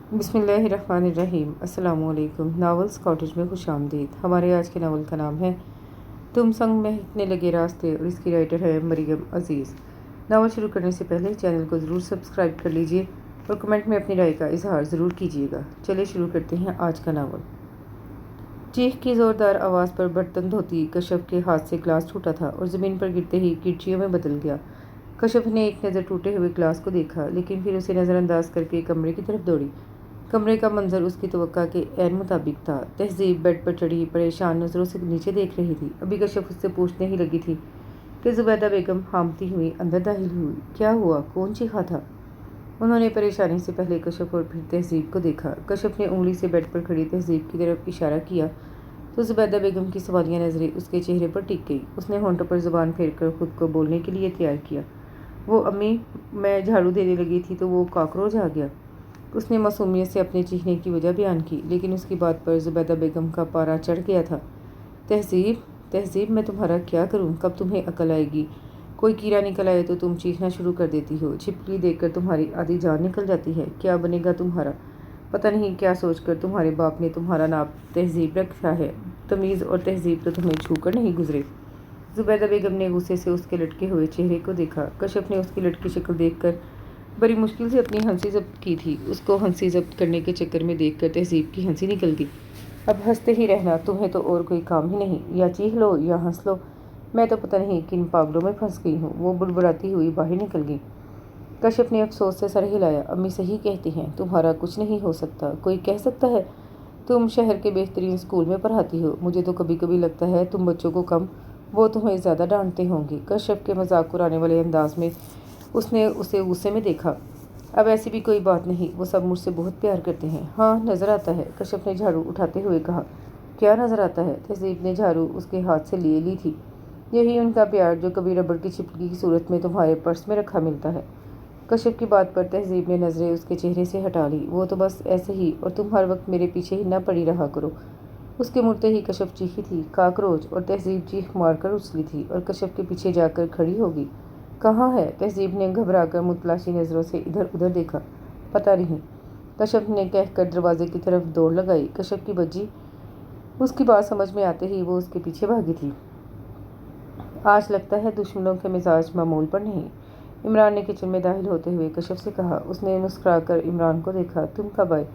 बिस्मिल्लाहिर्रहमानिर्रहीम। अस्सलाम वालेकुम। नावल्स कॉटेज में खुश आमदीद। हमारे आज के नावल का नाम है तुम संग महकने लगे रास्ते और इसकी राइटर है मरियम अजीज़। नावल शुरू करने से पहले चैनल को ज़रूर सब्सक्राइब कर लीजिए और कमेंट में अपनी राय का इजहार ज़रूर कीजिएगा। चलिए शुरू करते हैं आज का नावल। चीख की ज़ोरदार आवाज़ पर बर्तन धोती कश्यप के हाथ से ग्लास टूटा था और ज़मीन पर गिरते ही किरचियों में बदल गया। कश्यप ने एक नज़र टूटे हुए ग्लास को देखा, लेकिन फिर उसे नज़रअंदाज करके कमरे की तरफ दौड़ी। कमरे का मंजर उसकी तवक्का के ऐन मुताबिक था। तहजीब बेड पर चढ़ी परेशान नज़रों से नीचे देख रही थी। अभी कश्यप उससे पूछने ही लगी थी कि जुबैदा बेगम हांफती हुई अंदर दाखिल हुई। क्या हुआ? कौन चीखा था? उन्होंने परेशानी से पहले कश्यप और फिर तहजीब को देखा। कश्यप ने उंगली से बेड पर खड़ी तहजीब की तरफ इशारा किया तो जुबैदा बेगम की सवालिया नज़रें उसके चेहरे पर टिक गई। उसने होंठों पर जुबान फेर कर खुद को बोलने के लिए तैयार किया। वो अम्मी, मैं झाड़ू देने लगी थी तो वो कॉकरोच आ गया। उसने मासूमियत से अपने चीखने की वजह बयान की, लेकिन उसकी बात पर जुबैदा बेगम का पारा चढ़ गया था। तहजीब तहजीब, मैं तुम्हारा क्या करूं? कब तुम्हें अकल आएगी? कोई कीड़ा निकल आए तो तुम चीखना शुरू कर देती हो। छिपकली देखकर तुम्हारी आधी जान निकल जाती है। क्या बनेगा तुम्हारा? पता नहीं क्या सोचकर तुम्हारे बाप ने तुम्हारा नाम तहजीब रखा है। तमीज़ और तहजीब तो तुम्हें छू कर नहीं गुजरे। जुबैदा बेगम ने गुस्से से उसके लटके हुए चेहरे को देखा। कश्यप ने उसकी लटकी शक्ल देखकर बड़ी मुश्किल से अपनी हंसी जब्त की थी। उसको हंसी जब्त करने के चक्कर में देखकर तहजीब की हंसी निकल गई। अब हंसते ही रहना, तुम्हें तो और कोई काम ही नहीं। या चीख लो या हंस लो। मैं तो पता नहीं किन पागलों में फंस गई हूँ। वो बुड़बुड़ाती हुई बाहर निकल गई। कश्यप ने अफसोस से सर हिलाया। अम्मी सही कहती हैं, तुम्हारा कुछ नहीं हो सकता। कोई कह सकता है? तुम शहर के बेहतरीन स्कूल में पढ़ाती हो। मुझे तो कभी कभी लगता है तुम बच्चों को कम, वो तुम्हें ज़्यादा डांटते होंगे। कश्यप के मजाक उड़ाने वाले अंदाज में उसने उसे गुस्से में देखा। अब ऐसी भी कोई बात नहीं, वो सब मुझसे बहुत प्यार करते हैं। हाँ, नज़र आता है, कश्यप ने झाड़ू उठाते हुए कहा। क्या नज़र आता है? तहजीब ने झाड़ू उसके हाथ से ले ली थी। यही उनका प्यार जो कभी रबड़ की छिपकली की सूरत में तुम्हारे पर्स में रखा मिलता है। कश्यप की बात पर तहजीब ने नज़रें उसके चेहरे से हटा ली। वो तो बस ऐसे ही, और तुम हर वक्त मेरे पीछे ही न पड़ी रहा करो। उसके मुड़ते ही कश्यप चीखी थी, काकरोच, और तहजीब चीख मारकर उछली थी और कश्यप के पीछे जाकर खड़ी होगी। कहाँ है? तहजीब ने घबराकर मुतलाशी नज़रों से इधर उधर देखा। पता नहीं, कश्यप ने कहकर दरवाजे की तरफ दौड़ लगाई। कश्यप की बज्जी उसकी बात समझ में आते ही वो उसके पीछे भागी थी। आज लगता है दुश्मनों के मिजाज मामूल पर नहीं। इमरान ने किचन में दाखिल होते हुए कश्यप से कहा। उसने मुस्कुराकर इमरान को देखा। तुम कब आए?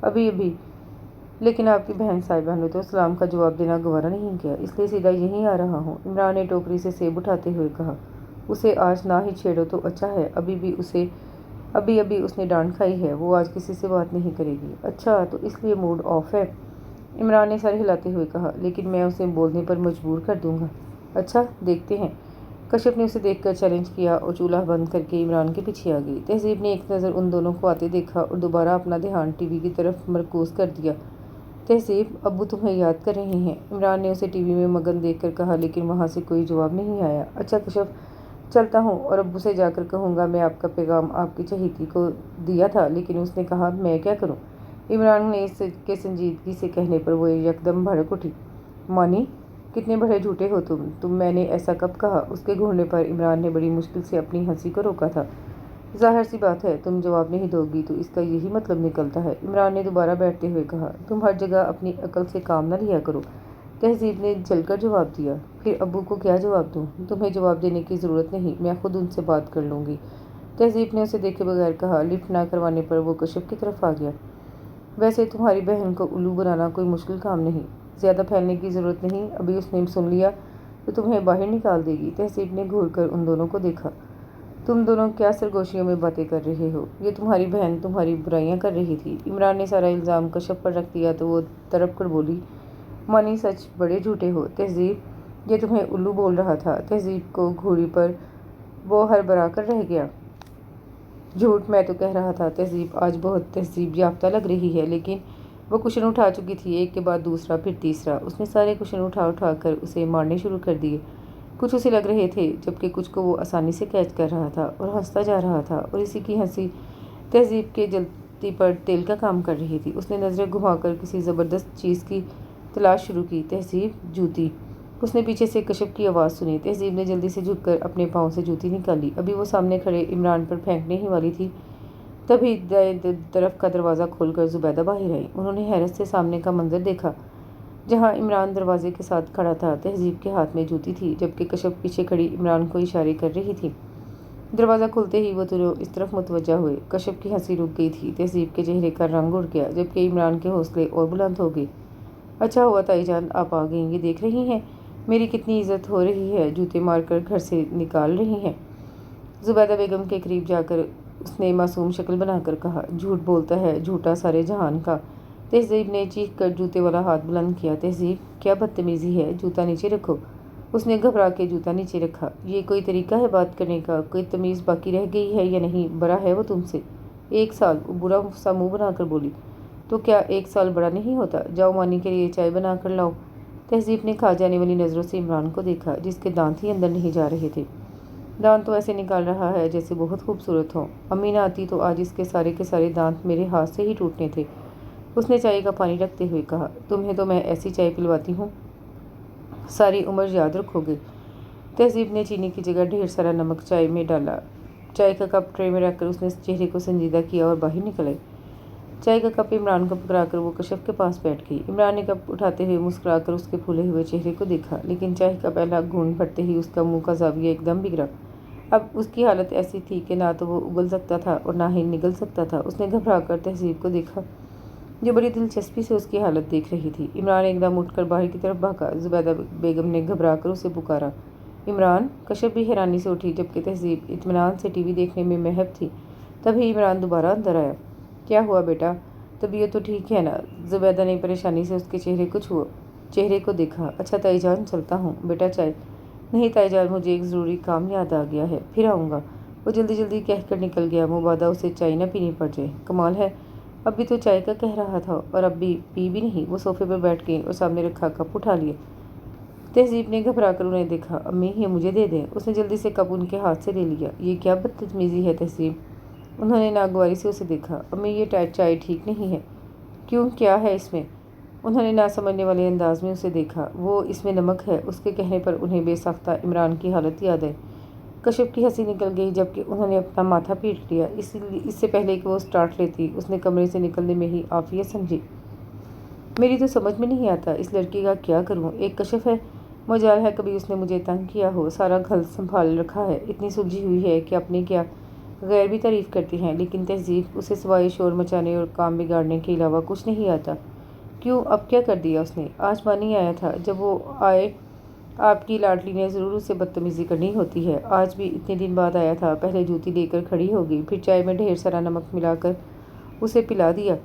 अभी अभी, लेकिन आपकी बहन साहिबा ने तो सलाम का जवाब देना गवारा नहीं किया, इसलिए सीधा यहीं आ रहा हूँ। इमरान ने टोकरी से सेब उठाते हुए कहा। उसे आज ना ही छेड़ो तो अच्छा है। अभी अभी उसने डांट खाई है। वो आज किसी से बात नहीं करेगी। अच्छा, तो इसलिए मूड ऑफ है? इमरान ने सर हिलाते हुए कहा। लेकिन मैं उसे बोलने पर मजबूर कर दूंगा। अच्छा, देखते हैं। कश्यप ने उसे देखकर चैलेंज किया और चूल्हा बंद करके इमरान के पीछे आ गई। तहजीब ने एक नज़र उन दोनों को आते देखा और दोबारा अपना ध्यान टीवी की तरफ मरकूज कर दिया। तहजीब, अब्बू तुम्हें याद कर रहे हैं। इमरान ने उसे टीवी में मगन देखकर कहा, लेकिन वहाँ से कोई जवाब नहीं आया। अच्छा कश्यप, चलता हूँ और अब्बू से जाकर कहूँगा मैं आपका पैगाम आपकी चहेती को दिया था। लेकिन उसने कहा, मैं क्या करूँ? इमरान ने इसके संजीदगी से कहने पर वो यकदम भड़क उठी। मानी, कितने बड़े झूठे हो तुम। मैंने ऐसा कब कहा? उसके घूरने पर इमरान ने बड़ी मुश्किल से अपनी हंसी को रोका था। जाहिर सी बात है, तुम जवाब नहीं दोगी तो इसका यही मतलब निकलता है। इमरान ने दोबारा बैठते हुए कहा। तुम हर जगह अपनी अकल से काम न लिया करो। तहजीब ने जलकर जवाब दिया। फिर अब्बू को क्या जवाब दूँ? तुम्हें जवाब देने की ज़रूरत नहीं, मैं खुद उनसे बात कर लूँगी। तहजीब ने उसे देखे बगैर कहा। लिफ्ट ना करवाने पर वो कश्यप की तरफ आ गया। वैसे तुम्हारी बहन को उल्लू बनाना कोई मुश्किल काम नहीं। ज़्यादा फैलने की ज़रूरत नहीं, अभी उसने सुन लिया तो तुम्हें बाहर निकाल देगी। तहजीब ने घूर कर उन दोनों को देखा। तुम दोनों क्या सरगोशियों में बातें कर रहे हो? ये तुम्हारी बहन तुम्हारी बुराइयां कर रही थी। इमरान ने सारा इल्ज़ाम कश्यप पर रख दिया तो वो तड़प कर बोली। मानी, सच बड़े झूठे हो। तहजीब, ये तुम्हें उल्लू बोल रहा था। तहजीब को घूरी पर वो हरबरा कर रह गया। झूठ मैं तो कह रहा था। तहजीब आज बहुत तहजीब याफ्ता लग रही है। लेकिन वो कुशन उठा चुकी थी, एक के बाद दूसरा फिर तीसरा। उसने सारे कुशन उठा उठा कर उसे मारने शुरू कर दिए। कुछ उसे लग रहे थे, जबकि कुछ को वो आसानी से कैच कर रहा था और हंसता जा रहा था, और इसी की हंसी तहजीब के जलती पर तेल का काम कर रही थी। उसने नज़रें घुमाकर किसी ज़बरदस्त चीज़ की तलाश शुरू की। तहजीब, जूती। उसने पीछे से कश्यप की आवाज़ सुनी। तहजीब ने जल्दी से झुककर अपने पाँव से जूती निकाली। अभी वो सामने खड़े इमरान पर फेंकने ही वाली थी तभी दाएं तरफ का दरवाज़ा खोलकर जुबैदा बाहर आई। उन्होंने हैरत से सामने का मंजर देखा, जहाँ इमरान दरवाजे के साथ खड़ा था। तहजीब के हाथ में जूती थी, जबकि कशफ पीछे खड़ी इमरान को इशारे कर रही थी। दरवाज़ा खुलते ही वो दोनों इस तरफ मुतवज्जा हुए। कशफ की हंसी रुक गई थी, तहजीब के चेहरे का रंग उड़ गया, जबकि इमरान के हौसले और बुलंद हो गए। अच्छा हुआ ताईजान आप आ गई, ये देख रही हैं मेरी कितनी इज्जत हो रही है, जूते मारकर घर से निकाल रही हैं। जुबैदा बेगम के करीब जाकर उसने मासूम शक्ल बनाकर कहा, झूठ बोलता है, झूठा सारे जहान का। तहजीब ने चीख कर जूते वाला हाथ बुलंद किया। तहजीब क्या बदतमीजी है, जूता नीचे रखो। उसने घबरा के जूता नीचे रखा। ये कोई तरीका है बात करने का, कोई तमीज़ बाकी रह गई है या नहीं? बड़ा है वो तुमसे 1 साल, वो बुरा सा मुँह बनाकर बोली। तो क्या 1 साल बड़ा नहीं होता? जाओ मानी के लिए चाय बना कर लाओ। तहजीब ने खा जाने वाली नज़रों से इमरान को देखा, जिसके दांत ही अंदर नहीं जा रहे थे। दांत तो ऐसे निकाल रहा है जैसे बहुत खूबसूरत हो। अम्मी ना आती तो आज इसके सारे के सारे दांत मेरे हाथ से ही टूटने थे। उसने चाय का पानी रखते हुए कहा, तुम्हें तो मैं ऐसी चाय पिलवाती हूँ सारी उम्र याद रखोगे। तहजीब ने चीनी की जगह ढेर सारा नमक चाय में डाला। चाय का कप ट्रे में रखकर उसने चेहरे को संजीदा किया और बाहर निकल आई। चाय का कप इमरान को पकड़ाकर वो कशफ के पास बैठ गई। इमरान ने कप उठाते हुए मुस्कुराकर उसके फूले हुए चेहरे को देखा, लेकिन चाय का पहला घूंट भरते ही उसका मुंह का जाविया एकदम बिगड़ा। अब उसकी हालत ऐसी थी कि ना तो वो उगल सकता था और ना ही निगल सकता था। उसने घबरा कर तहजीब को देखा, जो बड़ी दिलचस्पी से उसकी हालत देख रही थी। इमरान एकदम उठकर बाहर की तरफ भागा। जुबैदा बेगम ने घबरा कर उसे पुकारा, इमरान। कशफ भी हैरानी से उठी, जबकि तहजीब इत्मीनान से टीवी देखने में महब थी। तभी इमरान दोबारा अंदर आया। क्या हुआ बेटा, तबीयत तो ठीक है ना? जुबैदा ने परेशानी से उसके चेहरे को देखा। अच्छा ताईजान, चलता हूँ बेटा चाय। नहीं ताईजान, मुझे एक ज़रूरी काम याद आ गया है, फिर आऊँगा। वो जल्दी जल्दी कहकर निकल गया। मुबादा उसे चाय न पीनी पड़ जाए। कमाल है, अभी तो चाय का कह रहा था और अब भी पी भी नहीं। वो सोफे पर बैठ गई और सामने रखा कप उठा लिया। तहजीब ने घबरा कर उन्हें देखा। अम्मी ये मुझे दे दें। उसने जल्दी से कप उनके हाथ से ले लिया। ये क्या बदतमीजी है तहजीब? उन्होंने नागवारी से उसे देखा। अम्मी ये चाय ठीक नहीं है। क्यों, क्या है इसमें? उन्होंने ना समझने वाले अंदाज में उसे देखा। वो इसमें नमक है। उसके कहने पर उन्हें बेसाख्ता इमरान की हालत याद आई। कशफ की हंसी निकल गई, जबकि उन्होंने अपना माथा पीट लिया। इससे पहले कि वो स्टार्ट लेती, उसने कमरे से निकलने में ही आफियत समझी। मेरी तो समझ में नहीं आता इस लड़की का क्या करूं। एक कशफ है, मजाल है कभी उसने मुझे तंग किया हो। सारा घर संभाल रखा है, इतनी सुलझी हुई है कि अपने क्या गैर भी तारीफ करती हैं। लेकिन तहजीब, उसे सिवाय शोर मचाने और काम बिगाड़ने के अलावा कुछ नहीं आता। क्यों, अब क्या कर दिया उसने? आज मानी आया था, जब वो आए आपकी लाडली ने ज़रूर उसे बदतमीज़ी करनी होती है। आज भी इतने दिन बाद आया था। पहले जूती लेकर खड़ी हो गई, फिर चाय में ढेर सारा नमक मिलाकर उसे पिला दिया।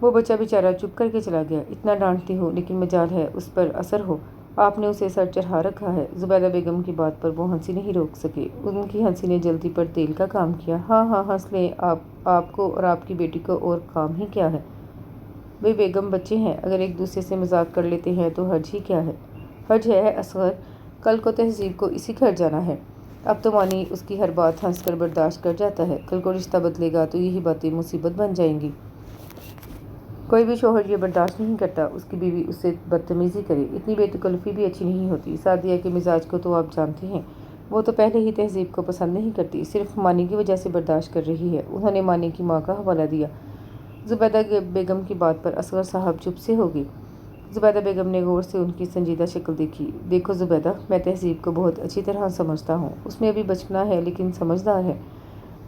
वो बच्चा बेचारा चुप करके चला गया। इतना डांटती हूँ, लेकिन मजाल है उस पर असर हो। आपने उसे सर चढ़ा रखा है। जुबैदा बेगम की बात पर वो हंसी नहीं रोक सके। उनकी हंसी ने जल्दी पर तेल का काम किया। हाँ हाँ, हंस लें, आपको और आपकी बेटी को और काम ही क्या है? वे बेगम बच्चे हैं, अगर एक दूसरे से मजाक कर लेते हैं तो हर्ज ही क्या है? हर्ज है असगर, कल को तहजीब को इसी घर जाना है। अब तो मानी उसकी हर बात हंसकर बर्दाश्त कर जाता है। कल को रिश्ता बदलेगा तो यही बातें मुसीबत बन जाएंगी। कोई भी शोहर ये बर्दाश्त नहीं करता उसकी बीवी उससे बदतमीज़ी करे। इतनी बेतकल्लुफ़ी भी अच्छी नहीं होती। सादिया के मिजाज को तो आप जानते हैं। वो तो पहले ही तहजीब को पसंद नहीं करती, सिर्फ मानी की वजह से बर्दाश्त कर रही है। उन्होंने मानी की माँ का हवाला दिया। जुबैदा बेगम की बात पर असगर साहब चुप से हो गई। जुबैदा बेगम ने गौर से उनकी संजीदा शक्ल देखी। देखो जुबैदा, मैं तहजीब को बहुत अच्छी तरह समझता हूँ। उसमें अभी बचपना है, लेकिन समझदार है।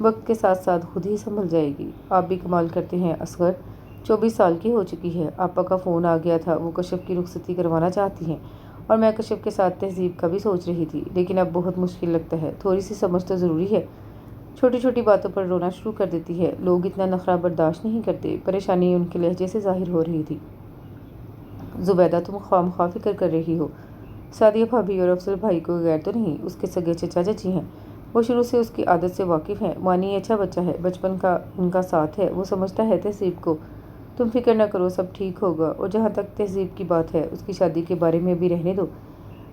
वक्त के साथ साथ खुद ही संभल जाएगी। आप भी कमाल करते हैं असगर, 24 साल की हो चुकी है। आपा का फ़ोन आ गया था, वो कशफ की रुखसती करवाना चाहती हैं और मैं कशफ के साथ तहजीब का भी सोच रही थी, लेकिन अब बहुत मुश्किल लगता है। थोड़ी सी समझ तो ज़रूरी है। छोटी छोटी बातों पर रोना शुरू कर देती है। लोग इतना नखरा बर्दाश्त नहीं करते। परेशानी उनके लहजे से जाहिर हो रही थी। जुबैदा, तुम खामखा फिक्र कर रही हो। सादिया भाभी और अफजल भाई को गैर तो नहीं, उसके सगे चचा चची हैं। वो शुरू से उसकी आदत से वाकिफ़ हैं। मानी अच्छा बच्चा है, बचपन का उनका साथ है। वो समझता है तहजीब को। तुम फिक्र न करो, सब ठीक होगा। और जहाँ तक तहजीब की बात है, उसकी शादी के बारे में भी रहने दो।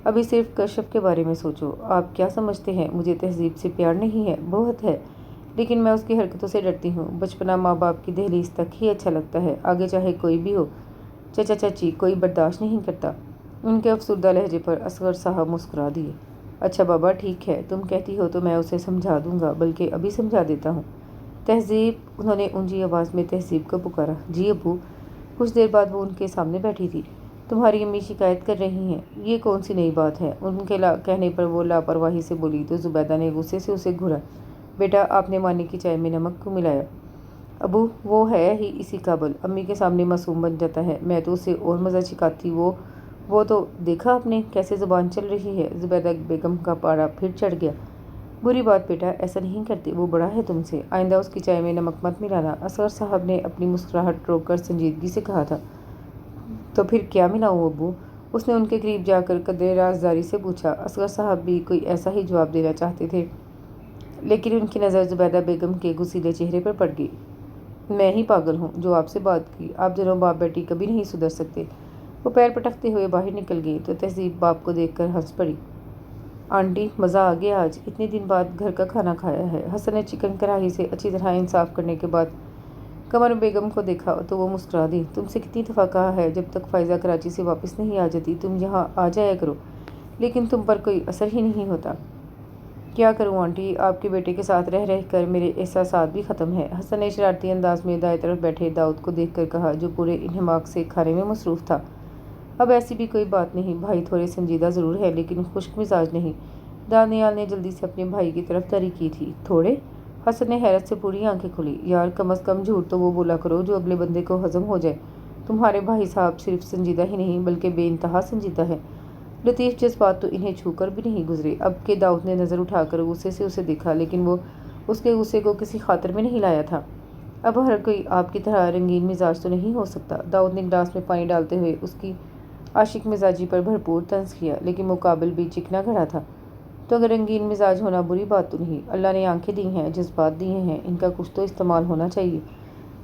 अभी सिर्फ कश्यप के बारे में सोचो। आप क्या समझते हैं, मुझे तहजीब से प्यार नहीं है? बहुत है, लेकिन मैं उसकी हरकतों से डरती हूँ। बचपना माँ बाप की दहलीज तक ही अच्छा लगता है, आगे चाहे कोई भी हो। चचा चाची कोई बर्दाश्त नहीं करता। उनके अफसरदा लहजे पर असगर साहब मुस्कुरा दिए। अच्छा बाबा, ठीक है, तुम कहती हो तो मैं उसे समझा दूंगा, बल्कि अभी समझा देता हूँ। तहज़ीब, उन्होंने ऊंची आवाज़ में तहज़ीब को पुकारा। जी अब्बू। कुछ देर बाद वो उनके सामने बैठी थी। तुम्हारी अम्मी शिकायत कर रही हैं। ये कौन सी नई बात है? उनके कहने पर वो लापरवाही से बोली तो जुबैदा ने गुस्से से उसे घूरा। बेटा, आपने मानी की चाय में नमक क्यों मिलाया? अबू, वो है ही इसी काबिल, अम्मी के सामने मासूम बन जाता है। मैं तो उसे और मज़ा सिखाती। वो तो देखा आपने कैसे ज़ुबान चल रही है। जुबैदा बेगम का पारा फिर चढ़ गया। बुरी बात बेटा, ऐसा नहीं करते, वो बड़ा है तुमसे। आइंदा उसकी चाय में नमक मत मिलाना। असगर साहब ने अपनी मुस्कुराहट रोककर संजीदगी से कहा था। तो फिर क्या मिलाऊं अब्बू? उसने उनके करीब जाकर कदरे राजदारी से पूछा। असगर साहब भी कोई ऐसा ही जवाब देना चाहते थे, लेकिन उनकी नज़र जुबैदा बेगम के गुस्सीले चेहरे पर पड़ गई। मैं ही पागल हूँ जो आपसे बात की। आप दोनों बाप बेटी कभी नहीं सुधर सकते। वो पैर पटकते हुए बाहर निकल गई तो तहज़ीब बाप को देखकर हंस पड़ी। आंटी, मज़ा आ गया आज, इतने दिन बाद घर का खाना खाया है। हसन ने चिकन कढ़ाई से अच्छी तरह इंसाफ करने के बाद कमर बेगम को देखा तो वो मुस्कुरा दी। तुमसे कितनी दफ़ा कहा है, जब तक फ़ायज़ा कराची से वापस नहीं आ जाती तुम यहाँ आ जाया करो, लेकिन तुम पर कोई असर ही नहीं होता। क्या करूँ आंटी, आपके बेटे के साथ रह रह कर मेरे एहसासात भी ख़त्म है। हसन ने शरारती अंदाज में दाएं तरफ बैठे दाऊद को देखकर कहा, जो पूरे इन्हमाक से खाने में मसरूफ़ था। अब ऐसी भी कोई बात नहीं, भाई थोड़े संजीदा ज़रूर है लेकिन खुश्क मिजाज नहीं। दानियाल ने जल्दी से अपने भाई की तरफदारी की थी। थोड़े? हसन ने हैरत से पूरी आंखें खुली। यार, कम अज़ कम झूठ तो वो बोला करो जो अगले बंदे को हजम हो जाए। तुम्हारे भाई साहब सिर्फ संजीदा ही नहीं बल्कि बेइंतहा संजीदा है। लतीफ़ जज्बात तो इन्हें छूकर भी नहीं गुजरे। अब के दाऊद ने नज़र उठाकर गुस्से से उसे देखा, लेकिन वो उसके गुस्से को किसी खातर में नहीं लाया था। अब हर कोई आपकी तरह रंगीन मिजाज तो नहीं हो सकता। दाऊद ने गिलास में पानी डालते हुए उसकी आशिक मिजाजी पर भरपूर तंज किया, लेकिन मुकाबिल भी चिकना खड़ा था। तो अगर रंगीन मिजाज होना बुरी बात तो नहीं। अल्लाह ने आंखें दी हैं, जज्बात दिए हैं, इनका कुछ तो इस्तेमाल होना चाहिए।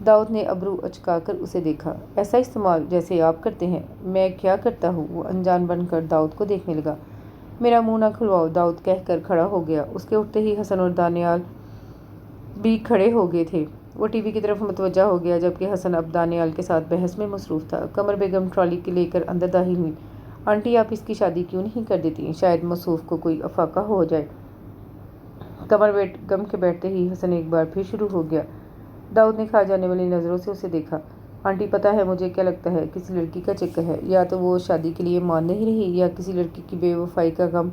दाऊद ने अबरू अचकाकर उसे देखा। ऐसा इस्तेमाल जैसे आप करते हैं। मैं क्या करता हूँ? वो अनजान बनकर दाऊद को देखने लगा। मेरा मुंह ना खुलवाओ, दाऊद कहकर खड़ा हो गया। उसके उठते ही हसन और दानियाल भी खड़े हो गए थे। वो टीवी की तरफ मुतवज्जा हो गया, जबकि हसन अब दानियाल के साथ बहस में मसरूफ़ था। कमर बेगम ट्रॉली के लेकर अंदर दाखिल हुई। आंटी, आप इसकी शादी क्यों नहीं कर देती? शायद मसूफ़ को कोई अफाका हो जाए। कमर बेगम के बैठते ही हसन एक बार फिर शुरू हो गया। दाऊद ने खा जाने वाली नज़रों से उसे देखा। आंटी, पता है मुझे क्या लगता है, किसी लड़की का चक्कर है। या तो वो शादी के लिए मान नहीं रही या किसी लड़की की बेवफाई का गम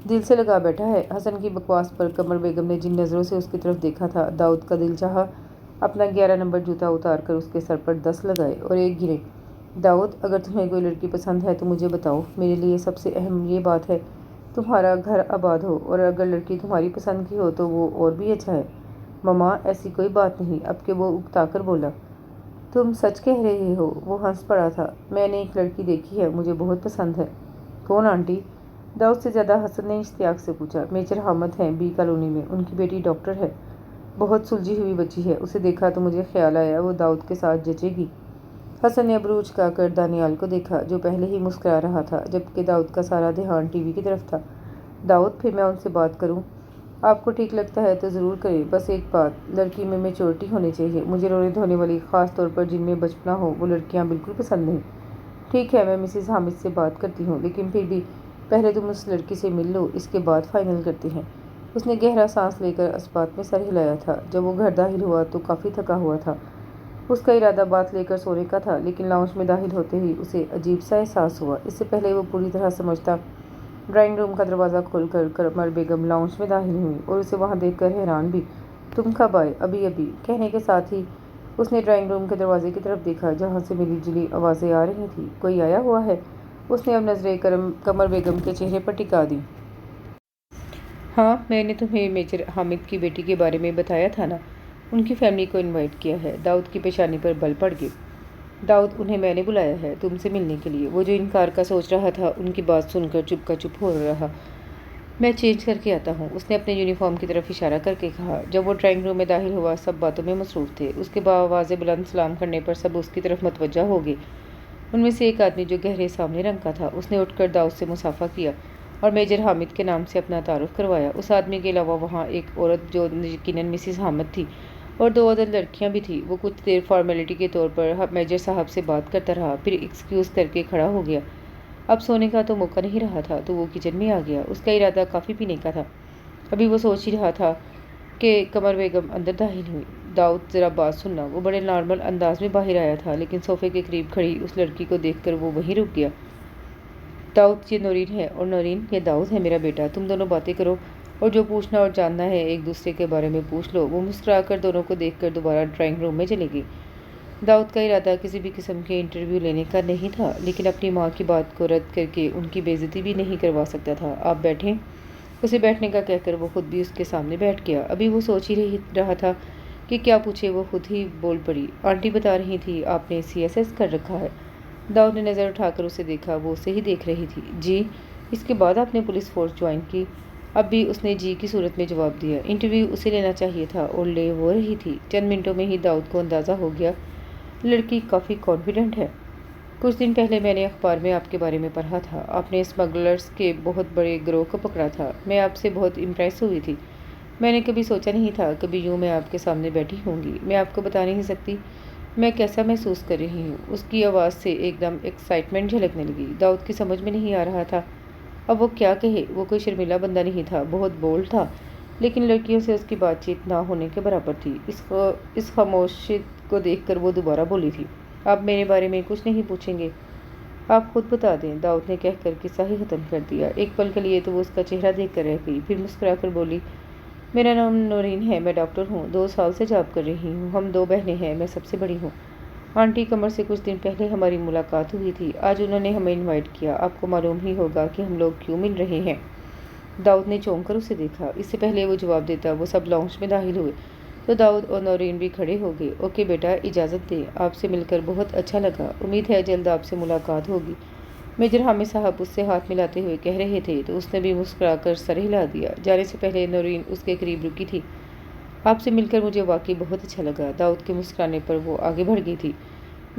दिल से लगा बैठा है। हसन की बकवास पर कमर बेगम ने जिन नज़रों से उसकी तरफ देखा था, दाऊद का दिल चाहा अपना 11 नंबर जूता उतार कर उसके सर पर 10 लगाए और एक गिरे। दाऊद, अगर तुम्हें कोई लड़की पसंद है तो मुझे बताओ। मेरे लिए सबसे अहम ये बात है तुम्हारा घर आबाद हो, और अगर लड़की तुम्हारी पसंद की हो तो वो और भी अच्छा है। ममा, ऐसी कोई बात नहीं। अब के वो उकताकर बोला। तुम सच कह रहे हो? वो हंस पड़ा था। मैंने एक लड़की देखी है, मुझे बहुत पसंद है। कौन आंटी? दाऊद से ज़्यादा हसन ने इश्तियाक से पूछा। मेजर हामिद हैं, बी कॉलोनी में। उनकी बेटी डॉक्टर है, बहुत सुलझी हुई बच्ची है। उसे देखा तो मुझे ख्याल आया वो दाऊद के साथ जचेगी। हसन ने अबरू उचकाकर दानियाल को देखा, जो पहले ही मुस्कुरा रहा था, जबकि दाऊद का सारा ध्यान टीवी की तरफ था। दाऊद, फिर मैं उनसे बात करूं? आपको ठीक लगता है तो ज़रूर करें। बस एक बात, लड़की में मैच्योरिटी होनी चाहिए। मुझे रोने धोने वाली, ख़ास तौर पर जिनमें बचपना हो, वो लड़कियां बिल्कुल पसंद नहीं। ठीक है, मैं मिसेस हामिद से बात करती हूँ, लेकिन फिर भी पहले तुम उस लड़की से मिल लो, इसके बाद फाइनल करते हैं। उसने गहरा सांस लेकर इस्बात में सर हिलाया था। जब वो घर दाखिल हुआ तो काफ़ी थका हुआ था। उसका इरादा बात लेकर सोने का था, लेकिन लाउंज में दाखिल होते ही उसे अजीब सा एहसास हुआ। इससे पहले वो पूरी तरह समझता, ड्राइंग रूम का दरवाज़ा खोलकर कमर बेगम लाउंज में दाखिल हुई और उसे वहाँ देखकर हैरान भी। तुम कब आए? अभी अभी, कहने के साथ ही उसने ड्राइंग रूम के दरवाजे की तरफ देखा, जहाँ से मिली जुली आवाज़ें आ रही थी। कोई आया हुआ है? उसने अब नज़रें कमर बेगम के चेहरे पर टिका दी। हाँ, मैंने तुम्हें मेजर हामिद की बेटी के बारे में बताया था ना, उनकी फैमिली को इनवाइट किया है। दाऊद की पेशानी पर बल पड़ गए। दाऊद, उन्हें मैंने बुलाया है तुमसे मिलने के लिए। वो जो इनकार का सोच रहा था, उनकी बात सुनकर चुप का चुप हो रहा। मैं चेंज करके आता हूँ, उसने अपने यूनिफॉर्म की तरफ इशारा करके कहा। जब वो ड्राइंग रूम में दाखिल हुआ, सब बातों में मसरूफ़ थे। उसके बावाज़े बुलंद सलाम करने पर सब उसकी तरफ मुतवज्जा हो गए। उनमें से एक आदमी जो गहरे सामने रंग का था, उसने उठकर दाऊद से मुसाफा किया और मेजर हामिद के नाम से अपना तारुफ करवाया। उस आदमी के अलावा वहाँ एक औरत, जो यकीनन मिसिस हामिद थी, और 2 अदर लड़कियां भी थी। वो कुछ देर फॉर्मेलिटी के तौर पर मेजर साहब से बात करता रहा, फिर एक्सक्यूज़ करके खड़ा हो गया। अब सोने का तो मौका नहीं रहा था, तो वो किचन में आ गया। उसका इरादा काफ़ी पीने का था। अभी वो सोच ही रहा था कि कमर बेगम अंदर दाखिल हुई। दाऊद ज़रा बात सुनना। वो बड़े नॉर्मल अंदाज में बाहर आया था, लेकिन सोफे के करीब खड़ी उस लड़की को देखकर वो वहीं रुक गया। दाऊद, ये नौरीन है, और नौरीन, ये दाऊद है मेरा बेटा। तुम दोनों बातें करो और जो पूछना और जानना है एक दूसरे के बारे में पूछ लो। वो मुस्कुराकर दोनों को देखकर दोबारा ड्राइंग रूम में चली गई। दाऊद का इरादा किसी भी किस्म के इंटरव्यू लेने का नहीं था, लेकिन अपनी माँ की बात को रद्द करके उनकी बेइज्जती भी नहीं करवा सकता था। आप बैठें। उसे बैठने का कहकर वो खुद भी उसके सामने बैठ गया। अभी वो सोच ही रहा था कि क्या पूछे, वो खुद ही बोल पड़ी। आंटी बता रही थी आपने CSS कर रखा है। दाऊद ने नज़र उठाकर उसे देखा। वो उसे ही देख रही थी। जी। इसके बाद आपने पुलिस फोर्स ज्वाइन की? अब भी उसने जी की सूरत में जवाब दिया। इंटरव्यू उसे लेना चाहिए था और ले वो रही थी। चंद मिनटों में ही दाऊद को अंदाज़ा हो गया लड़की काफ़ी कॉन्फिडेंट है। कुछ दिन पहले मैंने अखबार में आपके बारे में पढ़ा था। आपने स्मगलर्स के बहुत बड़े गिरोह को पकड़ा था। मैं आपसे बहुत इम्प्रेस हुई थी। मैंने कभी सोचा नहीं था कभी यूँ मैं आपके सामने बैठी होंगी। मैं आपको बता नहीं सकती मैं कैसा महसूस कर रही हूँ। उसकी आवाज़ से एकदम एक्साइटमेंट झलकने लगी। दाऊद की समझ में नहीं आ रहा था अब वो क्या कहे। वो कोई शर्मिला बंदा नहीं था, बहुत बोल्ड था, लेकिन लड़कियों से उसकी बातचीत ना होने के बराबर थी। इस खामोशी को देखकर वो दोबारा बोली थी, आप मेरे बारे में कुछ नहीं पूछेंगे? आप खुद बता दें। दाऊद ने कहकर किस्सा ही ख़त्म कर दिया। एक पल के लिए तो वो उसका चेहरा देख कर रह गई, फिर मुस्कुराकर बोली, मेरा नाम नौरीन है, मैं डॉक्टर हूँ, 2 साल से जॉब कर रही हूँ। हम 2 बहनें हैं, मैं सबसे बड़ी हूँ। आंटी कमर से कुछ दिन पहले हमारी मुलाकात हुई थी। आज उन्होंने हमें इनवाइट किया। आपको मालूम ही होगा कि हम लोग क्यों मिल रहे हैं। दाऊद ने चौंक कर उसे देखा। इससे पहले वो जवाब देता वो सब लाउंज में दाखिल हुए तो दाऊद और नौरीन भी खड़े हो गए। ओके बेटा, इजाज़त दें, आपसे मिलकर बहुत अच्छा लगा। उम्मीद है जल्द आपसे मुलाकात होगी। मेजर हामिद साहब उससे हाथ मिलाते हुए कह रहे थे तो उसने भी मुस्कुराकर सर हिला दिया। जाने से पहले नौरीन उसके करीब रुकी थी। आपसे मिलकर मुझे वाकई बहुत अच्छा लगा। दाऊद के मुस्कुराने पर वो आगे बढ़ गई थी।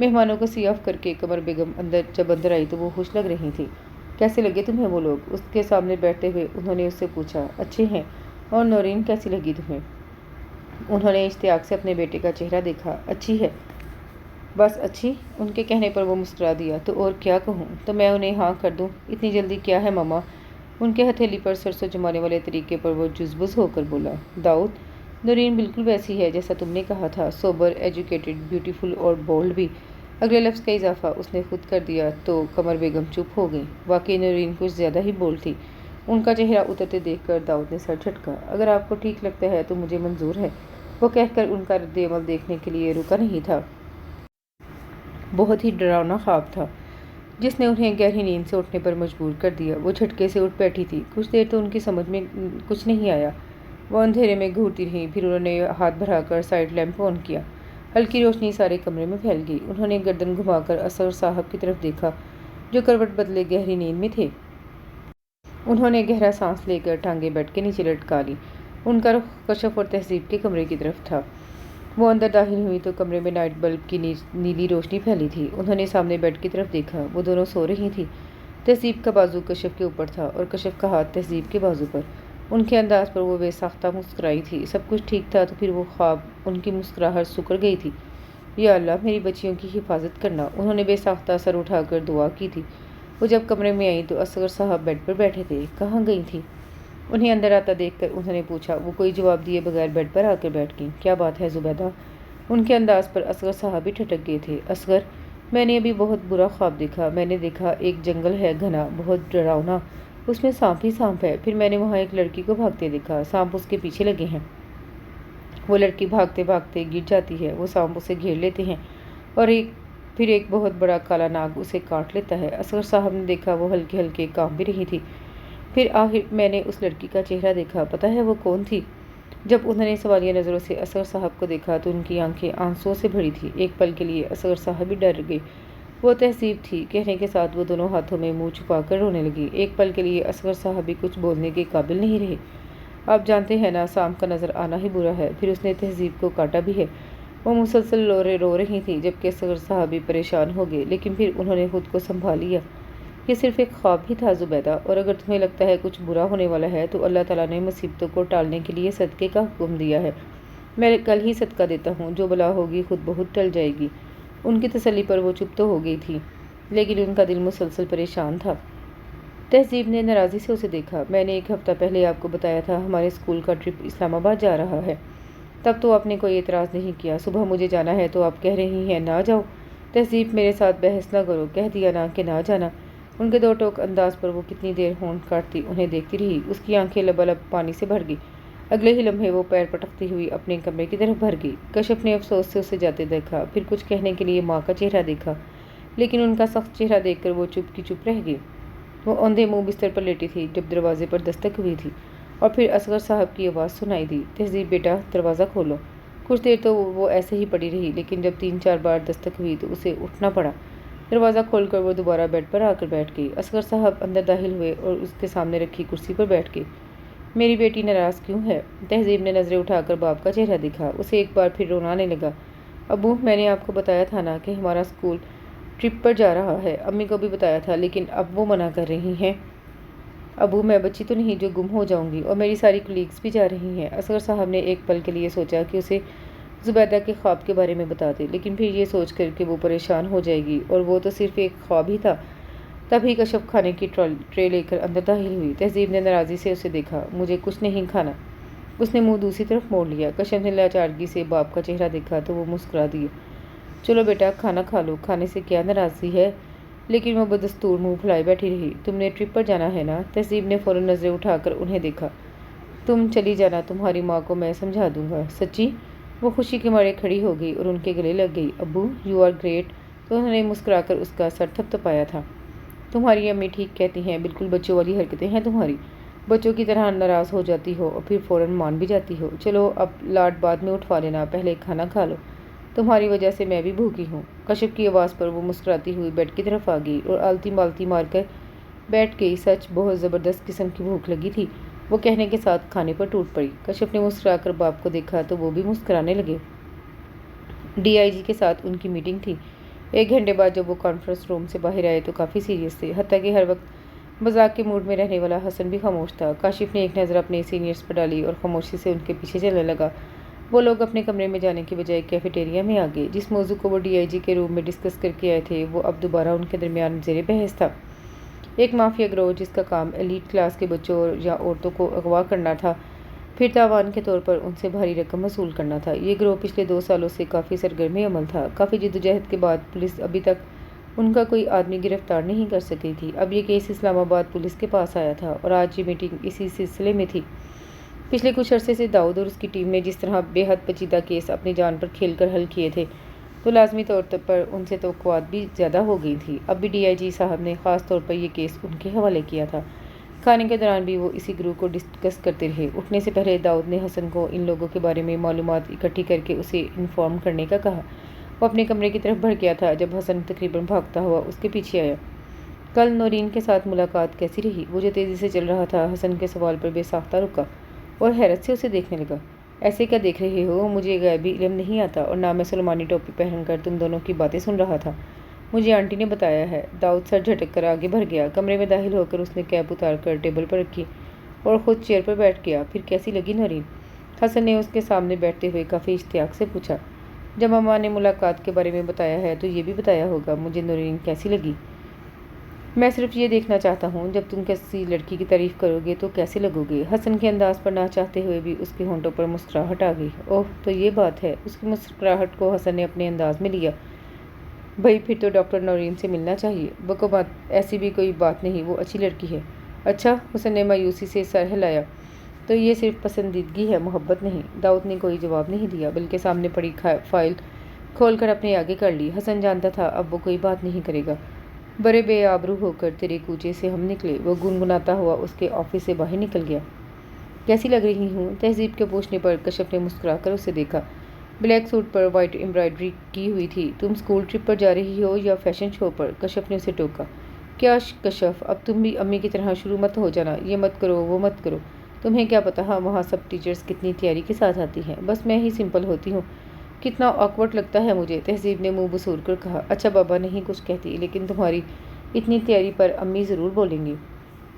मेहमानों को सी ऑफ करके कमर बेगम जब अंदर आई तो वो खुश लग रही थी। कैसे लगे तुम्हें वो लोग? उसके सामने बैठते हुए उन्होंने उससे पूछा। अच्छे हैं। और नौरीन कैसी लगी तुम्हें? उन्होंने इश्तियाक से अपने बेटे का चेहरा देखा। अच्छी है, बस अच्छी? उनके कहने पर वो मुस्कुरा दिया। तो और क्या कहूँ? तो मैं उन्हें हाँ कर दूँ? इतनी जल्दी क्या है मामा? उनके हथेली पर सरसों जमाने वाले तरीके पर वो जुज़बुज़ होकर बोला। दाऊद, नौरीन बिल्कुल वैसी है जैसा तुमने कहा था, सोबर, एजुकेटेड, ब्यूटीफुल और बोल्ड भी। अगले लफ्ज़ का इजाफा उसने खुद कर दिया तो कमर बेगम चुप हो गई। वाकई नौरीन कुछ ज़्यादा ही बोल्ड थी। उनका चेहरा उतरते देखकर दाऊद ने सर झटका। अगर आपको ठीक लगता है तो मुझे मंजूर है। वो कहकर उनका रद्द-ए-अमल देखने के लिए रुका नहीं था। बहुत ही डरावना ख्वाब था जिसने उन्हें गहरी नींद से उठने पर मजबूर कर दिया। वो झटके से उठ बैठी थी। कुछ देर तो उनकी समझ में कुछ नहीं आया। वो अंधेरे में घूरती रहीं। फिर उन्होंने हाथ बढ़ाकर साइड लैंप ऑन किया। हल्की रोशनी सारे कमरे में फैल गई। उन्होंने गर्दन घुमाकर असगर साहब की तरफ देखा जो करवट बदले गहरी नींद में थे। उन्होंने गहरा सांस लेकर टांगे बेड के नीचे लटका ली। उनका रुख कशफ और तहजीब के कमरे की तरफ था। वो अंदर दाखिल हुई तो कमरे में नाइट बल्ब की नीली रोशनी फैली थी। उन्होंने सामने बेड की तरफ देखा। वो दोनों सो रही थी। तहजीब का बाजू कशफ के ऊपर था और कशफ का हाथ तहजीब के बाजू पर। उनके अंदाज पर वो बेसाख्ता मुस्कुराई थी। सब कुछ ठीक था तो फिर वो ख्वाब उनकी मुस्कुराहट सुकर गई थी। या अल्लाह, मेरी बच्चियों की हिफाजत करना। उन्होंने बेसाख्ता सर उठाकर दुआ की थी। वो जब कमरे में आई तो असगर साहब बेड पर बैठे थे। कहाँ गई थी? उन्हें अंदर आता देखकर उन्होंने पूछा। वो कोई जवाब दिए बगैर बेड पर आकर बैठ गई। क्या बात है ज़ुबैदा? उनके अंदाज पर असगर साहब भी ठटक गए थे। असगर, मैंने अभी बहुत बुरा ख्वाब देखा। मैंने देखा एक जंगल है घना, बहुत डरावना, उसमें सांप ही सांप है। फिर मैंने वहाँ एक लड़की को भागते देखा। सांप उसके पीछे लगे हैं। वो लड़की भागते भागते गिर जाती है। वो सांप उसे घेर लेते हैं और फिर एक बहुत बड़ा काला नाग उसे काट लेता है। असगर साहब ने देखा वो हल्के हल्के कांप भी रही थी। फिर आखिर मैंने उस लड़की का चेहरा देखा। पता है वो कौन थी? जब उन्होंने सवालिया नज़रों से असगर साहब को देखा तो उनकी आंखें आंसुओं से भरी थी। एक पल के लिए असगर साहब भी डर गए। वो तहसीब थी। कहने के साथ वो दोनों हाथों में मुंह छुपाकर रोने लगी। एक पल के लिए असगर साहब भी कुछ बोलने के काबिल नहीं रहे। आप जानते हैं ना, सांप का नज़र आना ही बुरा है। फिर उसने तहजीब को काटा भी है। वो मुसलसल रो रही थी जबकि असगर साहब भी परेशान हो गए, लेकिन फिर उन्होंने खुद को संभाल लिया। ये सिर्फ एक ख्वाब ही था ज़ुबैदा, और अगर तुम्हें लगता है कुछ बुरा होने वाला है तो अल्लाह ताला ने मुसीबतों को टालने के लिए सदक़े का हुक्म दिया है। मैं कल ही सदका देता हूँ। जो बला होगी खुद बहुत टल जाएगी। उनकी तसल्ली पर वो चुप तो हो गई थी, लेकिन उनका दिल मुसलसल परेशान था। तहजीब ने नाराज़ी से उसे देखा। मैंने 1 हफ्ता पहले आपको बताया था हमारे स्कूल का ट्रिप इस्लामाबाद जा रहा है। تب تو آپ نے کوئی اعتراض نہیں کیا۔ صبح مجھے جانا ہے تو آپ کہہ رہی ہیں نہ جاؤ۔ تہذیب میرے ساتھ بحث نہ کرو، کہہ دیا نا کہ نہ جانا۔ ان کے دو ٹوک انداز پر وہ کتنی دیر ہونٹ کاٹتی انہیں دیکھتی رہی۔ اس کی آنکھیں لبالب پانی سے بھر گئی۔ اگلے ہی لمحے وہ پیر پٹکتی ہوئی اپنے کمرے کی طرف بھر گئی۔ کشف نے افسوس سے اسے جاتے دیکھا، پھر کچھ کہنے کے لیے ماں کا چہرہ دیکھا، لیکن ان کا سخت چہرہ دیکھ کر وہ چپ کی چپ رہ گئی۔ وہ اوندھے منہ بستر پر لیٹی تھی جب دروازے پر دستک ہوئی تھی اور پھر اصغر صاحب کی آواز سنائی دی، تہذیب بیٹا دروازہ کھولو۔ کچھ دیر تو وہ ایسے ہی پڑی رہی، لیکن جب 3-4 بار دستک ہوئی تو اسے اٹھنا پڑا۔ دروازہ کھول کر وہ دوبارہ بیڈ پر آ کر بیٹھ گئی۔ اصغر صاحب اندر داخل ہوئے اور اس کے سامنے رکھی کرسی پر بیٹھ گئے۔ میری بیٹی ناراض کیوں ہے؟ تہذیب نے نظریں اٹھا کر باپ کا چہرہ دیکھا۔ اسے ایک بار پھر رونا آنے لگا۔ ابو، میں نے آپ کو بتایا تھا نا کہ ہمارا اسکول ٹرپ پر جا رہا ہے۔ امی کو بھی بتایا تھا، لیکن اب وہ منع کر رہی ہیں۔ ابو، میں بچی تو نہیں جو گم ہو جاؤں گی، اور میری ساری کولیگز بھی جا رہی ہیں۔ اصغر صاحب نے ایک پل کے لیے سوچا کہ اسے زبیدہ کے خواب کے بارے میں بتا دے، لیکن پھر یہ سوچ کر کہ وہ پریشان ہو جائے گی اور وہ تو صرف ایک خواب ہی تھا۔ تبھی کشف کھانے کی ٹرے لے کر اندر داخل ہوئی۔ تہذیب نے ناراضی سے اسے دیکھا۔ مجھے کچھ نہیں کھانا۔ اس نے منہ دوسری طرف موڑ لیا۔ کشف نے لاچارگی سے باپ کا چہرہ دیکھا تو وہ مسکرا دیے۔ چلو بیٹا کھانا کھا لو، کھانے سے کیا ناراضی ہے؟ لیکن وہ بدستور منہ پھلائے بیٹھی رہی۔ تم نے ٹرپ پر جانا ہے نا؟ تہذیب نے فوراً نظریں اٹھا کر انہیں دیکھا۔ تم چلی جانا، تمہاری ماں کو میں سمجھا دوں گا۔ سچی؟ وہ خوشی کے مارے کھڑی ہو گئی اور ان کے گلے لگ گئی۔ ابو یو آر گریٹ، تو انہوں نے مسکرا کر اس کا سر تھپتھپایا تھا۔ تمہاری امی ٹھیک کہتی ہیں، بالکل بچوں والی حرکتیں ہیں تمہاری۔ بچوں کی طرح ناراض ہو جاتی ہو اور پھر فوراً مان بھی جاتی ہو۔ چلو اب لاڈ بعد میں اٹھوا لینا، پہلے کھانا کھا لو، تمہاری وجہ سے میں بھی بھوکی ہوں۔ کشف کی آواز پر وہ مسکراتی ہوئی بیڈ کی طرف آ گئی اور آلتی بالتی مار کر بیٹھ گئی۔ سچ بہت زبردست قسم کی بھوک لگی تھی، وہ کہنے کے ساتھ کھانے پر ٹوٹ پڑی۔ کشف نے مسکرا کر باپ کو دیکھا تو وہ بھی مسکرانے لگے۔ ڈی آئی جی کے ساتھ ان کی میٹنگ تھی۔ 1 گھنٹے بعد جب وہ کانفرنس روم سے باہر آئے تو کافی سیریس تھے، حتیٰ کہ ہر وقت مذاق کے موڈ میں رہنے والا حسن بھی خاموش تھا۔ کاشف نے ایک نظر اپنے سینئرز پر ڈالی اور خاموشی سے ان کے پیچھے چلنے لگا۔ وہ لوگ اپنے کمرے میں جانے کے بجائے کیفیٹیریا میں آ گئے۔ جس موضوع کو وہ ڈی آئی جی کے روم میں ڈسکس کر کے آئے تھے وہ اب دوبارہ ان کے درمیان زیر بحث تھا۔ ایک مافیا گروہ جس کا کام ایلیٹ کلاس کے بچوں یا عورتوں کو اغوا کرنا تھا، پھر تاوان کے طور پر ان سے بھاری رقم وصول کرنا تھا۔ یہ گروہ پچھلے 2 سالوں سے کافی سرگرم عمل تھا۔ کافی جدوجہد کے بعد پولیس ابھی تک ان کا کوئی آدمی گرفتار نہیں کر سکی تھی۔ اب یہ کیس اسلام آباد پولیس کے پاس آیا تھا اور آج یہ میٹنگ اسی سلسلے میں تھی۔ پچھلے کچھ عرصے سے داؤد اور اس کی ٹیم نے جس طرح بے حد پیچیدہ کیس اپنی جان پر کھیل کر حل کیے تھے، تو لازمی طور پر ان سے توقعات بھی زیادہ ہو گئی تھیں۔ اب بھی ڈی آئی جی صاحب نے خاص طور پر یہ کیس ان کے حوالے کیا تھا۔ کھانے کے دوران بھی وہ اسی گروہ کو ڈسکس کرتے رہے۔ اٹھنے سے پہلے داؤد نے حسن کو ان لوگوں کے بارے میں معلومات اکٹھی کر کے اسے انفارم کرنے کا کہا۔ وہ اپنے کمرے کی طرف بڑھ گیا تھا جب حسن تقریباً بھاگتا ہوا اس کے پیچھے آیا۔ کل نورین کے ساتھ ملاقات کیسی رہی؟ وہ جو تیزی سے چل رہا تھا حسن کے سوال پر بے ساختہ رکا اور حیرت سے اسے دیکھنے لگا۔ ایسے کیا دیکھ رہے ہو؟ مجھے غیبی علم نہیں آتا اور نہ میں سلمانی ٹوپی پہن کر تم دونوں کی باتیں سن رہا تھا، مجھے آنٹی نے بتایا ہے۔ داؤد سر جھٹک کر آگے بڑھ گیا۔ کمرے میں داخل ہو کر اس نے کیپ اتار کر ٹیبل پر رکھی اور خود چیئر پر بیٹھ گیا۔ پھر کیسی لگی نورین؟ حسن نے اس کے سامنے بیٹھتے ہوئے کافی اشتیاق سے پوچھا۔ جب اماں نے ملاقات کے بارے میں بتایا ہے تو یہ بھی بتایا ہوگا مجھے نورین کیسی لگی۔ میں صرف یہ دیکھنا چاہتا ہوں جب تم کسی لڑکی کی تعریف کرو گے تو کیسے لگو گے؟ حسن کے انداز پر نہ چاہتے ہوئے بھی اس کے ہونٹوں پر مسکراہٹ آ گئی۔ اوہ تو یہ بات ہے۔ اس کی مسکراہٹ کو حسن نے اپنے انداز میں لیا۔ بھئی پھر تو ڈاکٹر نورین سے ملنا چاہیے۔ بکو مت، ایسی بھی کوئی بات نہیں، وہ اچھی لڑکی ہے۔ اچھا، حسن نے مایوسی سے سر ہلایا۔ تو یہ صرف پسندیدگی ہے، محبت نہیں۔ داؤد نے کوئی جواب نہیں دیا بلکہ سامنے پڑی فائل کھول کر اپنے آگے کر لی۔ حسن جانتا تھا اب وہ کوئی بات نہیں کرے گا۔ بڑے بے آبرو ہو کر تیرے کوچے سے ہم نکلے، وہ گنگناتا ہوا اس کے آفس سے باہر نکل گیا۔ کیسی لگ رہی ہوں؟ تہذیب کے پوچھنے پر کشف نے مسکرا کر اسے دیکھا۔ بلیک سوٹ پر وائٹ امبرائڈری کی ہوئی تھی۔ تم اسکول ٹرپ پر جا رہی ہو یا فیشن شو پر؟ کشف نے اسے ٹوکا۔ کیا کشف، اب تم بھی امی کی طرح شروع مت ہو جانا، یہ مت کرو وہ مت کرو۔ تمہیں کیا پتا وہاں سب ٹیچرز کتنی تیاری کے ساتھ آتی ہیں، بس میں ہی سمپل ہوتی ہوں۔ کتنا آکورڈ لگتا ہے مجھے، تہذیب نے منہ بسور کر کہا۔ اچھا بابا نہیں کچھ کہتی، لیکن تمہاری اتنی تیاری پر امی ضرور بولیں گی۔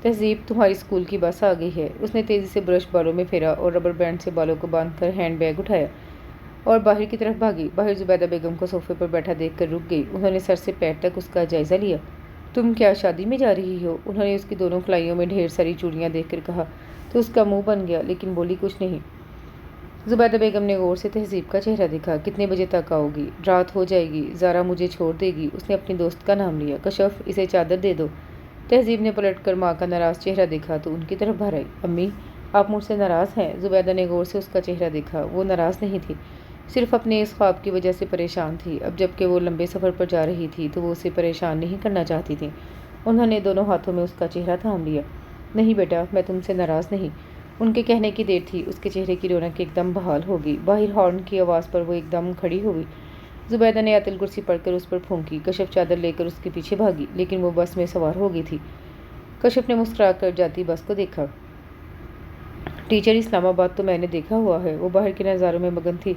تہذیب تمہاری اسکول کی بس آ گئی ہے۔ اس نے تیزی سے برش بالوں میں پھیرا اور ربر بینڈ سے بالوں کو باندھ کر ہینڈ بیگ اٹھایا اور باہر کی طرف بھاگی۔ باہر زبیدہ بیگم کو صوفے پر بیٹھا دیکھ کر رک گئی۔ انہوں نے سر سے پیر تک اس کا جائزہ لیا۔ تم کیا شادی میں جا رہی ہو؟ انہوں نے اس کی دونوں کلائیوں میں ڈھیر ساری چوڑیاں دیکھ کر کہا تو اس کا منہ بن گیا لیکن بولی کچھ نہیں۔ زبیدہ بیگم نے غور سے تہذیب کا چہرہ دیکھا۔ کتنے بجے تک آؤ گی؟ رات ہو جائے گی، زارا مجھے چھوڑ دے گی۔ اس نے اپنی دوست کا نام لیا۔ کشف، اسے چادر دے دو۔ تہذیب نے پلٹ کر ماں کا ناراض چہرہ دیکھا تو ان کی طرف بھر آئی۔ امی، آپ مجھ سے ناراض ہیں؟ زبیدہ نے غور سے اس کا چہرہ دیکھا۔ وہ ناراض نہیں تھی، صرف اپنے اس خواب کی وجہ سے پریشان تھی۔ اب جب کہ وہ لمبے سفر پر جا رہی تھی تو وہ اسے پریشان نہیں کرنا چاہتی تھی۔ انہوں نے دونوں ہاتھوں میں اس کا چہرہ تھام لیا۔ نہیں بیٹا، میں تم سے ناراض نہیں۔ ان کے کہنے کی دیر تھی، اس کے چہرے کی رونق ایک دم بحال ہو گئی۔ باہر ہارن کی آواز پر وہ ایک دم کھڑی ہو گئی۔ زبیدہ نے آیت الکرسی پڑھ کر اس پر پھونکی۔ کشف چادر لے کر اس کے پیچھے بھاگی، لیکن وہ بس میں سوار ہو گئی تھی۔ کشف نے مسکرا کر جاتی بس کو دیکھا۔ ٹیچر، اسلام آباد تو میں نے دیکھا ہوا ہے۔ وہ باہر کے نظاروں میں مگن تھی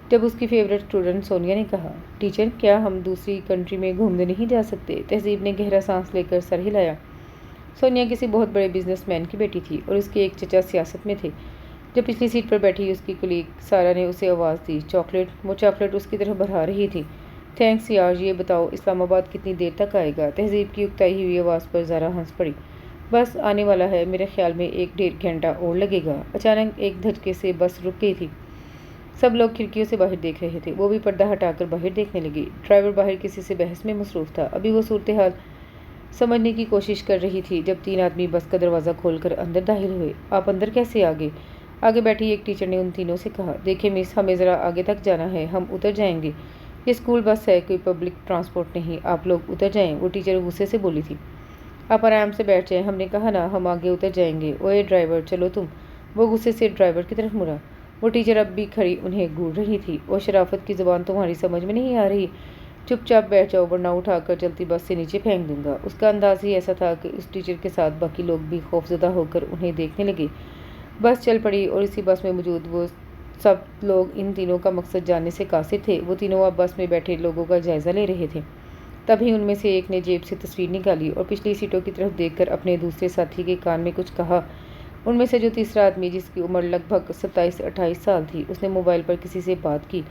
جب اس کی فیورٹ اسٹوڈنٹ سونیا نے کہا، ٹیچر، کیا ہم دوسری کنٹری میں گھومنے نہیں جا سکتے؟ تہذیب نے گہرا سانس لے کر سر ہلایا۔ سونیا کسی بہت بڑے بزنس مین کی بیٹی تھی اور اس کے ایک چچا سیاست میں تھے۔ جب پچھلی سیٹ پر بیٹھی اس کی کلیگ سارا نے اسے آواز دی، چاکلیٹ۔ وہ چاکلیٹ اس کی طرف بڑھا رہی تھی۔ تھینکس یار، یہ بتاؤ اسلام آباد کتنی دیر تک آئے گا؟ تہذیب کی اکتائی ہوئی آواز پر زارا ہنس پڑی۔ بس آنے والا ہے، میرے خیال میں 1-1.5 گھنٹہ اور لگے گا۔ اچانک ایک دھچکے سے بس رک گئی تھی۔ سب لوگ کھڑکیوں سے باہر دیکھ رہے تھے۔ وہ بھی پردہ ہٹا کر باہر دیکھنے لگی۔ ڈرائیور باہر کسی سے بحث میں مصروف تھا۔ ابھی وہ صورتحال سمجھنے کی کوشش کر رہی تھی جب 3 آدمی بس کا دروازہ کھول کر اندر داخل ہوئے۔ آپ اندر کیسے آ گئے؟ آگے بیٹھی ایک ٹیچر نے ان تینوں سے کہا، دیکھیں مس، ہمیں ذرا آگے تک جانا ہے، ہم اتر جائیں گے۔ یہ اسکول بس ہے، کوئی پبلک ٹرانسپورٹ نہیں، آپ لوگ اتر جائیں۔ وہ ٹیچر غصے سے بولی تھی۔ آپ آرام سے بیٹھ جائیں، ہم نے کہا نا، ہم آگے اتر جائیں گے۔ اوئے ڈرائیور، چلو تم۔ وہ غصے سے ڈرائیور کی طرف مڑا۔ وہ ٹیچر اب بھی کھڑی انہیں گھور رہی تھی۔ وہ شرافت کی زبان تمہاری سمجھ میں نہیں آ رہی؟ چپ چاپ بیٹھ جاؤ ورنہ اٹھا کر چلتی بس سے نیچے پھینک دوں گا۔ اس کا انداز ہی ایسا تھا کہ اس ٹیچر کے ساتھ باقی لوگ بھی خوفزدہ ہو کر انہیں دیکھنے لگے۔ بس چل پڑی اور اسی بس میں موجود وہ سب لوگ ان تینوں کا مقصد جاننے سے قاصر تھے۔ وہ تینوں اب بس میں بیٹھے لوگوں کا جائزہ لے رہے تھے۔ تبھی ان میں سے ایک نے جیب سے تصویر نکالی اور پچھلی سیٹوں کی طرف دیکھ کر اپنے دوسرے ساتھی کے کان میں کچھ کہا۔ ان میں سے جو تیسرا آدمی، جس کی عمر لگ بھگ 27-28 سال تھی، اس نے موبائل پر کسی سے بات کی۔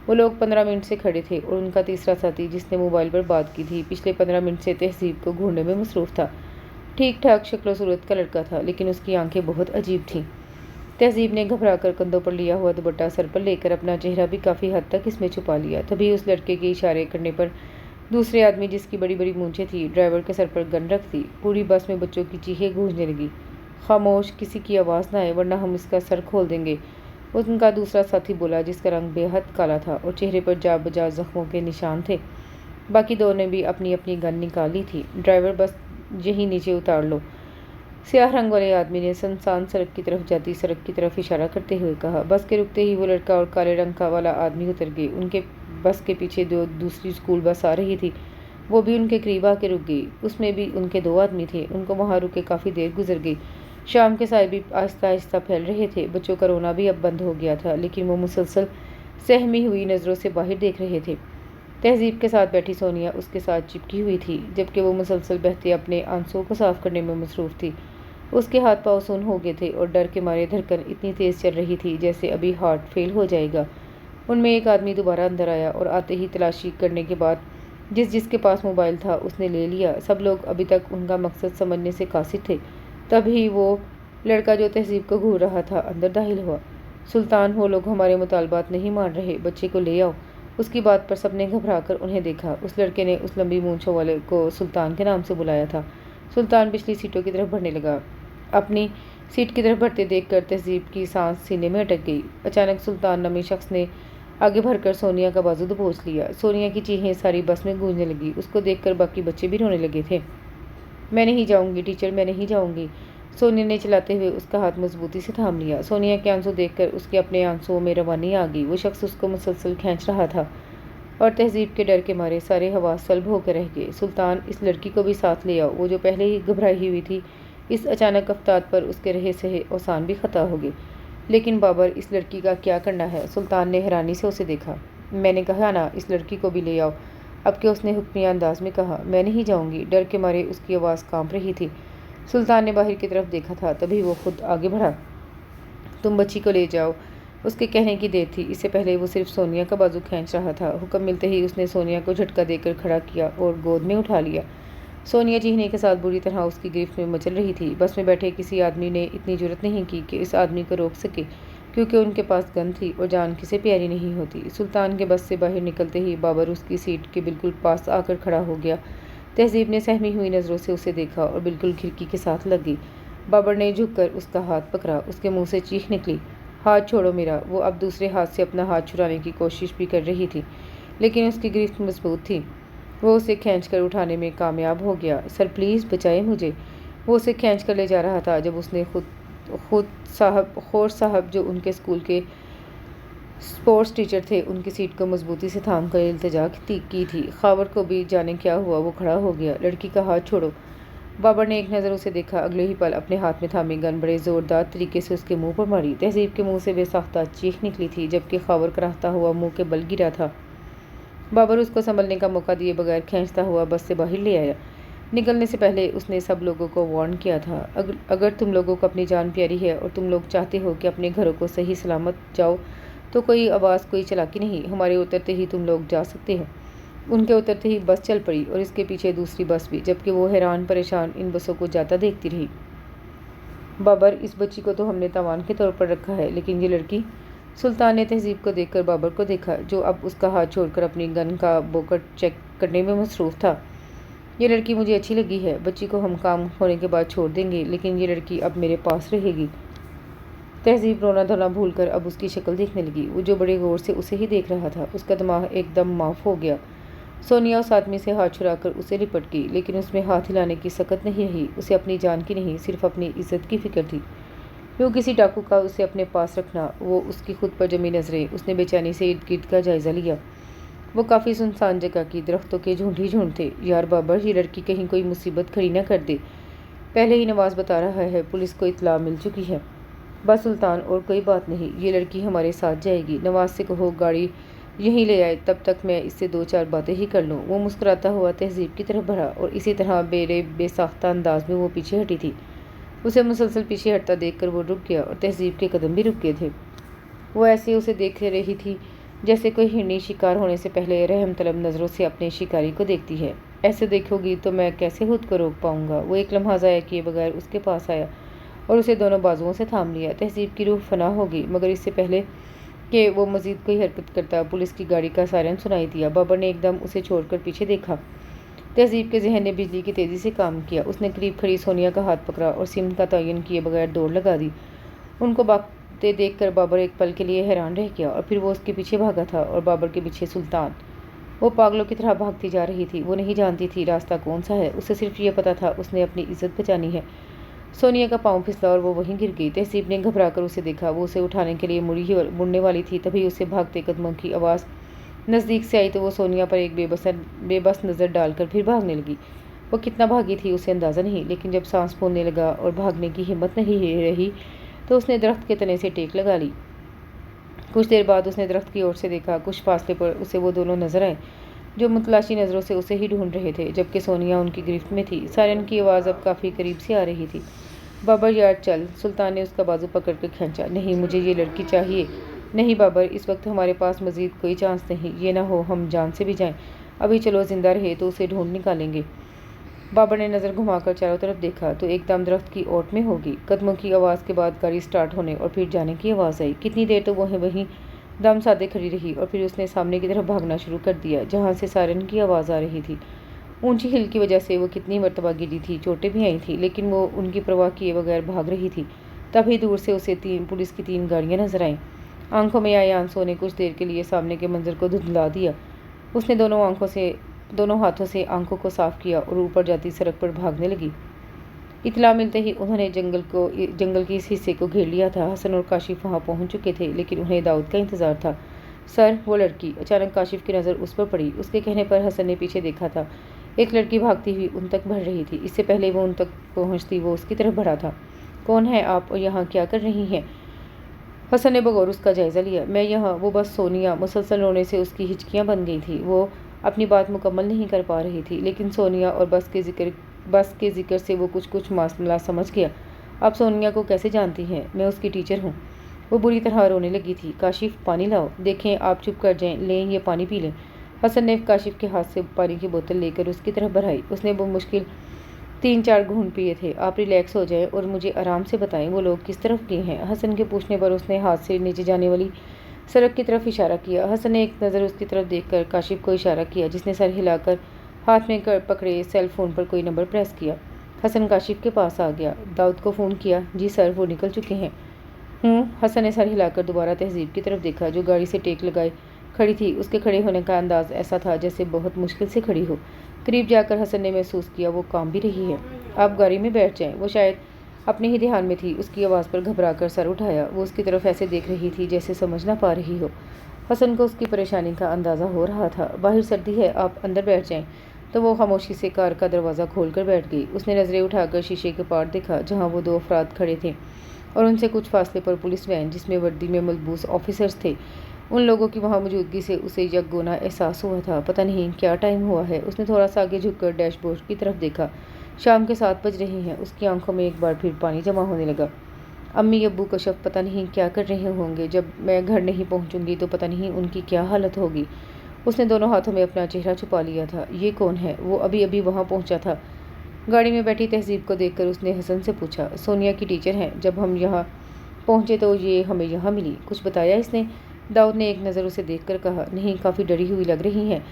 وہ لوگ 15 منٹ سے کھڑے تھے اور ان کا تیسرا ساتھی، جس نے موبائل پر بات کی تھی، پچھلے 15 منٹ سے تہذیب کو گھونڈنے میں مصروف تھا۔ ٹھیک ٹھاک شکل و صورت کا لڑکا تھا، لیکن اس کی آنکھیں بہت عجیب تھیں۔ تہذیب نے گھبرا کر کندھوں پر لیا ہوا دوپٹہ سر پر لے کر اپنا چہرہ بھی کافی حد تک اس میں چھپا لیا۔ تبھی اس لڑکے کے اشارے کرنے پر دوسرے آدمی، جس کی بڑی بڑی مونچھیں تھیں، ڈرائیور کے سر پر گن رکھ دی۔ پوری بس میں بچوں کی چیخیں گونجنے لگی۔ خاموش، کسی کی آواز نہ آئے ورنہ ہم اس کا سر کھول دیں گے، ان کا دوسرا ساتھی بولا، جس کا رنگ بے حد کالا تھا اور چہرے پر جا بجا زخموں کے نشان تھے۔ باقی دو نے بھی اپنی اپنی گن نکال لی تھی۔ ڈرائیور، بس یہیں نیچے اتار لو، سیاہ رنگ والے آدمی نے سنسان سڑک کی طرف جاتی سڑک کی طرف اشارہ کرتے ہوئے کہا۔ بس کے رکتے ہی وہ لڑکا اور کالے رنگ کا والا آدمی اتر گئے۔ ان کے بس کے پیچھے دوسری اسکول بس آ رہی تھی، وہ بھی ان کے قریب آ کے رک گئی۔ اس میں بھی ان کے 2 آدمی تھے۔ ان کو وہاں رکے کافی دیر گزر گئی۔ شام کے سائے بھی آہستہ آہستہ پھیل رہے تھے۔ بچوں کا رونا بھی اب بند ہو گیا تھا، لیکن وہ مسلسل سہمی ہوئی نظروں سے باہر دیکھ رہے تھے۔ تہذیب کے ساتھ بیٹھی سونیا اس کے ساتھ چپکی ہوئی تھی، جبکہ وہ مسلسل بہتے اپنے آنسوؤں کو صاف کرنے میں مصروف تھی۔ اس کے ہاتھ پاؤں سن ہو گئے تھے اور ڈر کے مارے دھڑکن اتنی تیز چل رہی تھی جیسے ابھی ہارٹ فیل ہو جائے گا۔ ان میں ایک آدمی دوبارہ اندر آیا اور آتے ہی تلاشی کرنے کے بعد جس کے پاس موبائل تھا اس نے لے لیا۔ سب لوگ ابھی تک ان کا مقصد سمجھنے سے قاصر تھے۔ تبھی وہ لڑکا جو تہذیب کو گھور رہا تھا اندر داخل ہوا۔ سلطان، وہ لوگ ہمارے مطالبات نہیں مان رہے، بچے کو لے آؤ۔ اس کی بات پر سب نے گھبرا کر انہیں دیکھا۔ اس لڑکے نے اس لمبی مونچھوں والے کو سلطان کے نام سے بلایا تھا۔ سلطان پچھلی سیٹوں کی طرف بڑھنے لگا۔ اپنی سیٹ کی طرف بڑھتے دیکھ کر تہذیب کی سانس سینے میں اٹک گئی۔ اچانک سلطان نامی شخص نے آگے بڑھ کر سونیا کا بازو دبوچ لیا۔ سونیا کی چیخیں ساری بس میں گونجنے لگی۔ اس کو دیکھ کر باقی بچے بھی رونے لگے تھے۔ میں نہیں جاؤں گی ٹیچر، میں نہیں جاؤں گی۔ سونیا نے چلاتے ہوئے اس کا ہاتھ مضبوطی سے تھام لیا۔ سونیا کے آنسو دیکھ کر اس کے اپنے آنسوؤں میں روانی آ گئی۔ وہ شخص اس کو مسلسل کھینچ رہا تھا اور تہذیب کے ڈر کے مارے سارے حواس سلب ہو کر رہ گئے۔ سلطان، اس لڑکی کو بھی ساتھ لے آؤ۔ وہ جو پہلے ہی گھبرائی ہوئی تھی، اس اچانک افتاد پر اس کے رہے سہے اوسان بھی خطا ہو گئے۔ لیکن بابر، اس لڑکی کا کیا کرنا ہے؟ سلطان نے حیرانی سے اسے دیکھا۔ میں نے کہا نا، اس لڑکی کو بھی لے آؤ، اب کہ اس نے حکمیہ انداز میں کہا۔ میں نہیں جاؤں گی، ڈر کے مارے اس کی آواز کانپ رہی تھی۔ سلطان نے باہر کی طرف دیکھا تھا، تبھی وہ خود آگے بڑھا۔ تم بچی کو لے جاؤ، اس کے کہنے کی دیر تھی۔ اس سے پہلے وہ صرف سونیا کا بازو کھینچ رہا تھا۔ حکم ملتے ہی اس نے سونیا کو جھٹکا دے کر کھڑا کیا اور گود میں اٹھا لیا۔ سونیا چیخنے کے ساتھ بری طرح اس کی گرفت میں مچل رہی تھی۔ بس میں بیٹھے کسی آدمی نے اتنی جرأت نہیں کی کہ اس آدمی کو روک سکے۔ کیونکہ ان کے پاس گن تھی اور جان کسے پیاری نہیں ہوتی۔ سلطان کے بس سے باہر نکلتے ہی بابر اس کی سیٹ کے بالکل پاس آ کر کھڑا ہو گیا۔ تہذیب نے سہمی ہوئی نظروں سے اسے دیکھا اور بالکل کھڑکی کے ساتھ لگ گئی۔ بابر نے جھک کر اس کا ہاتھ پکڑا، اس کے منہ سے چیخ نکلی، ہاتھ چھوڑو میرا۔ وہ اب دوسرے ہاتھ سے اپنا ہاتھ چھڑانے کی کوشش بھی کر رہی تھی، لیکن اس کی گرفت مضبوط تھی۔ وہ اسے کھینچ کر اٹھانے میں کامیاب ہو گیا۔ سر پلیز بچائیں مجھے۔ وہ اسے کھینچ کر لے جا رہا تھا جب اس نے خور صاحب جو ان کے اسکول کے اسپورٹس ٹیچر تھے، ان کی سیٹ کو مضبوطی سے تھام کر التجا کی تھی۔ خاور کو بھی جانے کیا ہوا، وہ کھڑا ہو گیا۔ لڑکی کا ہاتھ چھوڑو۔ بابر نے ایک نظر اسے دیکھا، اگلے ہی پل اپنے ہاتھ میں تھامی گن بڑے زوردار طریقے سے اس کے منہ پر ماری۔ تہذیب کے منہ سے بے ساختہ چیخ نکلی تھی، جبکہ خاور کراہتا ہوا منہ کے بل گرا تھا۔ بابر اس کو سنبھلنے کا موقع دیے بغیر کھینچتا ہوا بس سے باہر لے آیا۔ نکلنے سے پہلے اس نے سب لوگوں کو وارن کیا تھا، اگر تم لوگوں کو اپنی جان پیاری ہے اور تم لوگ چاہتے ہو کہ اپنے گھروں کو صحیح سلامت جاؤ تو کوئی آواز، کوئی چلاکی نہیں، ہمارے اترتے ہی تم لوگ جا سکتے ہو۔ ان کے اترتے ہی بس چل پڑی اور اس کے پیچھے دوسری بس بھی، جبکہ وہ حیران پریشان ان بسوں کو جاتا دیکھتی رہی۔ بابر، اس بچی کو تو ہم نے تاوان کے طور پر رکھا ہے، لیکن یہ لڑکی؟ سلطان نے تہذیب کو دیکھ کر بابر کو دیکھا، جو اب اس کا ہاتھ چھوڑ کر اپنی گن کا بوکٹ چیک کرنے میں مصروف تھا۔ یہ لڑکی مجھے اچھی لگی ہے، بچی کو ہم کام ہونے کے بعد چھوڑ دیں گے، لیکن یہ لڑکی اب میرے پاس رہے گی۔ تہذیب رونا دھونا بھول کر اب اس کی شکل دیکھنے لگی۔ وہ جو بڑے غور سے اسے ہی دیکھ رہا تھا، اس کا دماغ ایک دم معاف ہو گیا۔ سونیا اس آدمی سے ہاتھ چھڑا کر اسے لپٹ گئی، لیکن اس میں ہاتھ ہلانے کی سکت نہیں رہی۔ اسے اپنی جان کی نہیں، صرف اپنی عزت کی فکر تھی۔ یوں کسی ڈاکو کا اسے اپنے پاس رکھنا، وہ اس کی خود پر جمی نظریں۔ اس نے بے چینی سے ارد گرد کا جائزہ لیا۔ وہ کافی سنسان جگہ کی، درختوں کے جھنڈ ہی جھنڈ تھے۔ یار بابر، یہ لڑکی کہیں کوئی مصیبت کھڑی نہ کر دے۔ پہلے ہی نواز بتا رہا ہے، پولیس کو اطلاع مل چکی ہے۔ بس سلطان، اور کوئی بات نہیں، یہ لڑکی ہمارے ساتھ جائے گی۔ نواز سے کہو گاڑی یہیں لے آئے، تب تک میں اس سے دو چار باتیں ہی کر لوں۔ وہ مسکراتا ہوا تہذیب کی طرف بڑھا اور اسی طرح بے ساختہ انداز میں وہ پیچھے ہٹی تھی۔ اسے مسلسل پیچھے ہٹتا دیکھ کر وہ رک گیا اور تہذیب کے قدم بھی رک گئے تھے۔ وہ ایسے اسے دیکھ رہی تھی جیسے کوئی ہرنی شکار ہونے سے پہلے رحم طلب نظروں سے اپنے شکاری کو دیکھتی ہے۔ ایسے دیکھو گی تو میں کیسے خود کو روک پاؤں گا؟ وہ ایک لمحہ ضائع کیے بغیر اس کے پاس آیا اور اسے دونوں بازوؤں سے تھام لیا۔ تہذیب کی روح فنا ہو گئی، مگر اس سے پہلے کہ وہ مزید کوئی حرکت کرتا، پولیس کی گاڑی کا سائرن سنائی دیا۔ بابر نے ایک دم اسے چھوڑ کر پیچھے دیکھا۔ تہذیب کے ذہن نے بجلی کی تیزی سے کام کیا۔ اس نے قریب کھڑی سونیا کا ہاتھ پکڑا اور سمت کا تعین کیے بغیر دوڑ لگا دی۔ ان کو بھاگتے دیکھ کر بابر ایک پل کے لیے حیران رہ گیا اور پھر وہ اس کے پیچھے بھاگا تھا اور بابر کے پیچھے سلطان۔ وہ پاگلوں کی طرح بھاگتی جا رہی تھی۔ وہ نہیں جانتی تھی راستہ کون سا ہے، اسے صرف یہ پتا تھا اس نے اپنی عزت بچانی ہے۔ سونیا کا پاؤں پھسلا اور وہ وہیں گر گئی۔ تہذیب نے گھبرا کر اسے دیکھا۔ وہ اسے اٹھانے کے لیے مڑنے والی تھی، تبھی اسے بھاگتے قدموں کی آواز نزدیک سے آئی تو وہ سونیا پر ایک بے بس نظر ڈال کر پھر بھاگنے لگی۔ وہ کتنا بھاگی تھی اسے اندازہ نہیں، لیکن جب سانس پھولنے لگا اور بھاگنے کی ہمت نہیں رہی تو اس نے درخت کے تنے سے ٹیک لگا لی۔ کچھ دیر بعد اس نے درخت کی اور سے دیکھا۔ کچھ فاصلے پر اسے وہ دونوں نظر آئے جو متلاشی نظروں سے اسے ہی ڈھونڈ رہے تھے، جبکہ سونیا ان کی گرفت میں تھی۔ سائرن کی آواز اب کافی قریب سے آ رہی تھی۔ بابر یار چل، سلطان نے اس کا بازو پکڑ کر کھینچا۔ نہیں، مجھے یہ لڑکی چاہیے۔ نہیں بابر، اس وقت ہمارے پاس مزید کوئی چانس نہیں، یہ نہ ہو ہم جان سے بھی جائیں۔ ابھی چلو، زندہ رہے تو اسے ڈھونڈ نکالیں گے۔ بابر نے نظر گھما کر چاروں طرف دیکھا تو ایک دم درخت کی اوٹ میں ہوگی۔ قدموں کی آواز کے بعد گاڑی سٹارٹ ہونے اور پھر جانے کی آواز آئی۔ کتنی دیر تو وہیں دم سادے کھڑی رہی اور پھر اس نے سامنے کی طرف بھاگنا شروع کر دیا، جہاں سے سائرن کی آواز آ رہی تھی۔ اونچی ہل کی وجہ سے وہ کتنی مرتبہ گری تھی، چوٹیں بھی آئی تھیں، لیکن وہ ان کی پرواہ کیے بغیر بھاگ رہی تھی۔ تبھی دور سے اسے پولیس کی 3 گاڑیاں نظر آئیں۔ آنکھوں میں آئے آنسوں نے کچھ دیر کے لیے سامنے کے منظر کو دھندلا دیا۔ اس نے دونوں ہاتھوں سے آنکھوں کو صاف کیا اور اوپر جاتی سڑک پر بھاگنے لگی۔ اطلاع ملتے ہی انہوں نے جنگل کے اس حصے کو گھیر لیا تھا۔ حسن اور کاشف وہاں پہنچ چکے تھے، لیکن انہیں داؤد کا انتظار تھا۔ سر، وہ لڑکی۔ اچانک کاشف کی نظر اس پر پڑی۔ اس کے کہنے پر حسن نے پیچھے دیکھا تھا۔ ایک لڑکی بھاگتی ہوئی ان تک بڑھ رہی تھی۔ اس سے پہلے وہ ان تک پہنچتی وہ اس کی طرف بڑھا تھا۔ کون ہے آپ اور یہاں کیا کر رہی ہیں؟ حسن نے بغور اس کا جائزہ لیا۔ میں یہاں، وہ بس سونیا مسلسل رونے سے اس کی ہچکیاں بن گئی تھیں۔ وہ اپنی بات مکمل نہیں کر پا رہی تھی، لیکن سونیا اور بس کے ذکر سے وہ کچھ معاملہ سمجھ گیا۔ آپ سونیا کو کیسے جانتی ہیں؟ میں اس کی ٹیچر ہوں۔ وہ بری طرح رونے لگی تھی۔ کاشف، پانی لاؤ۔ دیکھیں، آپ چپ کر جائیں، لیں یہ پانی پی لیں۔ حسن نے کاشف کے ہاتھ سے پانی کی بوتل لے کر اس کی طرف بڑھائی۔ اس نے 3-4 घूंट पिए थे। आप रिलैक्स हो जाएं और मुझे आराम से बताएं वो लोग किस तरफ गए हैं। हसन के पूछने पर उसने हाथ से नीचे जाने वाली सड़क की तरफ इशारा किया। हसन ने एक नज़र उसकी तरफ देखकर काशिफ को इशारा किया, जिसने सर हिलाकर हाथ में पकड़े सेल फोन पर कोई नंबर प्रेस किया। हसन काशिफ के पास आ गया। दाऊद को फ़ोन किया? जी सर, वो निकल चुके हैं। हसन ने सर हिलाकर दोबारा तहजीब की तरफ देखा, जो गाड़ी से टेक लगाए खड़ी थी। उसके खड़े होने का अंदाज ऐसा था जैसे बहुत मुश्किल से खड़ी हो। करीब जाकर हसन ने महसूस किया वो काम भी रही है। आप गाड़ी में बैठ जाएं। वो शायद अपने ही ध्यान में थी। उसकी आवाज़ पर घबराकर सर उठाया। वो उसकी तरफ ऐसे देख रही थी जैसे समझ ना पा रही हो। हसन को उसकी परेशानी का अंदाज़ा हो रहा था। बाहर सर्दी है, आप अंदर बैठ जाएं। तो वो खामोशी से कार का दरवाज़ा खोलकर बैठ गई। उसने नज़रें उठाकर शीशे के पार देखा, जहाँ वो 2 अफराद खड़े थे और उनसे कुछ फासले पर पुलिस वैन, जिसमें वर्दी में मलबूस ऑफिसर्स थे। उन लोगों की वहाँ मौजूदगी से उसे यकगोना एहसास हुआ था। पता नहीं क्या टाइम हुआ है। उसने थोड़ा सा आगे झुककर डैशबोर्ड की तरफ देखा। शाम के 7 बज रहे हैं। उसकी आंखों में एक बार फिर पानी जमा होने लगा। अम्मी अब्बू कशफ पता नहीं क्या कर रहे होंगे। जब मैं घर नहीं पहुंचूंगी तो पता नहीं उनकी क्या हालत होगी। उसने दोनों हाथों में अपना चेहरा छुपा लिया था। ये कौन है? वो अभी अभी वहाँ पहुंचा था। गाड़ी में बैठी तहजीब को देखकर उसने हसन से पूछा, सोनिया की टीचर हैं। जब हम यहाँ पहुँचे तो ये हमें यहाँ मिली। कुछ बताया इसने? दाऊद ने एक नज़र उसे देखकर कहा, नहीं, काफ़ी डरी हुई लग रही हैं।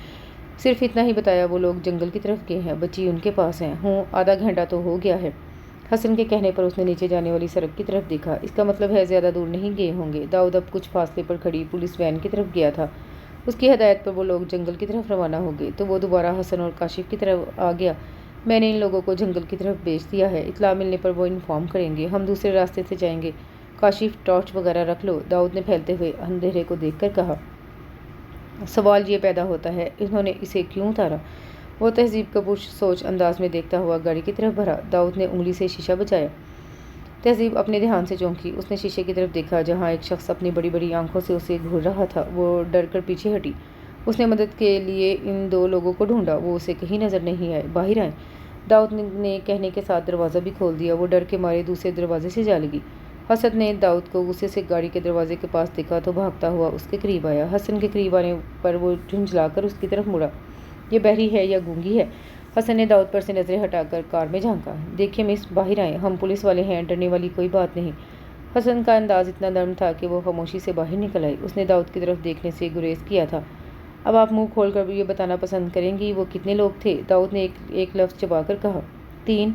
सिर्फ इतना ही बताया, वो लोग जंगल की तरफ गए हैं, बच्ची उनके पास हैं। आधा घंटा तो हो गया है। हसन के कहने पर उसने नीचे जाने वाली सड़क की तरफ देखा। इसका मतलब है ज़्यादा दूर नहीं गए होंगे। दाऊद अब कुछ फासले पर खड़ी पुलिस वैन की तरफ गया था। उसकी हदायत पर वो लोग जंगल की तरफ रवाना हो गए तो वो दोबारा हसन और काशिफ की तरफ आ गया। मैंने इन लोगों को जंगल की तरफ भेज दिया है। इत्तला मिलने पर वो इन्फॉर्म करेंगे। हम दूसरे रास्ते से जाएंगे। काशिफ, टॉर्च वगैरह रख लो। दाऊद ने फैलते हुए अंधेरे को देखकर कहा। सवाल ये पैदा होता है, इन्होंने इसे क्यों उतारा? वो तहजीब का सोच अंदाज में देखता हुआ गाड़ी की तरफ भरा। दाऊद ने उंगली से शीशा बचाया। तहजीब अपने ध्यान से चौंकी। उसने शीशे की तरफ देखा, जहाँ एक शख्स अपनी बड़ी बड़ी आंखों से उसे घूर रहा था। वो डर कर पीछे हटी। उसने मदद के लिए इन 2 लोगों को ढूंढा। वो उसे कहीं नजर नहीं आए। बाहर आए। दाऊद ने कहने के साथ दरवाज़ा भी खोल दिया। वो डर के मारे दूसरे दरवाजे से जा लगी। हसन ने दाऊद को गुस्से से गाड़ी के दरवाजे के पास देखा तो भागता हुआ उसके करीब आया। हसन के करीब आने पर वो झुंझलाकर उसकी तरफ मुड़ा। ये बहरी है या गूंगी है? हसन ने दाऊद पर से नजरें हटाकर कार में झांका। देखिए मिस, बाहर आए, हम पुलिस वाले हैं, डरने वाली कोई बात नहीं। हसन का अंदाज इतना नर्म था कि वो खामोशी से बाहर निकल आई। उसने दाऊद की तरफ देखने से गुरेज किया था। अब आप मुंह खोलकर भी ये बताना पसंद करेंगी वो कितने लोग थे? दाऊद ने एक लफ्ज़ चबाकर कहा। 3।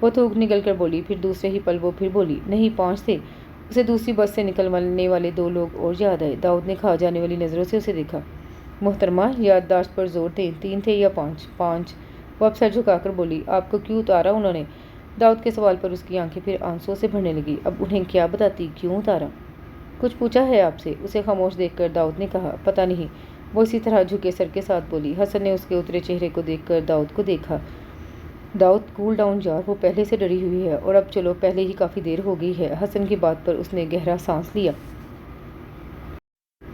वो थूक निकल कर बोली। फिर दूसरे ही पल वो फिर बोली, नहीं, 5 थे। उसे दूसरी बस से निकलने वाले 2 लोग और याद आए। दाऊद ने खा जाने वाली नज़रों से उसे देखा। मोहतरमा, याददाश्त पर जोर दें, 3 थे या 5? 5। वो अब सर झुकाकर बोली। आपको क्यों उतारा उन्होंने? दाऊद के सवाल पर उसकी आंखें फिर आंसुओं से भरने लगी। अब उन्हें क्या बताती, क्यों उतारा? कुछ पूछा है आपसे? उसे खामोश देखकर दाऊद ने कहा, पता नहीं। वो इसी तरह झुके सर के साथ बोली। हसन ने उसके उतरे चेहरे को देखकर दाऊद को देखा। दाऊद, कूल डाउन यार, वो पहले से डरी हुई है और अब चलो, पहले ही काफ़ी देर हो गई है। हसन की बात पर उसने गहरा सांस लिया।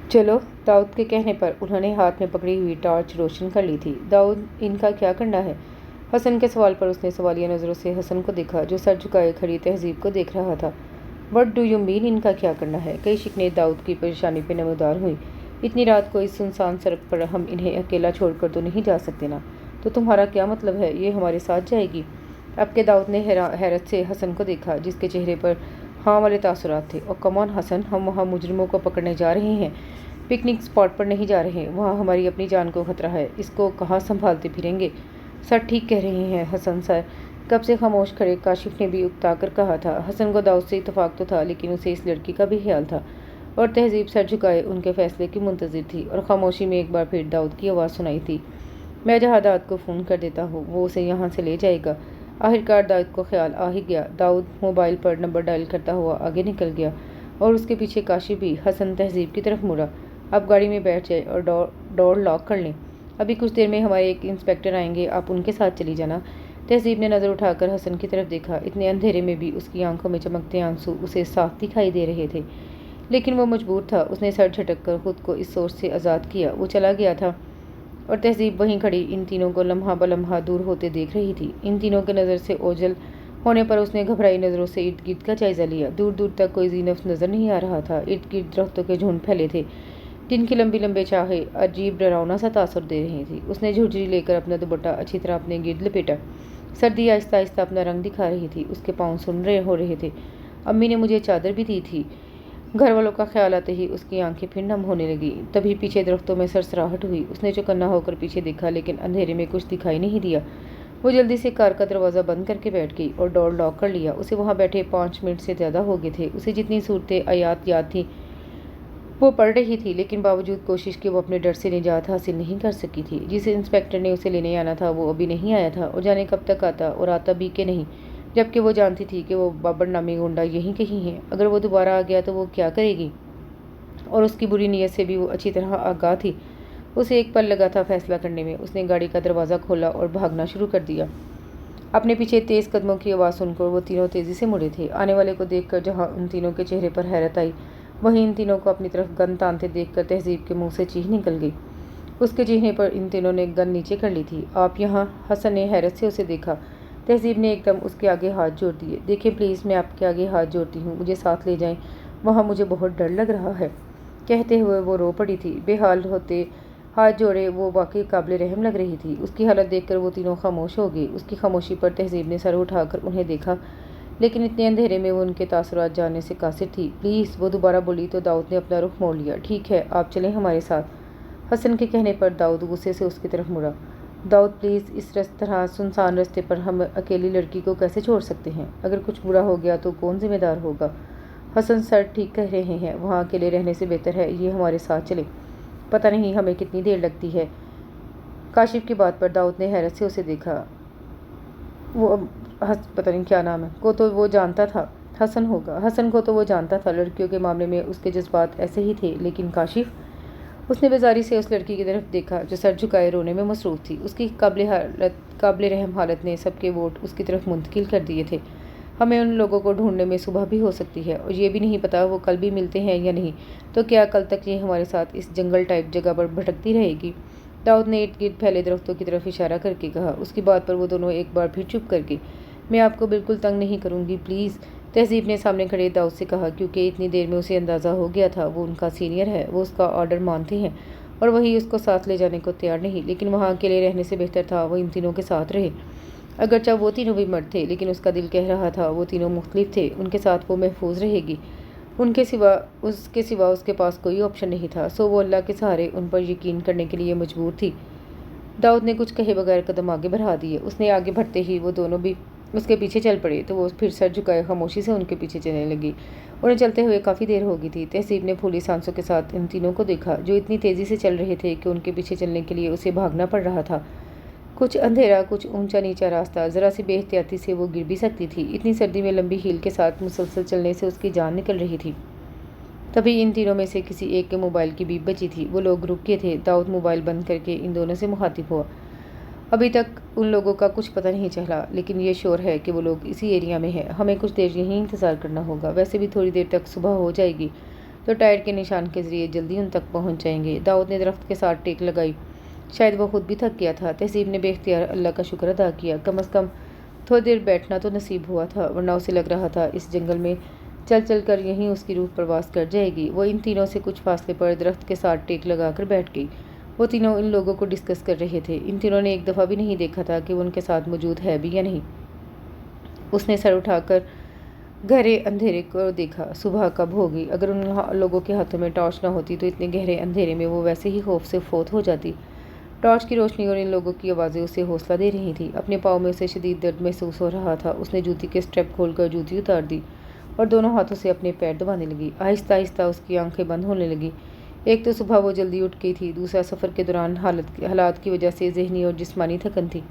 चलो। दाऊद के कहने पर उन्होंने हाथ में पकड़ी हुई टॉर्च रोशन कर ली थी। दाऊद, इनका क्या करना है? हसन के सवाल पर उसने सवालिया नज़रों से हसन को देखा, जो सर झुकाए खड़ी तहजीब को देख रहा था। व्हाट डू यू मीन, इनका क्या करना है? कई शिकने दाऊद की परेशानी पर नमूदार हुई। इतनी रात को इस सुनसान सड़क पर हम इन्हें अकेला छोड़कर तो नहीं जा सकते ना। तो तुम्हारा क्या मतलब है? ये हमारे साथ जाएगी? अब के दाऊद ने हैरत से हसन को देखा, जिसके चेहरे पर हाँ वाले तासुरात थे। और कमॉन हसन, हम वहाँ मुजरिमों को पकड़ने जा रहे हैं, पिकनिक स्पॉट पर नहीं जा रहे। वहाँ हमारी अपनी जान को खतरा है। इसको कहाँ संभालते फिरेंगे? सर ठीक कह रहे हैं हसन सर। कब से खामोश खड़े काशिफ ने भी उकता कर कहा था। हसन को दाऊद से इतफाक तो था, लेकिन उसे इस लड़की का भी ख्याल था। और तहजीब सर झुकाए उनके फैसले की मुंतजिर थी। और खामोशी में एक बार फिर दाऊद की आवाज़ सुनाई थी, मैं जहादात को फ़ोन कर देता हूँ, वो उसे यहाँ से ले जाएगा। आखिरकार दाऊद को ख्याल आ ही गया। दाऊद मोबाइल पर नंबर डायल करता हुआ आगे निकल गया और उसके पीछे काशिफ भी। हसन तहजीब की तरफ मुड़ा। आप गाड़ी में बैठ जाए और डोर लॉक कर लें। अभी कुछ देर में हमारे एक इंस्पेक्टर आएंगे, आप उनके साथ चली जाना। तहजीब ने नज़र उठाकर हसन की तरफ देखा। इतने अंधेरे में भी उसकी आंखों में चमकते आंसू उसे साफ दिखाई दे रहे थे, लेकिन वो मजबूर था। उसने सर झटक कर खुद को इस सोच से आज़ाद किया। वो चला गया था और तहजीब वहीं खड़ी इन तीनों को लम्हा बलम्हा दूर होते देख रही थी। इन तीनों की नज़र से ओझल होने पर उसने घबराई नज़रों से इर्द गिर्द का जायज़ा लिया। दूर दूर तक कोई ज़ीनफ नज़र नहीं आ रहा था। इर्द गिर्द दरख्तों के झुंड फैले थे, जिनकी लंबी लंबे चाहे अजीब डरावना सा तासुर दे रही थी। उसने झुरझुरी लेकर अपना दुपट्टा अच्छी तरह अपने गिर्द लपेटा सर्दी आहिस्ता आहिस्ता अपना रंग दिखा रही थी। उसके पाँव सुन हो रहे थे। अम्मी ने मुझे चादर भी दी थी। घर वालों का ख्याल आते ही उसकी आंखें फिर नम होने लगी। तभी पीछे दरख्तों में सरसराहट हुई। उसने चौकन्ना होकर पीछे देखा, लेकिन अंधेरे में कुछ दिखाई नहीं दिया। वो जल्दी से कार का दरवाज़ा बंद करके बैठ गई और डोर लॉक कर लिया। उसे वहाँ बैठे 5 मिनट से ज़्यादा हो गए थे। उसे जितनी सूरतें आयात याद थी वो पढ़ रही थी, लेकिन बावजूद कोशिश के वो अपने डर से निजात हासिल नहीं कर सकी थी। जिस इंस्पेक्टर ने उसे लेने आना था वो अभी नहीं आया था, और जाने कब तक आता, और आता भी कि नहीं, जबकि वो जानती थी कि वो बाबर नामी गुंडा यहीं कहीं है। अगर वो दोबारा आ गया तो वो क्या करेगी, और उसकी बुरी नीयत से भी वो अच्छी तरह आगाह थी। उसे एक पल लगा था फैसला करने में। उसने गाड़ी का दरवाज़ा खोला और भागना शुरू कर दिया। अपने पीछे तेज़ कदमों की आवाज़ सुनकर वो तीनों तेज़ी से मुड़े थे। आने वाले को देखकर जहाँ उन तीनों के चेहरे पर हैरत आई, वहीं इन तीनों को अपनी तरफ गन तानते देखकर तहजीब के मुंह से चीख निकल गई। उसके चेहरे पर इन तीनों ने गन नीचे कर ली थी। आप यहाँ? हसन ने हैरत से उसे देखा। तहजीब ने एकदम उसके आगे हाथ जोड़ दिए। देखें प्लीज़, मैं आपके आगे हाथ जोड़ती हूँ, मुझे साथ ले जाएं, वहाँ मुझे बहुत डर लग रहा है। कहते हुए वो रो पड़ी थी। बेहाल होते हाथ जोड़े वो वाकई काबिल रहम लग रही थी। उसकी हालत देखकर वो तीनों खामोश हो गए। उसकी खामोशी पर तहजीब ने सर उठाकर उन्हें देखा, लेकिन इतने अंधेरे में वो उनके तासुरात जानने से कासिर थी। प्लीज़, वो दोबारा बोली तो दाऊद ने अपना रुख मोड़ लिया। ठीक है, आप चलें हमारे साथ। हसन के कहने पर दाऊद गुस्से से उसकी तरफ मुड़ा। दाऊद प्लीज़, इस तरह सुनसान रास्ते पर हम अकेली लड़की को कैसे छोड़ सकते हैं? अगर कुछ बुरा हो गया तो कौन जिम्मेदार होगा? हसन सर ठीक कह रहे हैं, वहाँ अकेले रहने से बेहतर है ये हमारे साथ चले। पता नहीं हमें कितनी देर लगती है। काशिफ की बात पर दाऊद ने हैरत से उसे देखा। वो पता नहीं क्या नाम है को तो वो जानता था, हसन होगा। हसन को तो वो जानता था। लड़कियों के मामले में उसके जज्बात ऐसे ही थे, लेकिन काशिफ? उसने बेजारी से उस लड़की की तरफ देखा जो सर झुकाए रोने में मसरूफ़ थी। उसकी काबिल रहम हालत ने सबके वोट उसकी तरफ मुंतकिल कर दिए थे। हमें उन लोगों को ढूंढने में सुबह भी हो सकती है, और ये भी नहीं पता वो कल भी मिलते हैं या नहीं। तो क्या कल तक ये हमारे साथ इस जंगल टाइप जगह पर भटकती रहेगी? दाऊद ने इर्द गिर्द फैले दरख्तों की तरफ इशारा करके कहा। उसकी बात पर वो दोनों एक बार फिर चुप कर गई। मैं आपको बिल्कुल तंग नहीं करूँगी, प्लीज़, तहजीब ने सामने खड़े दाऊद से कहा, क्योंकि इतनी देर में उसे अंदाज़ा हो गया था वो उनका सीनियर है, वो उसका ऑर्डर मानते हैं, और वही उसको साथ ले जाने को तैयार नहीं। लेकिन वहाँ अकेले रहने से बेहतर था वो इन तीनों के साथ रहे। अगरचा वो तीनों भी मर्द थे, लेकिन उसका दिल कह रहा था वो तीनों मुख्तलिफ थे, उनके साथ वो महफूज रहेगी। उसके सिवा उसके पास कोई ऑप्शन नहीं था। सो वो अल्लाह के सहारे उन पर यकीन करने के लिए मजबूर थी। दाऊद ने कुछ कहे बगैर कदम आगे बढ़ा दिए। उसने आगे बढ़ते ही वो दोनों भी उसके पीछे चल पड़े, तो वो फिर सर झुकाए खामोशी से उनके पीछे चलने लगी। उन्हें चलते हुए काफ़ी देर हो गई थी। तहसीब ने फूली सांसों के साथ इन तीनों को देखा, जो इतनी तेज़ी से चल रहे थे कि उनके पीछे चलने के लिए उसे भागना पड़ रहा था। कुछ अंधेरा, कुछ ऊंचा नीचा रास्ता, ज़रा सी बेहतियाती से वो गिर भी सकती थी। इतनी सर्दी में लंबी हील के साथ मुसलसल चलने से उसकी जान निकल रही थी। तभी इन तीनों में से किसी एक के मोबाइल की बीप बची थी। वो लोग रुक गए थे। दाऊद मोबाइल बंद करके इन दोनों से मुखातिब हुआ। अभी तक उन लोगों का कुछ पता नहीं चला, लेकिन ये श्योर है कि वो लोग इसी एरिया में हैं। हमें कुछ देर यहीं इंतज़ार करना होगा। वैसे भी थोड़ी देर तक सुबह हो जाएगी, तो टायर के निशान के ज़रिए जल्दी उन तक पहुंच जाएंगे। दाऊद ने दरख्त के साथ टेक लगाई। शायद वो खुद भी थक गया था। तहसीब ने बेख्तियार अल्लाह का शुक्र अदा किया। कम अज़ कम थोड़ी देर बैठना तो नसीब हुआ था, वरना उसे लग रहा था इस जंगल में चल चल कर यहीं उसकी रूह प्रवास कर जाएगी। वो इन तीनों से कुछ फासले पर दरख्त के साथ टेक लगाकर बैठ गई। वो तीनों इन लोगों को डिस्कस कर रहे थे। इन तीनों ने एक दफ़ा भी नहीं देखा था कि वो उनके साथ मौजूद है भी या नहीं। उसने सर उठाकर गहरे अंधेरे को देखा। सुबह कब होगी? अगर उन लोगों के हाथों में टॉर्च न होती तो इतने गहरे अंधेरे में वो वैसे ही खौफ से फोत हो जाती। टॉर्च की रोशनी और इन लोगों की आवाज़ें उसे हौसला दे रही थीं। अपने पाँव में उसे शदीद दर्द महसूस हो रहा था। उसने जूती के स्ट्रेप खोलकर जूती उतार दी और दोनों हाथों से अपने पैर दबाने लगी। आहिस्ता आहिस्ता उसकी आंखें बंद होने लगी। एक तो सुबह वो जल्दी उठ गई थी, दूसरा सफ़र के दौरान हालात की वजह से ज़हनी और जिस्मानी थकन थी।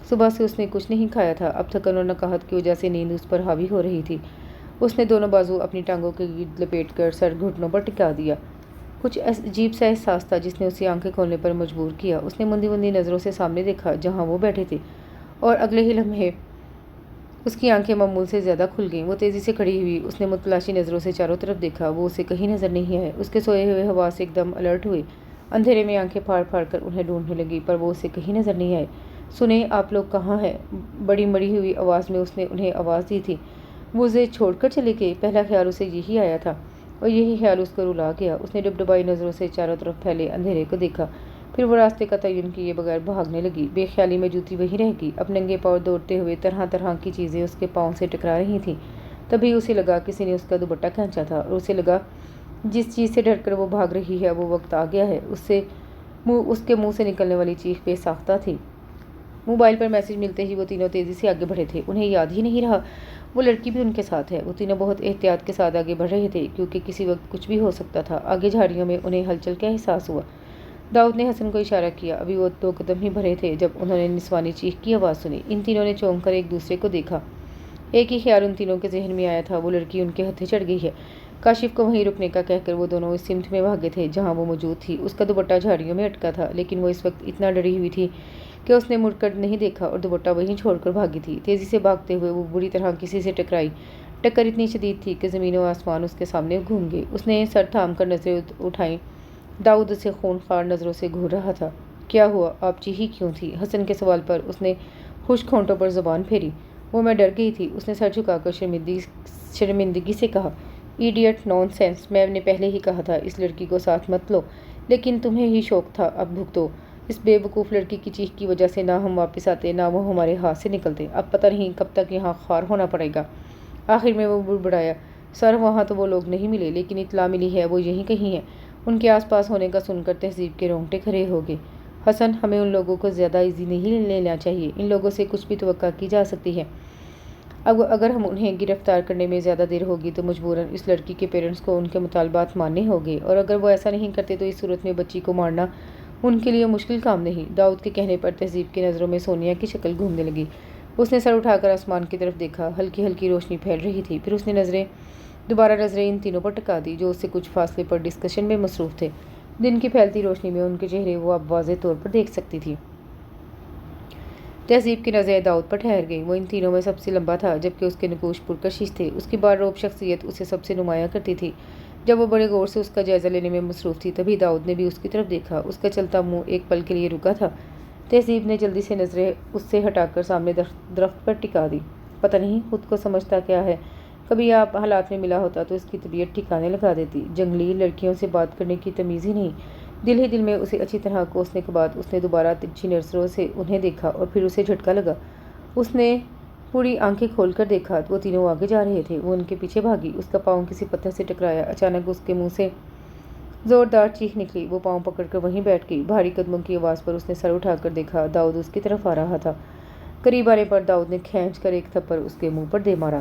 सुबह से उसने कुछ नहीं खाया था। अब थकन और नकाहत की वजह से नींद उस पर हावी हो रही थी। उसने दोनों बाजू अपनी टांगों के गिर्द लपेट कर सर घुटनों पर टिका दिया। कुछ अजीब सा एहसास था जिसने उसे आंखें खोलने पर मजबूर किया। उसने मुंदी मुंदी नज़रों से सामने देखा जहाँ वो बैठे थे, और अगले ही लम्हे उसकी आंखें मामूल से ज़्यादा खुल गईं। वो तेज़ी से खड़ी हुई। उसने मुतलाशी नज़रों से चारों तरफ देखा। वो उसे कहीं नज़र नहीं आए। उसके सोए हुए हवास एकदम अलर्ट हुए। अंधेरे में आंखें फाड़ फाड़ कर उन्हें ढूंढने लगी, पर वो उसे कहीं नज़र नहीं आए। सुने, आप लोग कहाँ हैं? बड़ी मरी हुई आवाज़ में उसने उन्हें आवाज़ दी थी। वो उसे छोड़कर चले गए। पहला ख्याल उसे यही आया था, और यही ख्याल उसको रुला गया। उसने डबडबाई नज़रों से चारों तरफ फैले अंधेरे को देखा, پھر وہ راستے کا تعین کیے بغیر بھاگنے لگی۔ بے خیالی میں جوتی وہیں رہ گئی۔ اب ننگے پاؤں دوڑتے ہوئے طرح طرح کی چیزیں اس کے پاؤں سے ٹکرا رہی تھیں۔ تبھی اسے لگا کسی نے اس کا دوپٹہ کھینچا تھا، اور اسے لگا جس چیز سے ڈر کر وہ بھاگ رہی ہے وہ وقت آ گیا ہے۔ اس کے منہ سے نکلنے والی چیخ بے ساختہ تھی۔ موبائل پر میسج ملتے ہی وہ تینوں تیزی سے آگے بڑھے تھے۔ انہیں یاد ہی نہیں رہا وہ لڑکی بھی ان کے ساتھ ہے۔ وہ تینوں بہت احتیاط کے ساتھ آگے بڑھ رہے تھے، کیونکہ کسی وقت کچھ بھی ہو سکتا تھا۔ آگے جھاڑیوں میں انہیں ہلچل کا احساس ہوا۔ داؤد نے حسن کو اشارہ کیا۔ ابھی وہ 2 قدم ہی بڑھے تھے جب انہوں نے نسوانی چیخ کی آواز سنی۔ ان تینوں نے چونک کر ایک دوسرے کو دیکھا۔ ایک ہی خیال ان تینوں کے ذہن میں آیا تھا، وہ لڑکی ان کے ہتھے چڑھ گئی ہے۔ کاشف کو وہیں رکنے کا کہہ کر وہ دونوں اس سمت میں بھاگے تھے جہاں وہ موجود تھی۔ اس کا دوپٹہ جھاڑیوں میں اٹکا تھا، لیکن وہ اس وقت اتنا ڈری ہوئی تھی کہ اس نے مڑ کر نہیں دیکھا اور دوپٹہ وہیں چھوڑ کر بھاگی تھی۔ تیزی سے بھاگتے ہوئے وہ بری طرح کسی سے ٹکرائی۔ ٹکر اتنی شدید تھی کہ زمین و آسمان اس کے سامنے گھوم گئے۔ اس نے سر تھام کر نظریں اٹھائیں۔ داؤد اسے خونخوار نظروں سے گھور رہا تھا۔ کیا ہوا؟ آپ چیخی کیوں تھی؟ حسن کے سوال پر اس نے خشک ہونٹوں پر زبان پھیری۔ وہ میں ڈر گئی تھی، اس نے سر جھکا کر شرمندگی سے کہا۔ ایڈیٹ، نان سینس، میں نے پہلے ہی کہا تھا اس لڑکی کو ساتھ مت لو، لیکن تمہیں ہی شوق تھا، اب بھگتو۔ اس بے وقوف لڑکی کی چیخ کی وجہ سے نہ ہم واپس آتے نہ وہ ہمارے ہاتھ سے نکلتے۔ اب پتہ نہیں کب تک یہاں خوار ہونا پڑے گا۔ آخر میں وہ بڑبڑایا۔ سر، وہاں تو وہ لوگ نہیں ملے، لیکن اطلاع ملی ہے وہ یہیں کہیں ہیں۔ ان کے آس پاس ہونے کا سن کر تہذیب کے رونگٹے کھڑے ہو گئے۔ حسن، ہمیں ان لوگوں کو زیادہ ایزی نہیں لینا چاہیے۔ ان لوگوں سے کچھ بھی توقع کی جا سکتی ہے۔ اب اگر ہم انہیں گرفتار کرنے میں زیادہ دیر ہوگی تو مجبوراً اس لڑکی کے پیرنٹس کو ان کے مطالبات ماننے ہوں گے، اور اگر وہ ایسا نہیں کرتے تو اس صورت میں بچی کو مارنا ان کے لیے مشکل کام نہیں۔ داؤد کے کہنے پر تہذیب کی نظروں میں سونیا کی شکل گھومنے لگی۔ اس نے سر اٹھا کر آسمان کی طرف دیکھا۔ ہلکی ہلکی روشنی پھیل رہی تھی۔ پھر اس نے دوبارہ نظریں ان تینوں پر ٹکا دی جو اس سے کچھ فاصلے پر ڈسکشن میں مصروف تھے۔ دن کی پھیلتی روشنی میں ان کے چہرے وہ اب واضح طور پر دیکھ سکتی تھی۔ تہذیب کی نظریں داؤد پر ٹھہر گئیں۔ وہ ان تینوں میں سب سے لمبا تھا، جبکہ اس کے نقوش پرکشش تھے۔ اس کی بارروب شخصیت اسے سب سے نمایاں کرتی تھی۔ جب وہ بڑے غور سے اس کا جائزہ لینے میں مصروف تھی، تبھی داؤد نے بھی اس کی طرف دیکھا۔ اس کا چلتا منہ ایک پل کے لیے رکا تھا۔ تہذیب نے جلدی سے نظریں اس سے ہٹا کر سامنے درخت پر ٹکا دی۔ پتہ نہیں خود کو سمجھتا کیا ہے، کبھی آپ حالات میں ملا ہوتا تو اس کی طبیعت ٹھکانے لگا دیتی۔ جنگلی لڑکیوں سے بات کرنے کی تمیز ہی نہیں۔ دل ہی دل میں اسے اچھی طرح کوسنے کے بعد اس نے دوبارہ ترچھی نظروں سے انہیں دیکھا، اور پھر اسے جھٹکا لگا۔ اس نے پوری آنکھیں کھول کر دیکھا۔ وہ تینوں آگے جا رہے تھے۔ وہ ان کے پیچھے بھاگی۔ اس کا پاؤں کسی پتھر سے ٹکرایا۔ اچانک اس کے منہ سے زوردار چیخ نکلی۔ وہ پاؤں پکڑ کر وہیں بیٹھ گئی۔ بھاری قدموں کی آواز پر اس نے سر اٹھا کر دیکھا۔ داؤد اس کی طرف آ رہا تھا۔ قریب آنے پر داؤد نے کھینچ کر ایک تھپڑ اس کے منہ پر دے مارا۔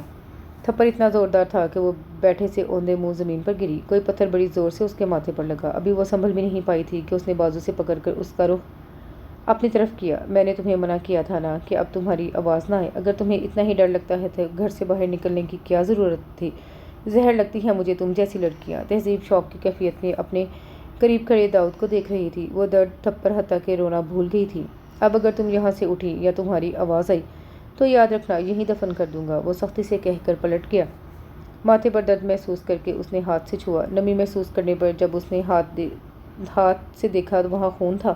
تھپڑ اتنا زوردار تھا کہ وہ بیٹھے سے اوندے منہ زمین پر گری۔ کوئی پتھر بڑی زور سے اس کے ماتھے پر لگا۔ ابھی وہ سنبھل بھی نہیں پائی تھی کہ اس نے بازو سے پکڑ کر اس کا رخ اپنی طرف کیا۔ میں نے تمہیں منع کیا تھا نا کہ اب تمہاری آواز نہ آئے۔ اگر تمہیں اتنا ہی ڈر لگتا ہے تو گھر سے باہر نکلنے کی کیا ضرورت تھی؟ زہر لگتی ہیں مجھے تم جیسی لڑکیاں۔ تہذیب شوق کی کیفیت میں اپنے قریب کھڑے داؤد کو دیکھ رہی تھی۔ وہ درد، تھپڑ، حتیٰ کہ رونا بھول گئی تھی۔ اب اگر تم یہاں سے اٹھی یا تمہاری آواز آئی تو یاد رکھنا یہیں دفن کر دوں گا۔ وہ سختی سے کہہ کر پلٹ گیا۔ ماتھے پر درد محسوس کر کے اس نے ہاتھ سے چھوا۔ نمی محسوس کرنے پر جب اس نے ہاتھ سے دیکھا تو وہاں خون تھا۔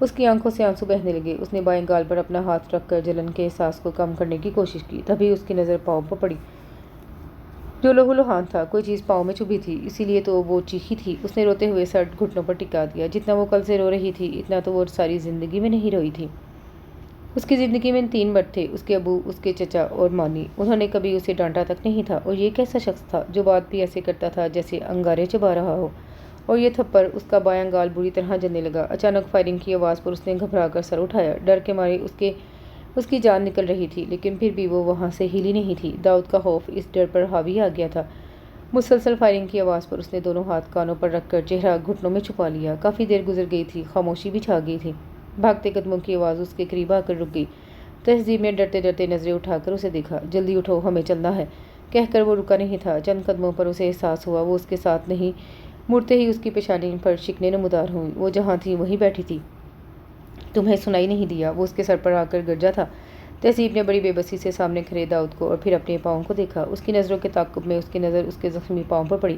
اس کی آنکھوں سے آنسو بہنے لگے۔ اس نے بائیں گال پر اپنا ہاتھ رکھ کر جلن کے احساس کو کم کرنے کی کوشش کی۔ تبھی اس کی نظر پاؤں پر پڑی جو لہو لہان تھا۔ کوئی چیز پاؤں میں چبھی تھی، اسی لیے تو وہ چیخی تھی۔ اس نے روتے ہوئے سر گھٹنوں پر ٹکا دیا۔ جتنا وہ کل سے رو رہی تھی اتنا تو وہ ساری زندگی میں نہیں روئی تھی۔ اس کی زندگی میں 3 مرد تھے، اس کے ابو، اس کے چچا اور مانی۔ انہوں نے کبھی اسے ڈانٹا تک نہیں تھا، اور یہ کیسا شخص تھا جو بات بھی ایسے کرتا تھا جیسے انگارے چبا رہا ہو۔ اور یہ تھپڑ! اس کا بایاں گال بری طرح جلنے لگا۔ اچانک فائرنگ کی آواز پر اس نے گھبرا کر سر اٹھایا۔ ڈر کے مارے اس کی جان نکل رہی تھی، لیکن پھر بھی وہ وہاں سے ہلی نہیں تھی۔ داؤد کا خوف اس ڈر پر حاوی آ گیا تھا۔ مسلسل فائرنگ کی آواز پر اس نے دونوں ہاتھ کانوں پر رکھ کر چہرہ گھٹنوں میں چھپا لیا۔ کافی دیر گزر گئی تھی۔ خاموشی بھی چھا گئی تھی۔ بھاگتے قدموں کی آواز اس کے قریب آ کر رک گئی۔ تہذیب نے ڈرتے ڈرتے نظریں اٹھا کر اسے دیکھا۔ جلدی اٹھو، ہمیں چلنا ہے، کہہ کر وہ رکا نہیں تھا۔ چند قدموں پر اسے احساس ہوا وہ اس کے ساتھ نہیں۔ مڑتے ہی اس کی پیشانی پر شکنیں نمودار ہوئیں۔ وہ جہاں تھی وہیں بیٹھی تھی۔ تمہیں سنائی نہیں دیا؟ وہ اس کے سر پر آ کر گرجا تھا۔ تہذیب نے بڑی بے بسی سے سامنے کھڑے داؤد کو اور پھر اپنے پاؤں کو دیکھا۔ اس کی نظروں کے تعاقب میں اس کی نظر اس کے زخمی پاؤں پر پڑی۔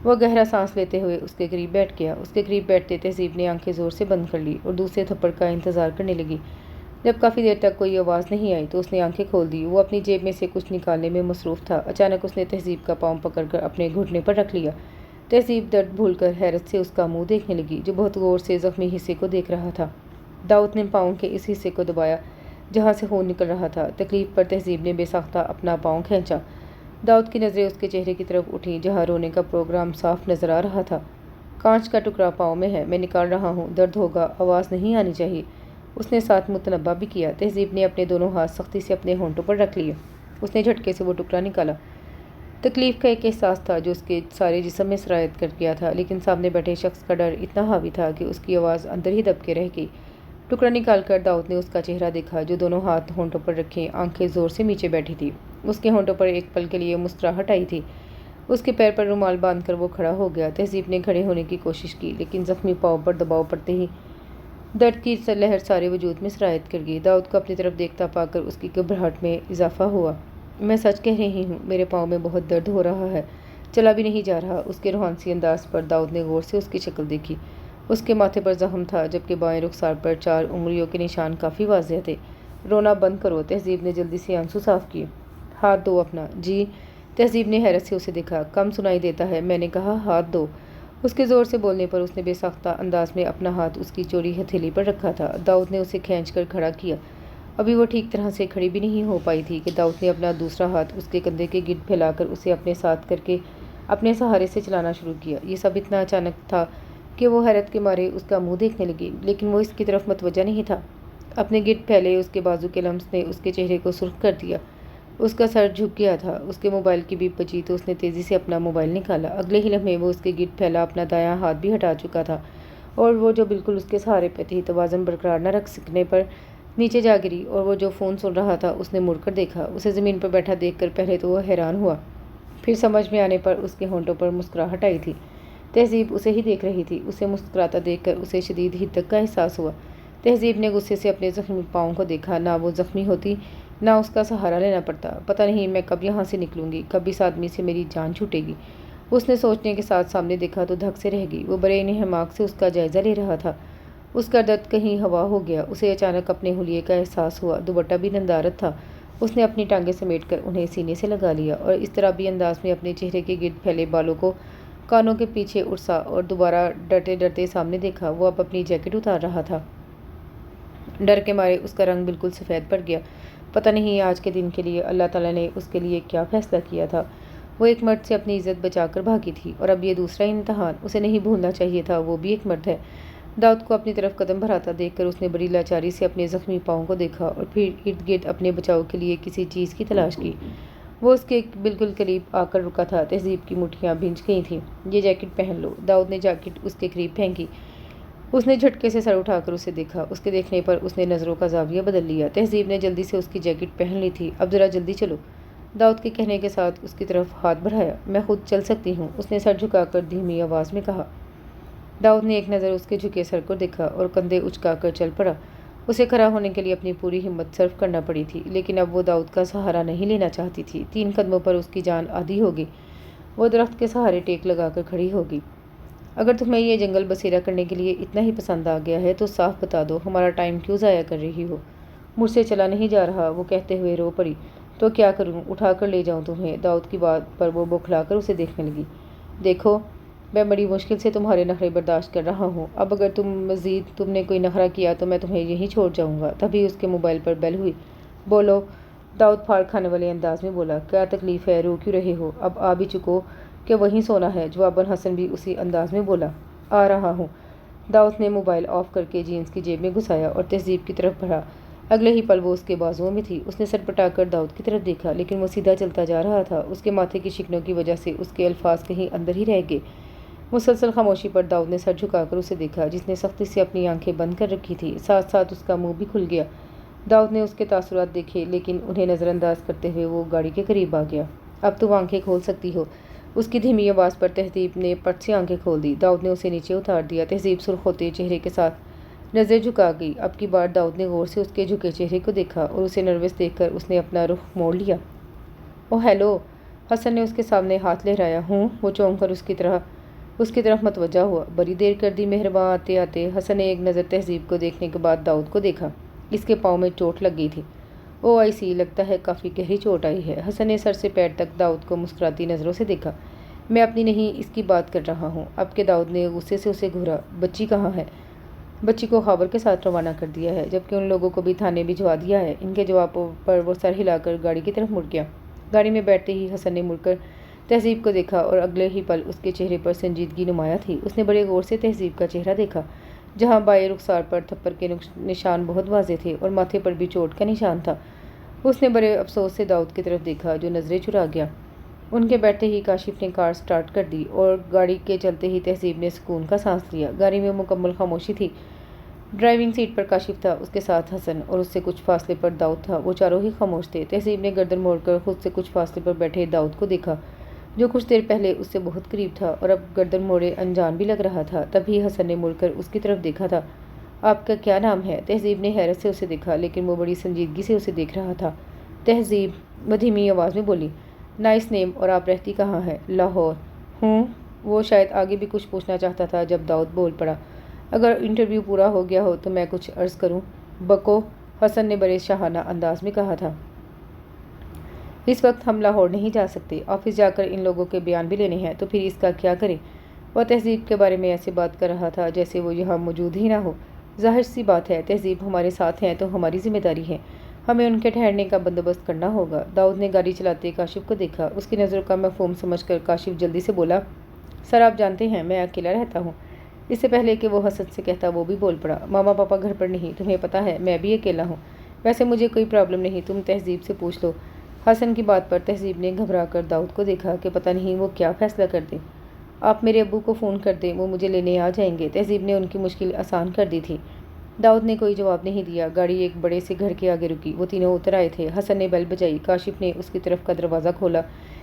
وہ گہرا سانس لیتے ہوئے اس کے قریب بیٹھ گیا۔ اس کے قریب بیٹھتے تہذیب نے آنکھیں زور سے بند کر لی اور دوسرے تھپڑ کا انتظار کرنے لگی۔ جب کافی دیر تک کوئی آواز نہیں آئی تو اس نے آنکھیں کھول دی۔ وہ اپنی جیب میں سے کچھ نکالنے میں مصروف تھا۔ اچانک اس نے تہذیب کا پاؤں پکڑ کر اپنے گھٹنے پر رکھ لیا۔ तहजीब दर्द भूलकर हैरत से उसका मुंह देखने लगी, जो बहुत गौर से जख्मी हिस्से को देख रहा था। दाऊद ने पाँव के इस हिस्से को दबाया जहाँ से खून निकल रहा था। तकलीफ पर तहजीब ने बेसाख्ता अपना पाँव खींचा। दाऊद की नज़रें उसके चेहरे की तरफ उठी, जहाँ रोने का प्रोग्राम साफ नजर आ रहा था। कांच का टुकड़ा पाँव में है, मैं निकाल रहा हूँ, दर्द होगा, आवाज़ नहीं आनी चाहिए। उसने साथ मुतनब्बा भी किया। तहजीब ने अपने दोनों हाथ सख्ती से अपने होंठों पर रख लिए। उसने झटके से वो टुकड़ा निकाला। तकलीफ का एक एहसास था जो उसके सारे जिस्म में सरायत कर गया था, लेकिन सामने बैठे शख्स का डर इतना हावी था कि उसकी आवाज़ अंदर ही दब के रह गई। टुकड़ा निकालकर दाऊद ने उसका चेहरा देखा, जो दोनों हाथ होंठों पर रखे आंखें ज़ोर से नीचे बैठी थी। उसके होंठों पर एक पल के लिए मुस्कुराहट आई थी। उसके पैर पर रुमाल बांधकर वो खड़ा हो गया। तहजीब ने खड़े होने की कोशिश की, लेकिन जख्मी पाँव पर दबाव पड़ते ही दर्द की लहर सारे वजूद में सरायत कर गई। दाऊद को अपनी तरफ देखता पाकर उसकी घबराहट में इजाफा हुआ। मैं सच कह रही हूँ, मेरे पाँव में बहुत दर्द हो रहा है, चला भी नहीं जा रहा। उसके रूहानी अंदाज पर दाऊद ने गौर से उसकी शक्ल देखी। उसके माथे पर जख्म था, जबकि बाएं रुखसार पर 4 उंगलियों के निशान काफ़ी वाज़ेह थे। रोना बंद करो। तहजीब ने जल्दी से आंसू साफ किए। हाथ दो अपना। जी। तहजीब ने हैरत से उसे देखा। कम सुनाई देता है, मैंने कहा हाथ दो। उसके ज़ोर से बोलने पर उसने बेसाख्ता अंदाज में अपना हाथ उसकी चौड़ी हथेली पर रखा था। दाऊद ने उसे खींचकर खड़ा किया। अभी वो ठीक तरह से खड़ी भी नहीं हो पाई थी कि दाऊद ने अपना दूसरा हाथ उसके कंधे के गिर्द फैलाकर उसे अपने साथ करके अपने सहारे से चलाना शुरू किया। ये सब इतना अचानक था कि वो हैरत के मारे उसका मुंह देखने लगी, लेकिन वो इसकी तरफ मतवज्जा नहीं था। अपने गिर्द फैले उसके बाजू के लम्स ने उसके चेहरे को सुर्ख कर दिया। उसका सर झुक गया था। उसके मोबाइल की बीप बजी तो उसने तेज़ी से अपना मोबाइल निकाला। अगले ही लम्हे वो उसके गिर्द फैला अपना दायां हाथ भी हटा चुका था, और वो जो बिल्कुल उसके सहारे पे थी, तवाज़ुन बरकरार न रख सकने पर नीचे जा गिरी। और वो जो फ़ोन सुन रहा था, उसने मुड़कर देखा। उसे ज़मीन पर बैठा देखकर पहले तो वह हैरान हुआ, फिर समझ में आने पर उसके होंठों पर मुस्कुराहट आई थी। तहजीब उसे ही देख रही थी। उसे मुस्कुराता देखकर उसे शदीद हिद्दत का एहसास हुआ। तहजीब ने गुस्से से अपने ज़ख्मी पाँव को देखा। ना वो ज़ख्मी होती, ना उसका सहारा लेना पड़ता। पता नहीं मैं कब यहाँ से निकलूँगी, कब इस आदमी से मेरी जान छूटेगी। उसने सोचने के साथ सामने देखा तो धक से रह गई। वो बड़े इन्हमाक से उसका जायज़ा ले रहा था। उसका दर्द कहीं हवा हो गया। उसे अचानक अपने हुलिये का एहसास हुआ। दुपट्टा भी नंदारत था। उसने अपनी टांगें समेटकर उन्हें सीने से लगा लिया और इस तरह भी अंदाज में अपने चेहरे के गिर्द फैले बालों को कानों के पीछे उड़सा और दोबारा डरते डरते सामने देखा। वो अब अपनी जैकेट उतार रहा था। डर के मारे उसका रंग बिल्कुल सफ़ेद पड़ गया। पता नहीं आज के दिन के लिए अल्लाह ताला ने उसके लिए क्या फ़ैसला किया था। वो एक मर्द से अपनी इज़्ज़त बचाकर भागी थी, और अब ये दूसरा इम्तहान। उसे नहीं भूलना चाहिए था, वो भी एक मर्द है। दाऊद को अपनी तरफ कदम बढ़ाता देखकर उसने बड़ी लाचारी से अपने ज़ख्मी पाँव को देखा और फिर इर्द गिर्द अपने बचाव के लिए किसी चीज़ की तलाश की। वो उसके बिल्कुल करीब आकर रुका था। तहजीब की मुट्ठियाँ भिंच गई थीं। ये जैकेट पहन लो। दाऊद ने जैकेट उसके करीब फेंकी। उसने झटके से सर उठाकर उसे देखा। उसके देखने पर उसने नज़रों का जाविया बदल लिया। तहजीब ने जल्दी से उसकी जैकेट पहन ली थी। अब ज़रा जल्दी चलो। दाऊद के कहने के साथ उसकी तरफ हाथ बढ़ाया। मैं खुद चल सकती हूँ, उसने सर झुकाकर धीमी आवाज़ में कहा। दाऊद ने एक नज़र उसके झुके सर को देखा और कंधे उचकाकर चल पड़ा। उसे खड़ा होने के लिए अपनी पूरी हिम्मत सर्फ करना पड़ी थी, लेकिन अब वो दाऊद का सहारा नहीं लेना चाहती थी। 3 कदमों पर उसकी जान आधी होगी। वो दरख्त के सहारे टेक लगाकर खड़ी होगी। अगर तुम्हें ये जंगल बसेरा करने के लिए इतना ही पसंद आ गया है तो साफ बता दो, हमारा टाइम क्यों ज़ाया कर रही हो। मुझसे चला नहीं जा रहा, वो कहते हुए रो पड़ी। तो क्या करूं, उठा कर ले जाऊं तुम्हें। दाऊद की बात पर वो बौखलाकर उसे देखने लगी। देखो, मैं बड़ी मुश्किल से तुम्हारे नखरे बर्दाश्त कर रहा हूँ। अब अगर तुमने कोई नखरा किया तो मैं तुम्हें यहीं छोड़ जाऊँगा। तभी उसके मोबाइल पर बेल हुई। बोलो, दाऊद फाड़ खाने वाले अंदाज में बोला। क्या तकलीफ़ है, रो क्यों रहे हो। अब आ भी चुको कि वहीं सोना है। जवाबन हसन भी उसी अंदाज में बोला। आ रहा हूँ। दाऊद ने मोबाइल ऑफ करके जीन्स की जेब में घुसाया और तहजीब की तरफ बढ़ा। अगले ही पल वो उसके बाजुओं में थी। उसने सर पटाकर दाऊद की तरफ देखा, लेकिन वो सीधा चलता जा रहा था। उसके माथे की शिकनों की वजह से उसके अल्फाज कहीं अंदर ही रह गए। मुसलसल खामोशी पर दाऊद ने सर झुकाकर उसे देखा, जिसने सख्ती से अपनी आंखें बंद कर रखी थी। साथ साथ उसका मुंह भी खुल गया। दाऊद ने उसके तासुरात देखे, लेकिन उन्हें नज़रअंदाज करते हुए वो गाड़ी के करीब आ गया। अब तुम आंखें खोल सकती हो। उसकी धीमी आवाज़ पर तहजीब ने पट से आंखें खोल दी। दाऊद ने उसे नीचे उतार दिया। तहजीब सुर्ख होते चेहरे के साथ नज़र झुका गई। अब की बार दाऊद ने गौर से उसके झुके चेहरे को देखा और उसे नर्वस देखकर उसने अपना रुख मोड़ लिया। ओह हेलो, हसन ने उसके सामने हाथ लहराया। हूँ, वो चौंक कर उसकी तरफ मतवज्जा हुआ। बड़ी देर कर दी मेहरबान। आते आते हसन ने एक नज़र तहजीब को देखने के बाद दाऊद को देखा। इसके पाँव में चोट लग गई थी। ओ ऐसी लगता है काफ़ी गहरी चोट आई है। हसन ने सर से पैर तक दाऊद को मुस्कुराती नज़रों से देखा। میں اپنی نہیں اس کی بات کر رہا ہوں۔ اب کے داؤد نے غصے سے اسے گھورا۔ بچی کہاں ہے؟ بچی کو خابر کے ساتھ روانہ کر دیا ہے، جبکہ ان لوگوں کو بھی تھانے بھجوا دیا ہے۔ ان کے جواب پر وہ سر ہلا کر گاڑی کی طرف مڑ گیا۔ گاڑی میں بیٹھتے ہی حسن نے مڑ کر تہذیب کو دیکھا اور اگلے ہی پل اس کے چہرے پر سنجیدگی نمایاں تھی۔ اس نے بڑے غور سے تہذیب کا چہرہ دیکھا، جہاں بائیں رخسار پر تھپڑ کے نشان بہت واضح تھے اور ماتھے پر بھی چوٹ کا نشان تھا۔ اس نے بڑے افسوس سے داؤد کی طرف دیکھا، جو نظریں چرا گیا۔ ان کے بیٹھتے ہی کاشف نے کار سٹارٹ کر دی اور گاڑی کے چلتے ہی تہذیب نے سکون کا سانس لیا۔ گاڑی میں مکمل خاموشی تھی۔ ڈرائیونگ سیٹ پر کاشف تھا، اس کے ساتھ حسن، اور اس سے کچھ فاصلے پر داؤد تھا۔ وہ چاروں ہی خاموش تھے۔ تہذیب نے گردن موڑ کر خود سے کچھ فاصلے پر بیٹھے داؤد کو دیکھا، جو کچھ دیر پہلے اس سے بہت قریب تھا اور اب گردن موڑے انجان بھی لگ رہا تھا۔ تبھی حسن نے مڑ کر اس کی طرف دیکھا تھا۔ آپ کا کیا نام ہے؟ تہذیب نے حیرت سے اسے دیکھا، لیکن وہ بڑی سنجیدگی سے اسے دیکھ رہا تھا۔ تہذیب دھیمی آواز میں بولی، نائس نیم، اور آپ رہتی کہاں ہیں؟ لاہور۔ ہوں۔ وہ شاید آگے بھی کچھ پوچھنا چاہتا تھا جب داؤد بول پڑا، اگر انٹرویو پورا ہو گیا ہو تو میں کچھ عرض کروں؟ بکو، حسن نے بڑے شاہانہ انداز میں کہا تھا۔ اس وقت ہم لاہور نہیں جا سکتے، آفس جا کر ان لوگوں کے بیان بھی لینے ہیں، تو پھر اس کا کیا کریں؟ وہ تہذیب کے بارے میں ایسے بات کر رہا تھا جیسے وہ یہاں موجود ہی نہ ہو۔ ظاہر سی بات ہے، تہذیب ہمارے ساتھ ہیں تو ہماری ذمہ داری ہے، ہمیں ان کے ٹھہرنے کا بندوبست کرنا ہوگا۔ داؤد نے گاڑی چلاتے کاشف کو دیکھا۔ اس کی نظروں کا مفہوم سمجھ کر کاشف جلدی سے بولا، سر آپ جانتے ہیں میں اکیلا رہتا ہوں۔ اس سے پہلے کہ وہ حسن سے کہتا وہ بھی بول پڑا، ماما پاپا گھر پر نہیں، تمہیں پتہ ہے میں بھی اکیلا ہوں۔ ویسے مجھے کوئی پرابلم نہیں، تم تہذیب سے پوچھ لو۔ حسن کی بات پر تہذیب نے گھبرا کر داؤد کو دیکھا کہ پتہ نہیں وہ کیا فیصلہ کر دیں۔ آپ میرے ابو کو فون کر دیں، وہ مجھے لینے آ جائیں گے۔ تہذیب نے ان کی مشکل آسان کر دی تھی۔ داؤد نے کوئی جواب نہیں دیا۔ گاڑی ایک بڑے سے گھر کے آگے رکی۔ وہ تینوں اتر آئے تھے۔ حسن نے بیل بجائی۔ کاشف نے اس کی طرف کا دروازہ کھولا،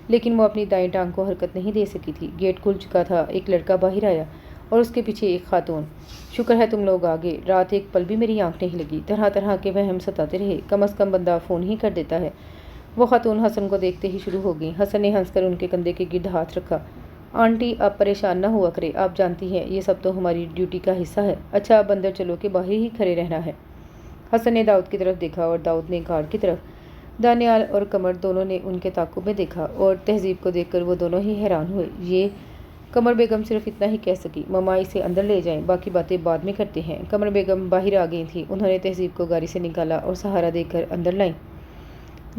لیکن وہ اپنی دائیں ٹانگ کو حرکت نہیں دے سکی تھی۔ گیٹ کھل چکا تھا۔ ایک لڑکا باہر آیا اور اس کے پیچھے ایک خاتون۔ شکر ہے تم لوگ آ گئے، رات ایک پل بھی میری آنکھ نہیں لگی، طرح طرح کے وہم ستاتے رہے، کم از کم بندہ فون ہی کر دیتا ہے۔ وہ خاتون حسن کو دیکھتے ہی شروع ہو گئی۔ حسن نے ہنس کر ان کے کندھے کے گرد ہاتھ رکھا۔ آنٹی آپ پریشان نہ ہوا کرے، آپ جانتی ہیں یہ سب تو ہماری ڈیوٹی کا حصہ ہے۔ اچھا اب اندر چلو کہ باہر ہی کھڑے رہنا ہے۔ حسن نے داؤد کی طرف دیکھا اور داؤد نے کار کی طرف۔ دانیال اور قمر دونوں نے ان کے تعاقب میں دیکھا اور تہذیب کو دیکھ کر وہ دونوں ہی حیران ہوئے۔ یہ قمر بیگم صرف اتنا ہی کہہ سکی، مما اسے اندر لے جائیں، باقی باتیں بعد میں کرتے ہیں۔ قمر بیگم باہر آ گئی تھیں۔ انہوں نے تہذیب کو گاڑی سے نکالا اور سہارا دے کر اندر لائیں۔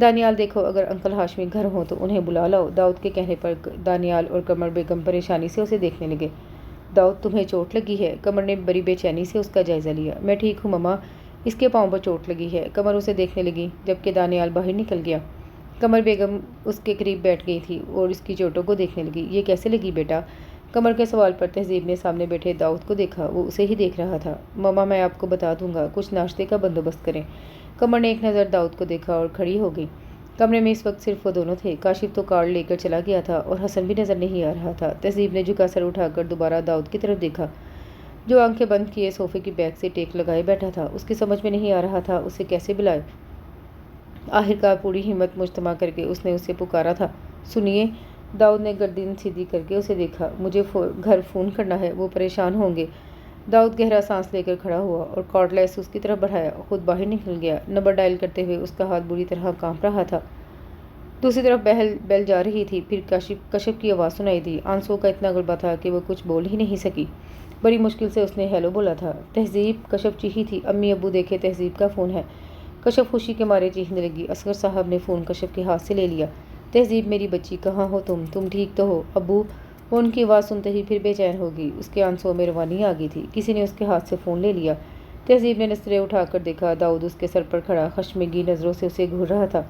دانیال دیکھو، اگر انکل ہاشمی گھر ہوں تو انہیں بلا لاؤ۔ داؤد کے کہنے پر دانیال اور قمر بیگم پریشانی سے اسے دیکھنے لگے۔ داؤد تمہیں چوٹ لگی ہے؟ قمر نے بڑی بے چینی سے اس کا جائزہ لیا۔ میں ٹھیک ہوں مما، اس کے پاؤں پر چوٹ لگی ہے۔ قمر اسے دیکھنے لگی، جبکہ دانیال باہر نکل گیا۔ قمر بیگم اس کے قریب بیٹھ گئی تھی اور اس کی چوٹوں کو دیکھنے لگی۔ یہ کیسے لگی بیٹا؟ قمر کے سوال پر تہذیب نے سامنے بیٹھے داؤد کو دیکھا۔ وہ اسے ہی دیکھ رہا تھا۔ مما میں آپ کو بتا دوں گا، کچھ ناشتے کا بندوبست کریں۔ قمر نے ایک نظر داؤد کو دیکھا اور کھڑی ہو گئی۔ کمرے میں اس وقت صرف وہ دونوں تھے۔ کاشف تو کار لے کر چلا گیا تھا اور حسن بھی نظر نہیں آ رہا تھا۔ تہذیب نے جھکا سر اٹھا کر دوبارہ داؤد کی طرف دیکھا، جو آنکھیں بند کیے صوفے کی بیک سے ٹیک لگائے بیٹھا تھا۔ اس کی سمجھ میں نہیں آ رہا تھا اسے کیسے بلائے۔ آخرکار پوری ہمت مجتمع کر کے اس نے اسے پکارا تھا، سنیے۔ داؤد نے گردن سیدھی کر کے اسے دیکھا۔ مجھے گھر فون کرنا ہے، وہ پریشان ہوں گے۔ داؤد گہرا سانس لے کر کھڑا ہوا اور کارڈ لیس اس کی طرف بڑھایا، خود باہر نکل گیا۔ نمبر ڈائل کرتے ہوئے اس کا ہاتھ بری طرح کانپ رہا تھا۔ دوسری طرف بیل جا رہی تھی۔ پھر کشف کی آواز سنائی دی۔ آنسوؤں کا اتنا غلبہ تھا کہ وہ کچھ بول ہی نہیں سکی۔ بڑی مشکل سے اس نے ہیلو بولا تھا۔ تہذیب؟ کشف چیخی تھی، امی ابو دیکھے تہذیب کا فون ہے۔ کشف خوشی کے مارے چیخنے لگی۔ اصغر صاحب نے فون کشف کے ہاتھ سے لے لیا۔ تہذیب میری بچی، کہاں ہو تم ٹھیک تو ہو؟ ابو؟ وہ ان کی آواز سنتے ہی پھر بے چین ہو گئی۔ اس کے آنسوؤں میں روانی آ گئی تھی۔ کسی نے اس کے ہاتھ سے فون لے لیا۔ تہذیب نے نظریں اٹھا کر دیکھا، داؤد اس کے سر پر کھڑا خشمگین نظروں سے اسے گھور رہا تھا۔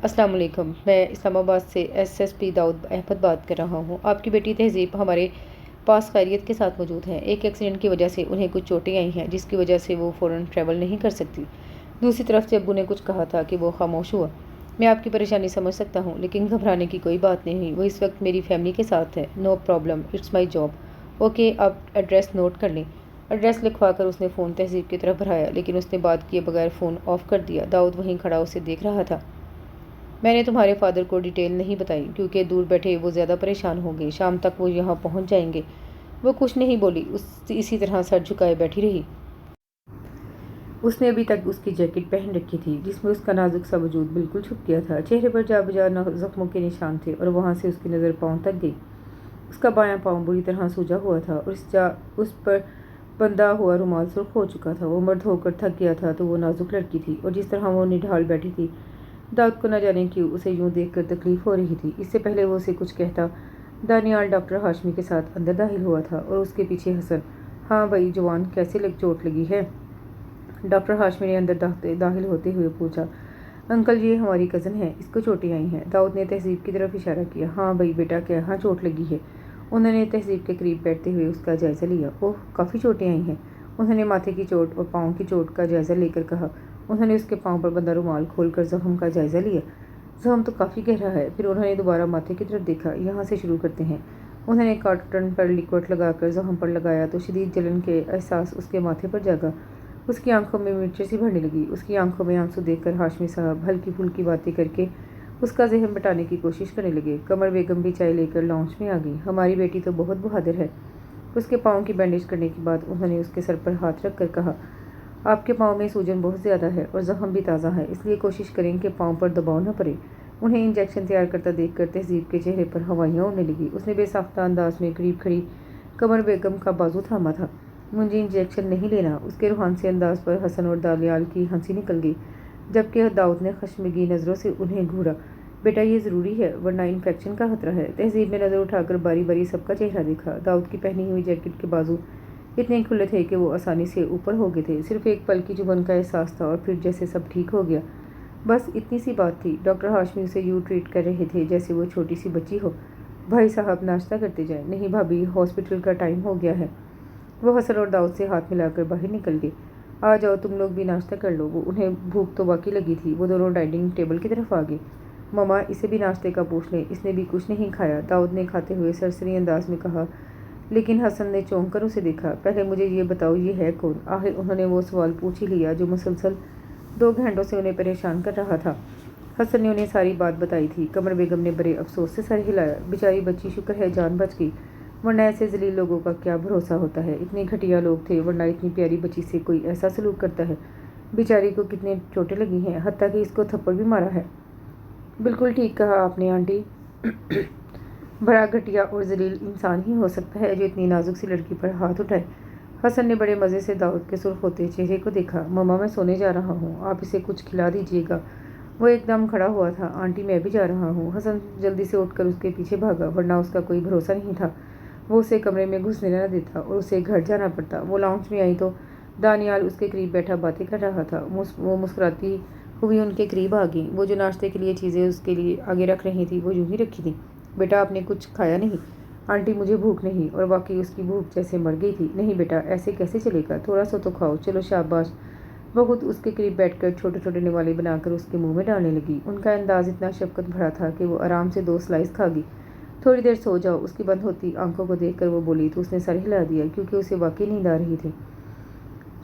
السلام علیکم، میں اسلام آباد سے SSP داؤد احمد بات کر رہا ہوں۔ آپ کی بیٹی تہذیب ہمارے پاس خیریت کے ساتھ موجود ہیں۔ ایک ایکسیڈنٹ کی وجہ سے انہیں کچھ چوٹیں آئی ہیں، جس کی وجہ سے وہ فوراً ٹریول نہیں کر سکتی۔ دوسری طرف سے ابو نے کچھ کہا تھا کہ وہ خاموش ہوا۔ میں آپ کی پریشانی سمجھ سکتا ہوں، لیکن گھبرانے کی کوئی بات نہیں ہوئی۔ وہ اس وقت میری فیملی کے ساتھ ہے۔ No problem, it's my job. Okay, آپ ایڈریس نوٹ کر لیں۔ ایڈریس لکھوا کر اس نے فون تہذیب کی طرف بڑھایا، لیکن اس نے بات کیے بغیر فون آف کر دیا۔ داؤد وہیں کھڑا اسے دیکھ رہا تھا۔ میں نے تمہارے فادر کو ڈیٹیل نہیں بتائی کیونکہ دور بیٹھے وہ زیادہ پریشان ہوں گے۔ شام تک وہ یہاں پہنچ جائیں گے۔ وہ کچھ نہیں بولی، اسی طرح سر جھکائے بیٹھی رہی۔ اس نے ابھی تک اس کی جیکٹ پہن رکھی تھی، جس میں اس کا نازک سا وجود بالکل چھپ گیا تھا۔ چہرے پر جا بجا زخموں کے نشان تھے اور وہاں سے اس کی نظر پاؤں تک گئی۔ उसका बायां पाँव बुरी तरह सूजा हुआ था और उस पर बंधा हुआ रुमाल सुर्ख हो चुका था। वो मर्द होकर थक गया था तो वो नाजुक लड़की थी, और जिस तरह वो निढाल बैठी थी, दाऊद को न जाने क्यों उसे यूं देखकर तकलीफ हो रही थी। इससे पहले वो उसे कुछ कहता, दानियाल डॉक्टर हाशमी के साथ अंदर दाखिल हुआ था और उसके पीछे हसन। हाँ भाई जवान, कैसे चोट लगी है? डॉक्टर हाशमी ने अंदर दाखिल होते हुए पूछा। अंकल ये हमारी कज़न है, इसको चोटें आई हैं। दाऊद ने तहजीब की तरफ इशारा किया। हाँ भाई बेटा, क्या हाँ चोट लगी है? उन्होंने तहजीब के करीब बैठते हुए उसका जायज़ा लिया। ओह, काफ़ी चोटें आई हैं। उन्होंने माथे की चोट और पाँव की चोट का जायज़ा लेकर कहा। उन्होंने उसके पाँव पर बंधा रुमाल खोलकर जख्म का जायज़ा लिया। जख्म तो काफ़ी गहरा है। फिर उन्होंने दोबारा माथे की तरफ देखा। यहाँ से शुरू करते हैं। उन्होंने कॉटन पर लिक्विड लगाकर जख्म पर लगाया तो शदीद जलन के एहसास उसके माथे पर जागा। उसकी आंखों में मिर्चें सी भरने लगी। उसकी आंखों में आंसू देखकर हाशमी साहब हल्की फुल्की बातें करके उसका जहन बटाने की कोशिश करने लगे। कमर बेगम भी चाय लेकर लाउंज में आ गई। हमारी बेटी तो बहुत बहादुर है। उसके पाँव की बैंडेज करने के बाद उन्होंने उसके सर पर हाथ रख कर कहा, आपके पाँव में सूजन बहुत ज़्यादा है और जख्म भी ताज़ा है, इसलिए कोशिश करें कि पाँव पर दबाव न पड़े। उन्हें इंजेक्शन तैयार करता देखकर तहजीब के चेहरे पर हवाइयाँ उड़ने लगी। उसने बेसाख्ता अंदाज में करीब खड़ी कमर बेगम का बाजू थामा था। मुझे इंजेक्शन नहीं लेना। उसके रूहान से अंदाज पर हसन और दानियाल की हंसी निकल गई, जबकि दाऊद ने खशमगी नज़रों से उन्हें घूरा। बेटा ये ज़रूरी है, वरना इन्फेक्शन का खतरा है। तहजीब ने नज़र उठाकर बारी बारी सबका चेहरा देखा। दाऊद की पहनी हुई जैकेट के बाजू इतने खुले थे कि वो आसानी से ऊपर हो गए थे। सिर्फ एक पल की चुभन का एहसास था और फिर जैसे सब ठीक हो गया। बस इतनी सी बात थी। डॉक्टर हाशमी उसे यूँ ट्रीट कर रहे थे जैसे वो छोटी सी बच्ची हो। भाई साहब नाश्ता करते जाएं। नहीं भाभी, हॉस्पिटल का टाइम हो गया है। वो हसन और दाऊद से हाथ मिलाकर बाहर निकल गए। आ जाओ तुम लोग भी नाश्ता कर लो। वो उन्हें भूख तो वाकई लगी थी। वो दोनों डाइनिंग टेबल की तरफ आ गए। ममा इसे भी नाश्ते का पूछ लें, इसने भी कुछ नहीं खाया, दाऊद ने खाते हुए सरसरी अंदाज में कहा। लेकिन हसन ने चौंक कर उसे देखा। पहले मुझे ये बताओ, ये है कौन? आखिर उन्होंने वो सवाल पूछ ही लिया जो मुसलसल 2 घंटों से उन्हें परेशान कर रहा था। हसन ने उन्हें सारी बात बताई थी। कमर बेगम ने बड़े अफसोस से सर हिलाया। बेचारी बच्ची, शुक्र है जान बच गई, वरना ऐसे जलील लोगों का क्या भरोसा होता है। इतने घटिया लोग थे, वरना इतनी प्यारी बच्ची से कोई ऐसा सलूक करता है। बेचारी को कितने चोटें लगी हैं, हत्ता कि इसको थप्पड़ भी मारा है। बिल्कुल ठीक कहा आपने आंटी। बड़ा घटिया और जलील इंसान ही हो सकता है जो इतनी नाजुक सी लड़की पर हाथ उठाए। हसन ने बड़े मज़े से दाऊद के सुर्ख होते चेहरे को देखा। मम्मा मैं सोने जा रहा हूँ, आप इसे कुछ खिला दीजिएगा। वो एकदम खड़ा हुआ था। आंटी मैं भी जा रहा हूँ। हसन जल्दी से उठकर उसके पीछे भागा, वरना उसका कोई भरोसा नहीं था। वो उसे कमरे में घुसने न देता और उसे घर जाना पड़ता। वो लाउंज में आई तो दानियाल उसके करीब बैठा बातें कर रहा था। वो मुस्कुराती हुई उनके करीब आ गई। वो जो नाश्ते के लिए चीज़ें उसके लिए आगे रख रही थी वो यूं ही रखी थी। बेटा आपने कुछ खाया नहीं? आंटी मुझे भूख नहीं। और वाकई उसकी भूख जैसे मर गई थी। नहीं बेटा ऐसे कैसे चलेगा, थोड़ा सा तो खाओ, चलो शाबाश। वो खुद उसके करीब बैठकर छोटे छोटे निवाले बनाकर उसके मुंह में डालने लगी। उनका अंदाज इतना शफकत भरा था कि वो आराम से 2 स्लाइस खा गई। थोड़ी देर सो जाओ। उसकी बंद होती आंखों को देखकर वो बोली तो उसने सर हिला दिया, क्योंकि उसे वाकई नींद आ रही थी।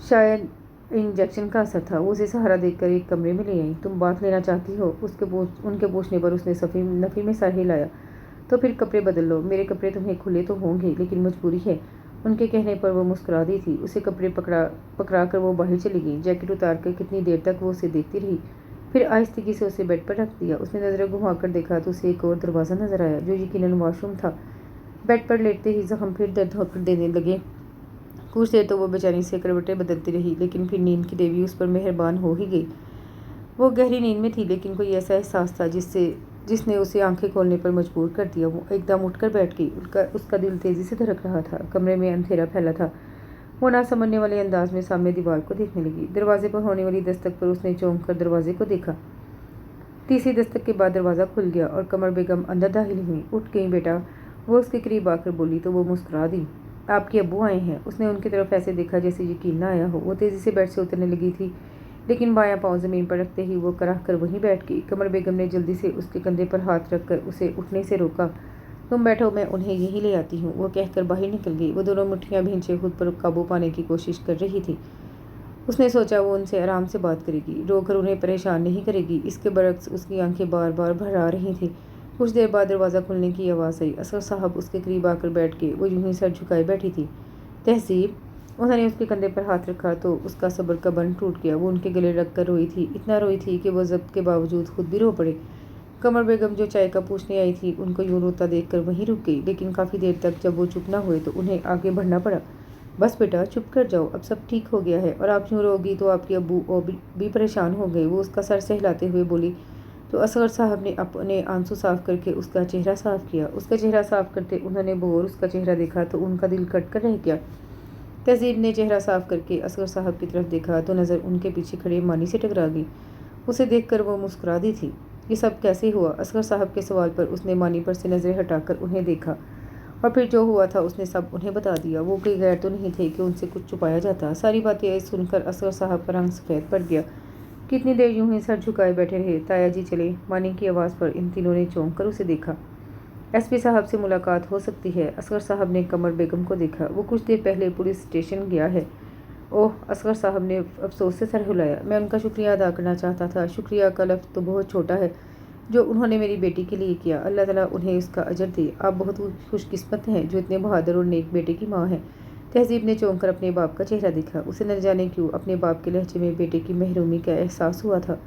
शायद इंजेक्शन का असर था। वो उसे सहारा देकर एक कमरे में ले आई। तुम बात लेना चाहती हो? उनके पूछने पर उसने नफ़ी में सर हिलाया। तो फिर कपड़े बदल लो। मेरे कपड़े तुम्हें खुले तो होंगे, लेकिन मजबूरी है। उनके कहने पर वो मुस्कुरा दी थी। उसे कपड़े पकड़ा कर वो बाहर चली गई। जैकेट उतार कर कितनी देर तक वो उसे देखती रही, फिर आहिस्ती से उसे बेड पर रख दिया। उसने नज़रें घुमाकर देखा तो उसे एक और दरवाज़ा नजर आया, जो यकीनन वॉशरूम था। बेड पर लेटते ही जख्म फिर दर्द होकर देने लगे। कुछ देर तो वो बेचारी से करवटें बदलती रही, लेकिन फिर नींद की देवी उस पर मेहरबान हो ही गई। वो गहरी नींद में थी, लेकिन कोई ऐसा एहसास था जिसने उसे आंखें खोलने पर मजबूर कर दिया। वो एकदम उठकर बैठ गई। उसका दिल तेज़ी से धड़क रहा था। कमरे में अंधेरा फैला था। वो ना समझने वाले अंदाज में सामने दीवार को देखने लगी। दरवाजे पर होने वाली दस्तक पर उसने चौंक कर दरवाजे को देखा। तीसरी दस्तक के बाद दरवाज़ा खुल गया और कमर बेगम अंदर दाखिल हुई। उठ गई बेटा, वो उसके करीब आकर बोली तो वो मुस्कुरा दी। आपके अब्बू आए हैं। उसने उनकी तरफ ऐसे देखा जैसे यकीन ना आया हो। वो तेज़ी से बेड से उतरने लगी थी, लेकिन बायां पाँव ज़मीन पर रखते ही वो कराह कर वहीं बैठ गई। कमर बेगम ने जल्दी से उसके कंधे पर हाथ रखकर उसे उठने से रोका। तुम बैठो, मैं उन्हें यहीं ले आती हूँ। वो कहकर बाहर निकल गई। वो दोनों मुट्ठियाँ भींचे खुद पर काबू पाने की कोशिश कर रही थी। उसने सोचा वो उनसे आराम से बात करेगी, रोकर उन्हें परेशान नहीं करेगी। इसके बरक्स उसकी आंखें बार बार भर आ रही थी। कुछ देर बाद दरवाज़ा खुलने की आवाज़ आई। असगर साहब उसके करीब आकर बैठ गए। वो यूं ही सर झुकाए बैठी थी। तहसीब, उन्होंने उसके कंधे पर हाथ रखा तो उसका सब्र का बंध टूट गया। वो उनके गले लग कर रोई थी। इतना रोई थी कि वो ज़ब्त के बावजूद खुद भी रो पड़े। कमर बेगम जो चाय का पूछने आई थी उनको यूं रोता देखकर वहीं रुक गई, लेकिन काफ़ी देर तक जब वो चुप ना हुए तो उन्हें आगे बढ़ना पड़ा। बस बेटा चुप कर जाओ, अब सब ठीक हो गया है, और आप यूं रोगी तो आपके अब्बू और भी परेशान हो गए। वो उसका सर सहलाते हुए बोली तो असगर साहब ने अपने आंसू साफ करके उसका चेहरा साफ किया। उसका चेहरा साफ करते उन्होंने बोर उसका चेहरा देखा तो उनका दिल कट कर रह गया। तहजीब ने चेहरा साफ करके असगर साहब की तरफ देखा तो नज़र उनके पीछे खड़े मानी से टकरा गई। उसे देखकर वो मुस्कुरा दी थी। ये सब कैसे हुआ? असगर साहब के सवाल पर उसने मानी पर से नज़रें हटाकर उन्हें देखा और फिर जो हुआ था उसने सब उन्हें बता दिया। वो कोई गैर तो नहीं थे कि उनसे कुछ छुपाया जाता। सारी बातें सुनकर असगर साहब का रंग सफ़ेद पड़ गया। कितनी देर यूं ही सर झुकाए बैठे रहे। ताया जी चले, मानी की आवाज़ पर इन तीनों ने चौंक कर उसे देखा। एसपी साहब से मुलाकात हो सकती है। असगर साहब ने कमर बेगम को देखा। वो कुछ देर पहले पुलिस स्टेशन गया है। ओह, असगर साहब ने अफसोस से सर हिलाया। मैं उनका शुक्रिया अदा करना चाहता था। शुक्रिया का लफ्ज़ तो बहुत छोटा है जो उन्होंने मेरी बेटी के लिए किया। अल्लाह ताला उन्हें उसका अजर दे। आप बहुत खुशकिस्मत हैं जो इतने बहादुर और नेक बेटे की माँ हैं। तहजीब ने चौंक कर अपने बाप का चेहरा देखा। उसे न जाने क्यों अपने बाप के लहजे में बेटे की महरूमी का एहसास हुआ था।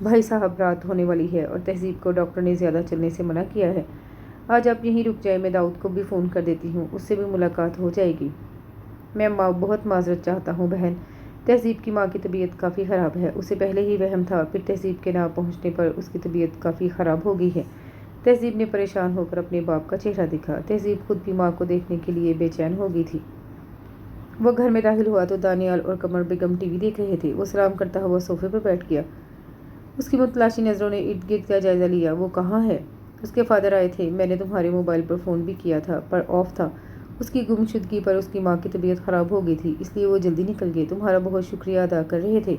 भाई साहब, रात होने वाली है और तहजीब को डॉक्टर ने ज़्यादा चलने से मना किया है। आज आप यहीं रुक जाए, मैं दाऊद को भी फ़ोन कर देती हूँ, उससे भी मुलाकात हो जाएगी। मैं बहुत माजरत चाहता हूँ बहन। तहजीब की माँ की तबीयत काफ़ी ख़राब है। उसे पहले ही वहम था, फिर तहजीब के ना पहुँचने पर उसकी तबीयत काफ़ी ख़राब हो गई है। तहजीब ने परेशान होकर अपने बाप का चेहरा देखा। तहजीब खुद भी माँ को देखने के लिए बेचैन हो गई थी। वो घर में दाखिल हुआ तो दानियाल और कमर बेगम टीवी देख रहे थे। वो सलाम करता हुआ सोफे पर बैठ गया। उसकी मुतलाशी नज़रों ने इर्द गिर्द का जायज़ा लिया। वो कहाँ है? उसके फादर आए थे। मैंने तुम्हारे मोबाइल पर फ़ोन भी किया था पर ऑफ था। उसकी गुमशुदगी पर उसकी माँ की तबीयत ख़राब हो गई थी, इसलिए वो जल्दी निकल गए। तुम्हारा बहुत शुक्रिया अदा कर रहे थे।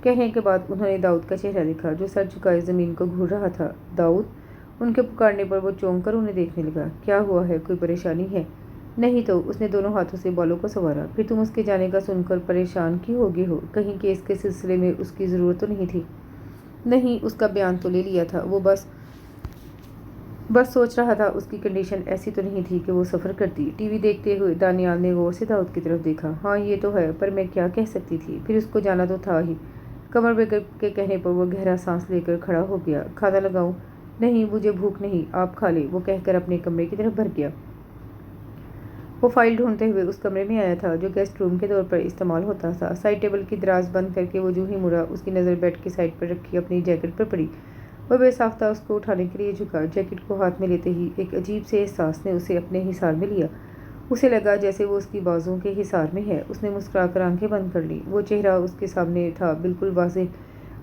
कहने के बाद उन्होंने दाऊद का चेहरा देखा जो सर झुकाए ज़मीन को घूर रहा था। दाऊद? उनके पुकारने पर वो चौंक कर उन्हें देखने लगा। क्या हुआ है? कोई परेशानी है? नहीं तो। उसने दोनों हाथों से बालों को संवारा। फिर तुम उसके जाने का सुनकर परेशान क्यों हो गए हो? कहीं केस के सिलसिले में उसकी ज़रूरत तो नहीं थी? नहीं, उसका बयान तो ले लिया था। वो बस सोच रहा था उसकी कंडीशन ऐसी तो नहीं थी कि वो सफ़र करती। टीवी देखते हुए दानियाल ने गौर से दाऊद की तरफ देखा। हाँ ये तो है, पर मैं क्या कह सकती थी? फिर उसको जाना तो था ही। कमर बेगम के कहने पर वो गहरा सांस लेकर खड़ा हो गया। खाना लगाऊं? नहीं, मुझे भूख नहीं, आप खा ले, वो कहकर अपने कमरे की तरफ भर गया। वो फाइल ढूंढते हुए उस कमरे में आया था जो गेस्ट रूम के तौर पर इस्तेमाल होता था। साइड टेबल की दराज बंद करके वो जो ही मुड़ा, उसकी नज़र बेड की साइड पर रखी अपनी जैकेट पर पड़ी। वह बेसाख्ता उसको उठाने के लिए झुका। जैकेट को हाथ में लेते ही एक अजीब से एहसास ने उसे अपने हिसार में लिया। उसे लगा जैसे वो उसकी बाजुओं के हिसार में है। उसने मुस्कुराकर आंखें बंद कर ली। वो चेहरा उसके सामने था, बिल्कुल वाज़ेह।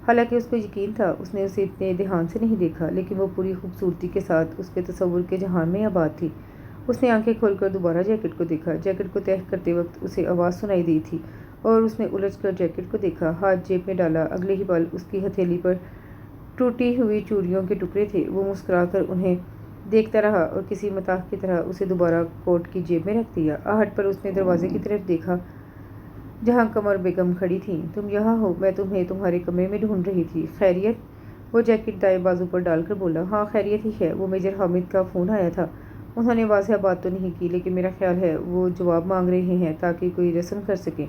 हालांकि उसको यकीन था उसने उसे इतने ध्यान से नहीं देखा, लेकिन वो पूरी खूबसूरती के साथ उसके तसव्वुर के जहान में आबाद थी। उसने आंखें खोलकर दोबारा जैकेट को देखा। जैकेट को तह करते वक्त उसे आवाज़ सुनाई दी थी और उसने उलझकर जैकेट को देखा। हाथ जेब में डाला। अगले ही पल उसकी हथेली पर टूटी हुई चूड़ियों के टुकड़े थे। वो मुस्कुराकर उन्हें देखता रहा और किसी मताह की तरह उसे दोबारा कोट की जेब में रख दिया। आहट पर उसने दरवाजे की तरफ देखा जहाँ कमर बेगम खड़ी थी। तुम यहाँ हो? मैं तुम्हें तुम्हारे कमरे में ढूंढ रही थी। खैरियत? वो जैकेट दाएं बाजू पर डालकर बोला। हाँ खैरियत ही है। वो मेजर हामिद का फ़ोन आया था। उन्होंने वाज़ेह बात तो नहीं की, लेकिन मेरा ख्याल है वो जवाब मांग रहे हैं ताकि कोई रस्म कर सकें,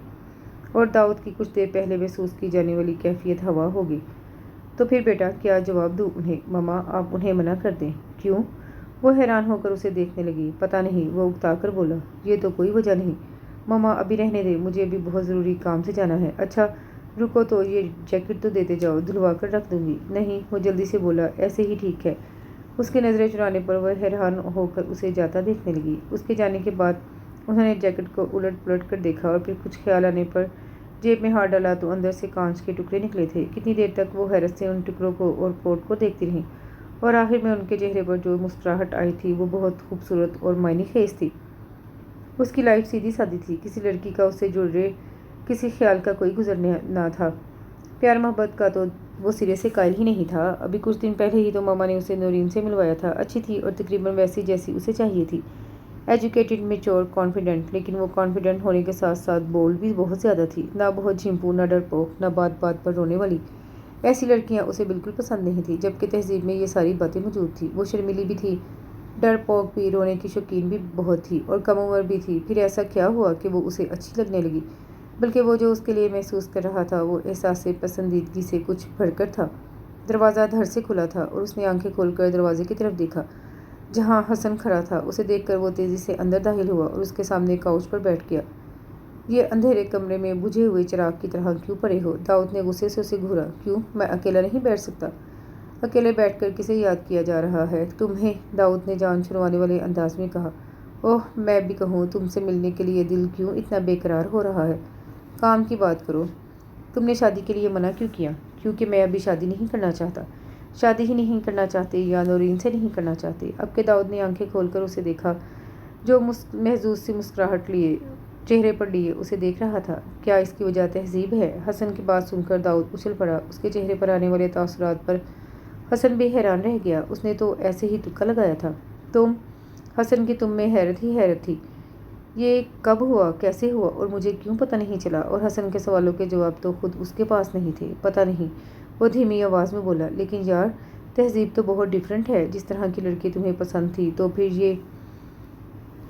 और दाऊद की कुछ देर पहले महसूस की जाने वाली कैफियत हवा होगी। तो फिर बेटा क्या जवाब दूँ उन्हें? ममा आप उन्हें मना कर दें। क्यों? वो हैरान होकर उसे देखने लगी। पता नहीं, वो उकता कर बोला। ये तो कोई वजह नहीं ममा, अभी रहने दे, मुझे अभी बहुत ज़रूरी काम से जाना है। अच्छा रुको तो ये जैकेट तो देते जाओ, धुलवा कर रख दूँगी। नहीं, वो जल्दी से बोला। ऐसे ही ठीक है। उसके नज़रें चुराने पर वह हैरान होकर उसे जाता देखने लगी। उसके जाने के बाद उन्होंने जैकेट को उलट पुलट कर देखा और फिर कुछ ख्याल आने पर जेब में हाथ डाला तो अंदर से कांच के टुकड़े निकले थे। कितनी देर तक वो हैरत से उन टुकड़ों को और कोट को देखती रही, और आखिर में उनके चेहरे पर जो मुस्कुराहट आई थी वो बहुत खूबसूरत और मायने खेज थी। उसकी लाइफ सीधी सादी थी। किसी लड़की का उससे जुड़े किसी ख्याल का कोई गुजरने ना था। प्यार मोहब्बत का तो वो सिरे से कायल ही नहीं था। अभी कुछ दिन पहले ही तो मामा ने उसे नूरीन से मिलवाया था। अच्छी थी और तकरीबन वैसी जैसी उसे चाहिए थी। एजुकेटेड, मेच्योर, कॉन्फिडेंट, लेकिन वो कॉन्फिडेंट होने के साथ साथ बोल्ड भी बहुत ज़्यादा थी। ना बहुत झिंपू, ना डरपोक, ना बात बात पर रोने वाली। ऐसी लड़कियां उसे बिल्कुल पसंद नहीं थी, जबकि तहजीब में ये सारी बातें मौजूद थी। वो शर्मीली भी थी, डरपोक भी, रोने की शौकीन भी बहुत थी और कम उम्र भी थी। फिर ऐसा क्या हुआ कि वो उसे अच्छी लगने लगी? बल्कि वो जो उसके लिए महसूस कर रहा था वो एहसास पसंदीदगी से कुछ बढ़कर था। दरवाज़ा धड़ से खुला था और उसने आंखें खोलकर दरवाजे की तरफ देखा जहाँ हसन खड़ा था। उसे देखकर वो तेज़ी से अंदर दाखिल हुआ और उसके सामने काउच पर बैठ गया। ये अंधेरे कमरे में बुझे हुए चिराग की तरह क्यों पड़े हो? दाऊद ने गुस्से से उसे घूरा। क्यों? मैं अकेला नहीं बैठ सकता? अकेले बैठकर किसे याद किया जा रहा है? तुम्हें, दाऊद ने जान छुड़वाने वाले अंदाज में कहा। ओह, मैं भी कहूँ, तुमसे मिलने के लिए दिल क्यों इतना बेकरार हो रहा है? काम की बात करो। तुमने शादी के लिए मना क्यों किया? क्योंकि मैं अभी शादी नहीं करना चाहता। शादी ही नहीं करना चाहते या नौरीन से नहीं करना चाहते? अब के दाऊद ने आंखें खोलकर उसे देखा, जो महजूज सी मुस्कुराहट लिए चेहरे पर लिए उसे देख रहा था। क्या इसकी वजह तहजीब है? हसन की बात सुनकर दाऊद उछल पड़ा। उसके चेहरे पर आने वाले तासुरात पर हसन भी हैरान रह गया। उसने तो ऐसे ही तुक्का लगाया था। तुम? हसन की तुम में हैरत ही हैरत थी। ये कब हुआ, कैसे हुआ और मुझे क्यों पता नहीं चला? और हसन के सवालों के जवाब तो खुद उसके पास नहीं थे। पता नहीं, वो धीमी आवाज़ में बोला। लेकिन यार, तहजीब तो बहुत डिफरेंट है। जिस तरह की लड़की तुम्हें पसंद थी, तो फिर ये।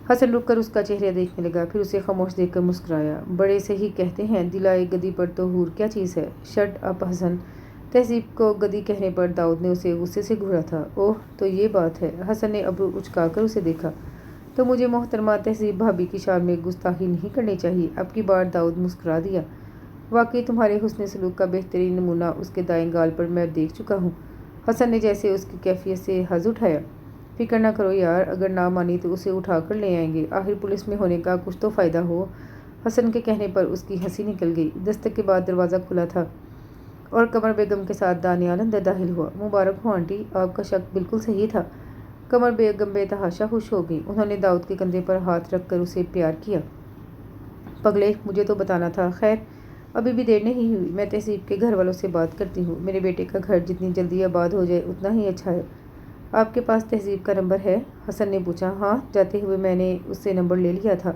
हसन रुक कर उसका चेहरा देखने लगा, फिर उसे खामोश देखकर मुस्कुराया। बड़े से ही कहते हैं, दिलाए गदी पर तो हूर क्या चीज़ है। Shut up Hasan. तहजीब को गदी कहने पर दाऊद ने उसे गुस्से से घूरा था। ओह, तो ये बात है। हसन ने अब्रू उचकाकर उसे देखा। तो मुझे मोहतरमा तहजीब भाभी की शान में गुस्ताखी नहीं करनी चाहिए। अब की बार दाऊद मुस्कुरा दिया। वाकई तुम्हारे हुस्न सलूक का बेहतरीन नमूना उसके दाएं गाल पर मैं देख चुका हूँ। हसन ने जैसे उसकी कैफियत से हज़ उठाया। फिक्र ना करो यार, अगर ना मानी तो उसे उठा कर ले आएंगे। आखिर पुलिस में होने का कुछ तो फ़ायदा हो। हसन के कहने पर उसकी हंसी निकल गई। दस्तक के बाद दरवाज़ा खुला था और कमर बेगम के साथ दानियाल अंदर दाखिल हुआ। मुबारक हो आंटी, आपका शक बिल्कुल सही था। कमर बेगम बेतहाशा खुश हो गई। उन्होंने दाऊद के कंधे पर हाथ रख कर उसे प्यार किया। पगले, मुझे तो बताना था। खैर, अभी भी देर नहीं हुई। मैं तहसीब के घर वालों से बात करती हूँ। मेरे बेटे का घर जितनी जल्दी आबाद हो जाए उतना ही अच्छा है। आपके पास तहजीब का नंबर है? हसन ने पूछा। हाँ, जाते हुए मैंने उससे नंबर ले लिया था।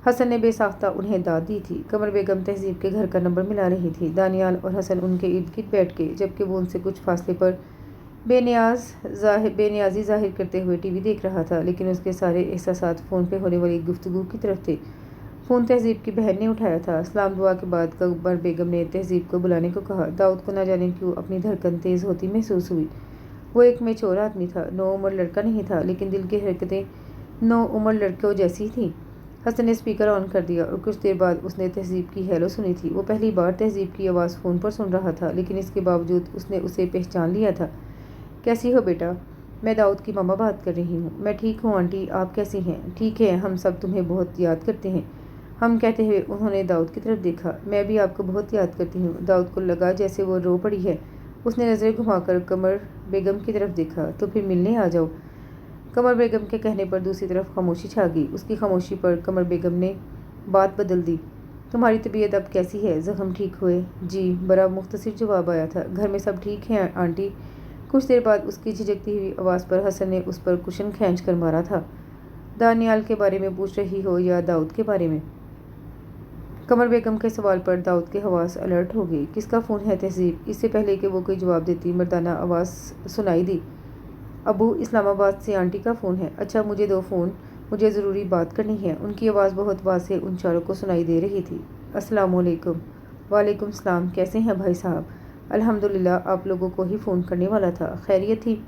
हसन ने बेसाख्ता उन्हें दाद दी थी। कमर बेगम तहजीब के घर का नंबर मिला रही थी। दानियाल और हसन उनके इर्द गिर्द बैठ गए, जबकि वो उनसे कुछ फासले पर बेनियाजी जाहिर करते हुए टीवी देख रहा था, लेकिन उसके सारे एहसासात फ़ोन पे होने वाली गुफ्तगू की तरफ थे। फ़ोन तहजीब की बहन ने उठाया था। सलाम दुआ के बाद कमर बेगम ने तहजीब को बुलाने को कहा। दाऊद को न जाने क्यों अपनी धड़कन तेज़ होती महसूस हुई। वो एक मैच्योर आदमी था, नौ उम्र लड़का नहीं था, लेकिन दिल की हरकतें नौ उम्र लड़कों जैसी थी। हसन ने स्पीकर ऑन कर दिया और कुछ देर बाद उसने तहजीब की हेलो सुनी थी। वो पहली बार तहजीब की आवाज़ फ़ोन पर सुन रहा था, लेकिन इसके बावजूद उसने उसे पहचान लिया था। कैसी हो बेटा? मैं दाऊद की मामा बात कर रही हूँ। मैं ठीक हूँ आंटी, आप कैसी हैं? ठीक है, हम सब तुम्हें बहुत याद करते हैं। हम कहते हुए उन्होंने दाऊद की तरफ देखा। मैं भी आपको बहुत याद करती हूँ। दाऊद को लगा जैसे वो रो पड़ी है। उसने नज़रें घुमाकर कमर बेगम की तरफ देखा। तो फिर मिलने आ जाओ। कमर बेगम के कहने पर दूसरी तरफ खामोशी छा गई। उसकी खामोशी पर कमर बेगम ने बात बदल दी। तुम्हारी तबीयत अब कैसी है? ज़ख्म ठीक हुए? जी, बड़ा मुख्तसर जवाब आया था। घर में सब ठीक हैं आंटी? कुछ देर बाद उसकी झिझकती हुई आवाज़ पर हसन ने उस पर कुशन खींच कर मारा था। दानियाल के बारे में पूछ रही हो या दाऊद के बारे में? कमर बेगम के सवाल पर दाऊद के हवास अलर्ट हो गई। किसका फ़ोन है तहजीब? इससे पहले कि वो कोई जवाब देती, मर्दाना आवाज़ सुनाई दी। अबू, इस्लामाबाद से आंटी का फ़ोन है। अच्छा, मुझे दो फ़ोन, मुझे ज़रूरी बात करनी है। उनकी आवाज़ बहुत वाज़े उन चारों को सुनाई दे रही थी। अस्सलामुअलैकुम। वालेकुम सलाम। कैसे हैं भाई साहब? अल्हम्दुलिल्लाह, आप लोगों को ही फ़ोन करने वाला था। खैरियत थी?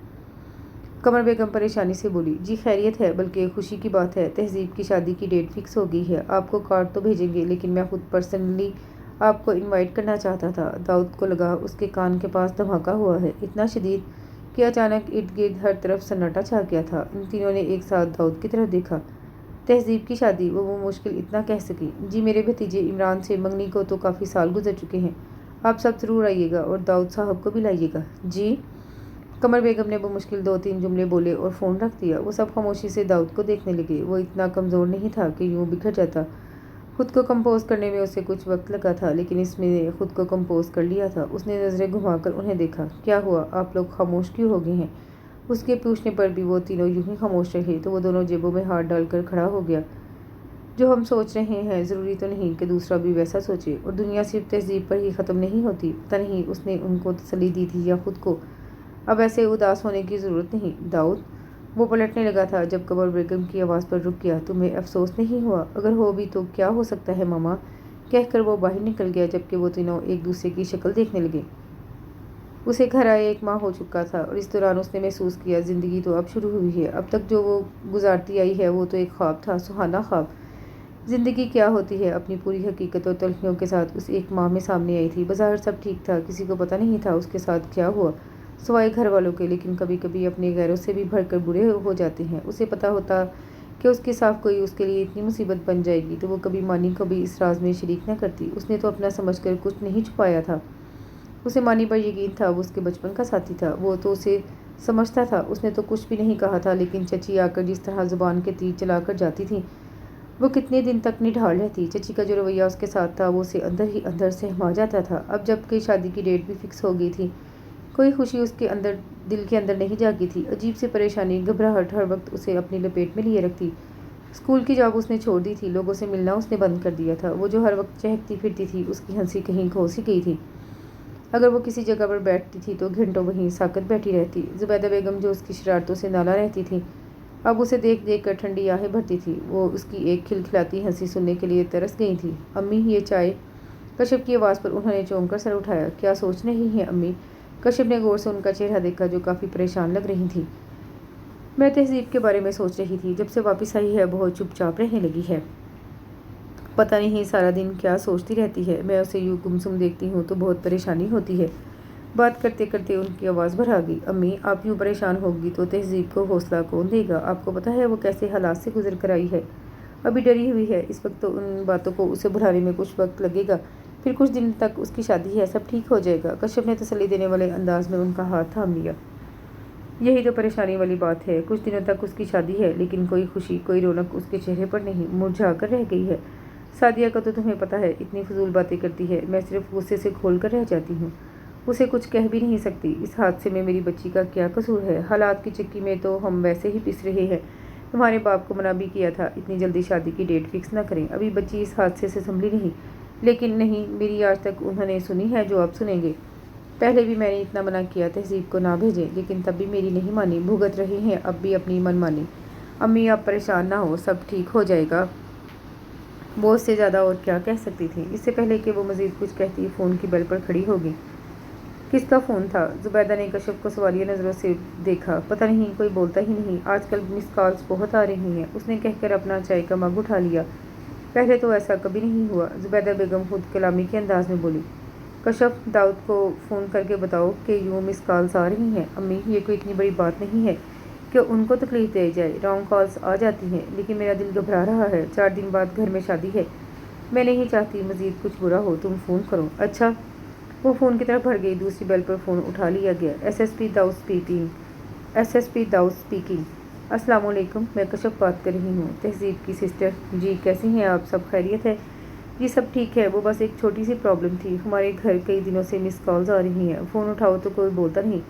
कमर बेगम परेशानी से बोली। जी खैरियत है, बल्कि खुशी की बात है। तहजीब की शादी की डेट फिक्स हो गई है। आपको कार्ड तो भेजेंगे, लेकिन मैं खुद पर्सनली आपको इनवाइट करना चाहता था। दाऊद को लगा उसके कान के पास धमाका हुआ है, इतना शदीद कि अचानक इर्द गिर्द हर तरफ सन्नाटा छा गया था। इन तीनों ने एक साथ दाऊद की तरफ देखा। तहजीब की शादी, वो मुश्किल इतना कह सकी। जी, मेरे भतीजे इमरान से मंगनी को तो काफ़ी साल गुजर चुके हैं। आप सब ज़रूर आइएगा और दाऊद साहब को भी लाइएगा। जी। कमर बेगम ने मुश्किल 2-3 जुमले बोले और फ़ोन रख दिया। वो सब खामोशी से दाऊद को देखने लगे। वो इतना कमज़ोर नहीं था कि यूँ बिखर जाता। खुद को कंपोज करने में उसे कुछ वक्त लगा था, लेकिन इसमें खुद को कंपोज कर लिया था। उसने नज़रें घुमाकर उन्हें देखा। क्या हुआ, आप लोग खामोश क्यों हो गए हैं? उसके पूछने पर भी वो तीनों यूं ही खामोश रहे, तो वो दोनों जेबों में हाथ डालकर खड़ा हो गया। जो हम सोच रहे हैं, ज़रूरी तो नहीं कि दूसरा भी वैसा सोचे, और दुनिया सिर्फ तहजीब पर ही ख़त्म नहीं होती। पता नहीं उसने उनको तसल्ली दी थी या खुद को। अब ऐसे उदास होने की ज़रूरत नहीं। दाऊद, वो पलटने लगा था जब कमर बेगम की आवाज़ पर रुक गया। तुम्हें अफसोस नहीं हुआ? अगर हो भी तो क्या हो सकता है मामा, कहकर वो बाहर निकल गया, जबकि वो तीनों एक दूसरे की शक्ल देखने लगे। उसे घर आए 1 माह हो चुका था और इस दौरान उसने महसूस किया ज़िंदगी तो अब शुरू हुई है। अब तक जो वो गुजारती आई है वो तो एक ख्वाब था, सुहाना ख्वाब। ज़िंदगी क्या होती है अपनी पूरी हकीकत और तलखियों के साथ उस 1 माह में सामने आई थी। बाज़ाहिर सब ठीक था, किसी को पता नहीं था उसके साथ क्या हुआ सिवाय घर वालों के, लेकिन कभी कभी अपने गैरों से भी भरकर बुरे हो जाते हैं। उसे पता होता कि उसके साथ कोई उसके लिए इतनी मुसीबत बन जाएगी तो वो कभी मानी कभी इस राज में शरीक न करती। उसने तो अपना समझकर कुछ नहीं छुपाया था। उसे मानी पर यकीन था, वो उसके बचपन का साथी था, वो तो उसे समझता था। उसने तो कुछ भी नहीं कहा था, लेकिन चची आकर जिस तरह जुबान के तीर चलाकर जाती थी वो कितने दिन तक निढाल रहती। चची का जो रवैया उसके साथ था वो उसे अंदर ही अंदर सहमा जाता था। अब जबकि शादी की डेट भी फिक्स हो गई थी, कोई खुशी उसके अंदर दिल के अंदर नहीं जागी थी। अजीब सी परेशानी, घबराहट हर वक्त उसे अपनी लपेट में लिए रखती। स्कूल की जॉब उसने छोड़ दी थी, लोगों से मिलना उसने बंद कर दिया था। वो जो हर वक्त चहकती फिरती थी उसकी हंसी कहीं खो सी गई थी। अगर वो किसी जगह पर बैठती थी तो घंटों वहीं साकत बैठी रहती। जुबैदा बेगम जो उसकी शरारतों से नाला रहती थी अब उसे देख देख कर ठंडी आहें भरती थी। वो उसकी एक खिलखिलाती हंसी सुनने के लिए तरस गई थी। अम्मी ये चाय। कश्यप की आवाज़ पर उन्होंने चौंक कर सर उठाया। क्या सोच रही हैं अम्मी? कश्यप ने गौर से उनका चेहरा देखा जो काफ़ी परेशान लग रही थी। मैं तहजीब के बारे में सोच रही थी, जब से वापस आई है बहुत चुपचाप रहने लगी है। पता नहीं सारा दिन क्या सोचती रहती है। मैं उसे यूँ गुमसुम देखती हूँ तो बहुत परेशानी होती है। बात करते करते उनकी आवाज़ भर आ गई। अम्मी आप यूँ परेशान होगी तो तहजीब को हौसला कौन देगा? आपको पता है वो कैसे हालात से गुजर कर आई है। अभी डरी हुई है। इस वक्त तो उन बातों को उसे भुलाने में कुछ वक्त लगेगा, फिर कुछ दिन तक उसकी शादी है, सब ठीक हो जाएगा। कश्यप ने तसल्ली देने वाले अंदाज में उनका हाथ थाम लिया। यही तो परेशानी वाली बात है, कुछ दिनों तक उसकी शादी है लेकिन कोई खुशी कोई रौनक उसके चेहरे पर नहीं, मुरझा कर रह गई है। सादिया का तो तुम्हें पता है इतनी फजूल बातें करती है, मैं सिर्फ गुस्से से खोल कर रह जाती हूँ। उसे कुछ कह भी नहीं सकती। इस हादसे में मेरी बच्ची का क्या कसूर है? हालात की चक्की में तो हम वैसे ही पिस रहे हैं। तुम्हारे बाप को मना भी किया था इतनी जल्दी शादी की डेट फिक्स ना करें, अभी बच्ची इस हादसे से संभली नहीं। लेकिन नहीं, मेरी आज तक उन्होंने सुनी है जो आप सुनेंगे। पहले भी मैंने इतना मना किया तहजीब को ना भेजें, लेकिन तब भी मेरी नहीं मानी, भुगत रही हैं अब भी अपनी मनमानी। अम्मी आप परेशान ना हो, सब ठीक हो जाएगा। वो उससे ज़्यादा और क्या कह सकती थी। इससे पहले कि वो मज़ीद कुछ कहती फ़ोन की बेल पर खड़ी होगी। किसका फ़ोन था? जुबैदा ने कश्यप को सवालिया नज़रों से देखा। पता नहीं, कोई बोलता ही नहीं, आजकल मिस कॉल्स बहुत आ रही हैं। उसने कहकर अपना चाय का मग उठा लिया। पहले तो ऐसा कभी नहीं हुआ। जुबैदा बेगम खुद कलामी के अंदाज में बोली। कश्यप दाऊद को फ़ोन करके बताओ कि यूँ मिस कॉल्स आ रही हैं। अम्मी ये कोई इतनी बड़ी बात नहीं है कि उनको तकलीफ़ दे जाए, रॉन्ग कॉल्स आ जाती हैं, लेकिन मेरा दिल घबरा रहा है। 4 दिन बाद घर में शादी है, मैं नहीं चाहती मज़ीद कुछ बुरा हो, तुम फ़ोन करो। अच्छा। वो फ़ोन की तरफ भर गई। दूसरी बेल पर फ़ोन उठा लिया गया। SSP Dawood speaking. अस्सलाम वालेकुम, मैं कश्यप बात कर रही हूँ, तहजीब की सिस्टर। जी कैसी हैं आप? सब खैरियत है? जी सब ठीक है, वो बस एक छोटी सी प्रॉब्लम थी। हमारे घर कई दिनों से मिस कॉल्स आ रही हैं, फ़ोन उठाओ तो कोई बोलता नहीं।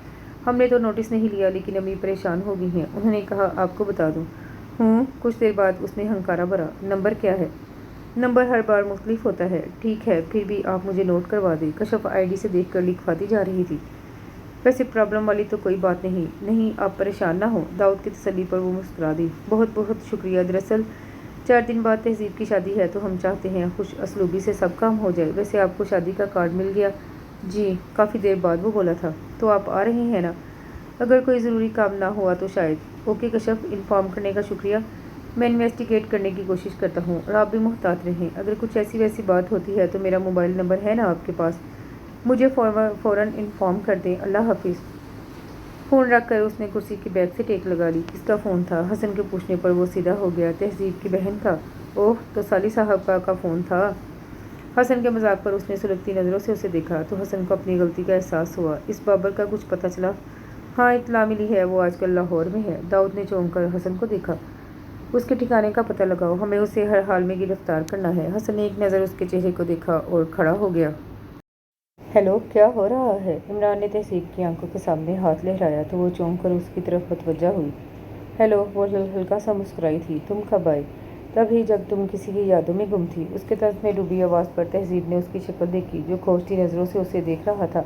हमने तो नोटिस नहीं लिया, लेकिन अम्मी परेशान हो गई हैं। उन्होंने कहा आपको बता दूँ। कुछ देर बाद उसने हंकारा भरा। नंबर क्या है? नंबर हर बार मुख्तलिफ होता है। ठीक है, फिर भी आप मुझे नोट करवा दें। कश्यप आईडी से देखकर लिखवाती जा रही थी। वैसे प्रॉब्लम वाली तो कोई बात नहीं। नहीं आप परेशान ना हो। दाऊद की तसल्ली पर वो मुस्कुरा दी। बहुत बहुत शुक्रिया। दरअसल 4 दिन बाद तहजीब की शादी है तो हम चाहते हैं खुश असलूबी से सब काम हो जाए। वैसे आपको शादी का कार्ड मिल गया? जी, काफ़ी देर बाद वो बोला था। तो आप आ रही हैं ना? अगर कोई ज़रूरी काम ना हुआ तो शायद। ओके कश्यप, इन्फॉर्म करने का शुक्रिया। मैं इन्वेस्टिगेट करने की कोशिश करता हूँ और आप भी मुहतात रहें। अगर कुछ ऐसी वैसी बात होती है तो मेरा मोबाइल नंबर है ना आपके पास, मुझे फ़ौरन इन्फॉर्म कर दें। अल्लाह हाफिज़। फ़ोन रख कर उसने कुर्सी की बैग से टेक लगा ली। किसका फ़ोन था? हसन के पूछने पर वो सीधा हो गया। तहजीब की बहन का। ओह, तो साली साहब का फ़ोन था। हसन के मजाक पर उसने सुलगती नज़रों से उसे देखा तो हसन को अपनी गलती का एहसास हुआ। इस बाबर का कुछ पता चला? हाँ, इत्तला मिली है, वो आजकल लाहौर में है। दाऊद ने चौंक कर हसन को देखा। उसके ठिकाने का पता लगाओ, हमें उसे हर हाल में गिरफ्तार करना है। हसन ने एक नज़र उसके चेहरे को देखा और खड़ा हो गया। हेलो, क्या हो रहा है? इमरान ने तहसीब की आंखों के सामने हाथ लहराया तो वो चौंक कर उसकी तरफ मुतवज्जा हुई। हेलो, वो हल्का सा मुस्कुराई थी। तुम कब आए? तभी जब तुम किसी की यादों में गुम थी। उसके तर्ज में डूबी आवाज़ पर तहजीब ने उसकी शक्ल देखी जो खोजती नज़रों से उसे देख रहा था।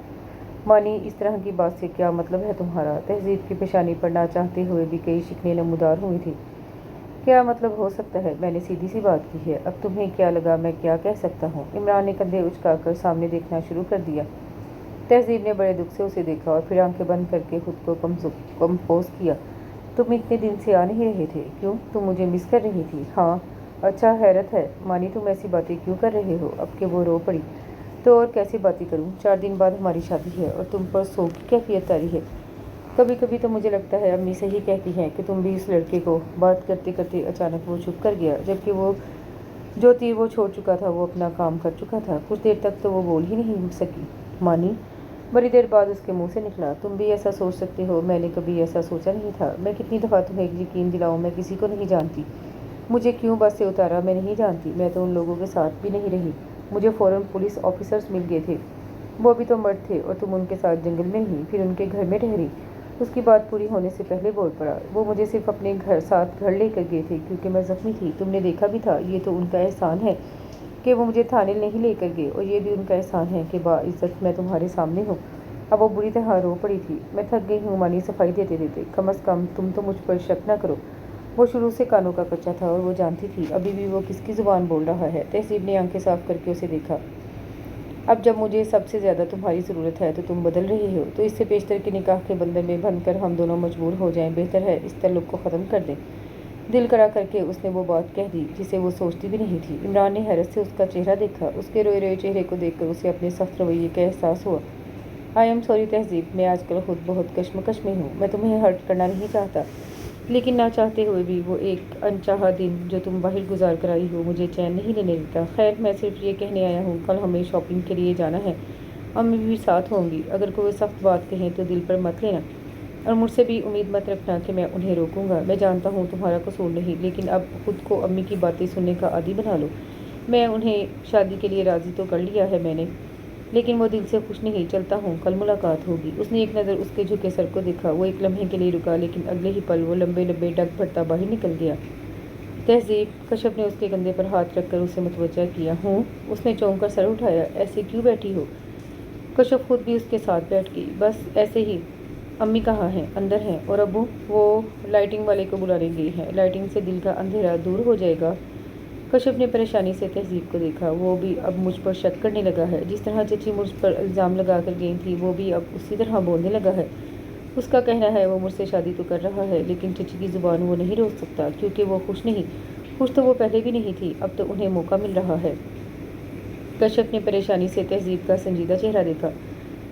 मानी, इस तरह की बात से क्या मतलब है तुम्हारा? तहजीब की पेशानी पर ना चाहते हुए भी कई शिकनें नमूदार हुई थी। क्या मतलब हो सकता है? मैंने सीधी सी बात की है, अब तुम्हें क्या लगा मैं क्या कह सकता हूँ? इमरान ने कंधे उचकाकर सामने देखना शुरू कर दिया। तहजीब ने बड़े दुख से उसे देखा और फिर आंखें बंद करके खुद को कंपोज किया। तुम इतने दिन से आ नहीं रहे थे, क्यों? तुम मुझे मिस कर रही थी? हाँ। अच्छा, हैरत है मानी, तुम ऐसी बातें क्यों कर रहे हो? अब के वो रो पड़ी। तो और कैसी बातें करूं? 4 दिन बाद हमारी शादी है और तुम पर शोक की कैफियत तारी है। कभी कभी तो मुझे लगता है अम्मी सही कहती हैं कि तुम भी इस लड़के को। बात करते करते अचानक वो चुप कर गया, जबकि वो जो तीर वो छोड़ चुका था वो अपना काम कर चुका था। कुछ देर तक तो वो बोल ही नहीं सकी। मानी, बड़ी देर बाद उसके मुंह से निकला, तुम भी ऐसा सोच सकते हो? मैंने कभी ऐसा सोचा नहीं था। मैं कितनी दफ़ा तुम्हें यकीन दिलाऊं, मैं किसी को नहीं जानती। मुझे क्यों बस से उतारा मैं नहीं जानती। मैं तो उन लोगों के साथ भी नहीं रही। मुझे फ़ौरन पुलिस ऑफिसर्स मिल गए थे। वो भी तो मर्द थे और तुम उनके साथ जंगल में रही, फिर उनके घर में ठहरी। उसकी बात पूरी होने से पहले बोल पड़ा, वो मुझे सिर्फ अपने साथ घर लेकर गए थे क्योंकि मैं जख्मी थी। तुमने देखा भी था। ये तो उनका एहसान है कि वो मुझे थाने नहीं लेकर गए, और ये भी उनका एहसान है कि बाइज्जत मैं तुम्हारे सामने हूँ। अब वो बुरी तरह रो पड़ी थी। मैं थक गई हूँ मानी, सफाई देते देते। कम अज़ कम तुम तो मुझ पर शक न करो। वो शुरू से कानों का कच्चा था और वो जानती थी अभी भी वो किसकी ज़ुबान बोल रहा है। तहसीब ने आंखें साफ करके उसे देखा। अब जब मुझे सबसे ज़्यादा तुम्हारी ज़रूरत है तो तुम बदल रही हो, तो इससे पेशतर के निकाह के बंधन में बंधकर हम दोनों मजबूर हो जाएं। बेहतर है इस तल्लुक को ख़त्म कर दें। दिल करा करके उसने वो बात कह दी जिसे वो सोचती भी नहीं थी। इमरान ने हैरत से उसका चेहरा देखा। उसके रोए रोए चेहरे को देखकर उसे अपने सख्त रवैये का एहसास हुआ। आई एम सॉरी तहजीब, मैं आजकल खुद बहुत कश्मकश में हूँ। मैं तुम्हें हर्ट करना नहीं चाहता, लेकिन ना चाहते हुए भी वो एक अनचाहा दिन जो तुम बाहर गुजार कर आई हो मुझे चैन नहीं लेने देता। खैर, मैं सिर्फ ये कहने आया हूँ, कल हमें शॉपिंग के लिए जाना है। अम्मी भी साथ होंगी। अगर कोई सख्त बात कहें तो दिल पर मत लेना, और मुझसे भी उम्मीद मत रखना कि मैं उन्हें रोकूंगा। मैं जानता हूँ तुम्हारा कसूर नहीं, लेकिन अब खुद को अम्मी की बातें सुनने का आदी बना लो। मैं उन्हें शादी के लिए राज़ी तो कर लिया है मैंने, लेकिन वो दिल से खुश नहीं। चलता हूँ, कल मुलाकात होगी। उसने एक नज़र उसके झुके सर को देखा। वो एक लम्हे के लिए रुका, लेकिन अगले ही पल वो लंबे लंबे डग भरता बाहर निकल गया। तहजीब, कश्यप ने उसके कंधे पर हाथ रखकर उसे मुतवज्जा किया। हूँ? उसने चौंक कर सर उठाया। ऐसे क्यों बैठी हो? कश्यप खुद भी उसके साथ बैठ गई। बस ऐसे ही। अम्मी कहाँ हैं? अंदर हैं। और अबू? वो लाइटिंग वाले को बुलाने गई हैं। लाइटिंग से दिल का अंधेरा दूर हो जाएगा। कश्यप ने परेशानी से तहजीब को देखा। वो भी अब मुझ पर शक करने लगा है। जिस तरह चची मुझ पर इल्ज़ाम लगा कर गई थी, वो भी अब उसी तरह बोलने लगा है। उसका कहना है वो मुझसे शादी तो कर रहा है, लेकिन चची की ज़ुबान वो नहीं रोक सकता क्योंकि वो खुश नहीं। खुश तो वो पहले भी नहीं थी, अब तो उन्हें मौका मिल रहा है। कश्यप ने परेशानी से तहजीब का संजीदा चेहरा देखा।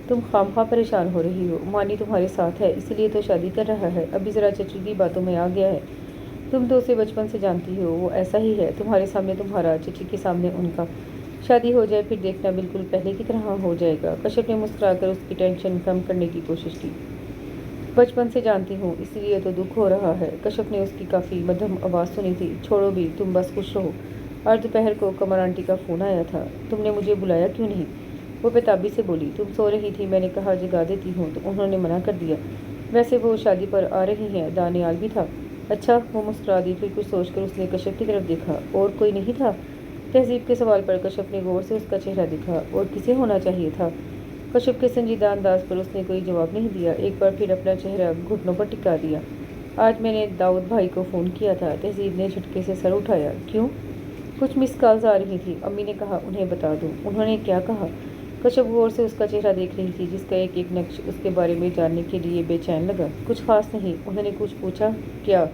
तुम खामखा परेशान हो रही हो। मानी तुम्हारे साथ है, इसलिए तो शादी कर रहा है। अभी ज़रा चची की बातों में आ गया है। तुम तो उसे बचपन से जानती हो, वो ऐसा ही है। तुम्हारे सामने तुम्हारा, चची के सामने उनका। शादी हो जाए फिर देखना बिल्कुल पहले की तरह हो जाएगा। कश्यप ने मुस्कुराकर उसकी टेंशन कम करने की कोशिश की। बचपन से जानती हूँ, इसलिए तो दुख हो रहा है। कश्यप ने उसकी काफ़ी मध्यम आवाज़ सुनी थी। छोड़ो भी, तुम बस खुश रहो। आज दोपहर को कमर आंटी का फ़ोन आया था। तुमने मुझे बुलाया क्यों नहीं? वो बेताबी से बोली। तुम सो रही थी, मैंने कहा जगा देती हूँ, तो उन्होंने मना कर दिया। वैसे वो शादी पर आ रही हैं, दानियाल भी था। अच्छा, वो मुस्कुरा दी। फिर कुछ सोचकर उसने कश्यप की तरफ देखा। और कोई नहीं था? तहजीब के सवाल पर कश्यप ने गौर से उसका चेहरा देखा। और किसे होना चाहिए था? कश्यप के संजीदा अंदाज पर उसने कोई जवाब नहीं दिया। एक बार फिर अपना चेहरा घुटनों पर टिका दिया। आज मैंने दाऊद भाई को फ़ोन किया था। तहजीब ने झटके से सर उठाया। क्यों? कुछ मिस कॉल्स आ रही थी। अम्मी ने कहा उन्हें बता दूं। उन्होंने क्या कहा? कश्यप गौर से उसका चेहरा देख रही थी, जिसका एक एक नक्श उसके बारे में जानने के लिए बेचैन लगा। कुछ खास नहीं। उन्होंने कुछ पूछा? क्या?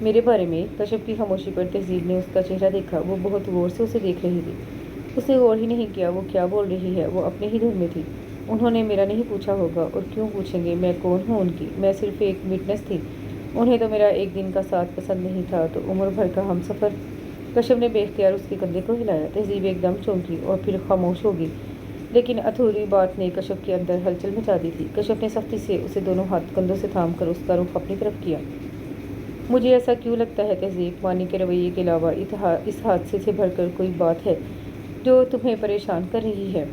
मेरे बारे में? कश्यप की खामोशी पर तहजीब ने उसका चेहरा देखा। वो बहुत गौर से उसे देख रही थी। उसने गौर ही नहीं किया वो क्या बोल रही है। वो अपने ही धुन में थी। उन्होंने मेरा नहीं पूछा होगा, और क्यों पूछेंगे? मैं कौन हूँ उनकी? मैं सिर्फ एक विटनेस थी। उन्हें तो मेरा एक दिन का साथ पसंद नहीं था, तो उम्र भर का हमसफ़र। कश्यप ने बेख्तियार उसके कंधे को हिलाया। तहजीब एकदम चौंकी और फिर खामोश हो गई। लेकिन अधूरी बात ने कश्यप के अंदर हलचल मचा दी थी। कश्यप ने सख्ती से उसे दोनों हाथ कंधों से थाम कर उसका रुख अपनी तरफ किया। मुझे ऐसा क्यों लगता है तहजीब, मानी के रवैये के अलावा इस हादसे से भरकर कोई बात है जो तुम्हें परेशान कर रही है?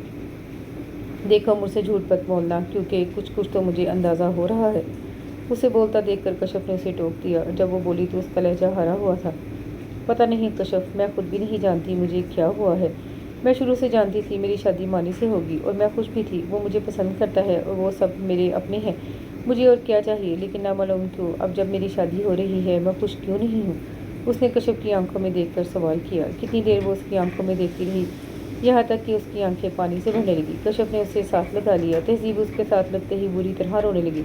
देखो, मुझसे झूठ मत बोलना, क्योंकि कुछ तो मुझे अंदाज़ा हो रहा है। उसे बोलता देखकर कश्यप ने उसे टोक दिया। जब वो बोली तो उसका लहजा हरा हुआ था। पता नहीं कश्यप, मैं खुद भी नहीं जानती मुझे क्या हुआ है। मैं शुरू से जानती थी मेरी शादी मानी से होगी, और मैं खुश भी थी। वो मुझे पसंद करता है और वो सब मेरे अपने हैं। मुझे और क्या चाहिए? लेकिन ना मालूम क्यों अब जब मेरी शादी हो रही है मैं खुश क्यों नहीं हूँ? उसने कश्यप की आंखों में देखकर सवाल किया। कितनी देर वो उसकी आंखों में देखती रही। यहाँ तक कि उसकी आंखें पानी से भरने लगी। कश्यप ने उससे साथ लगा लिया। तहजीब उसके साथ लगते ही बुरी तरह रोने लगी।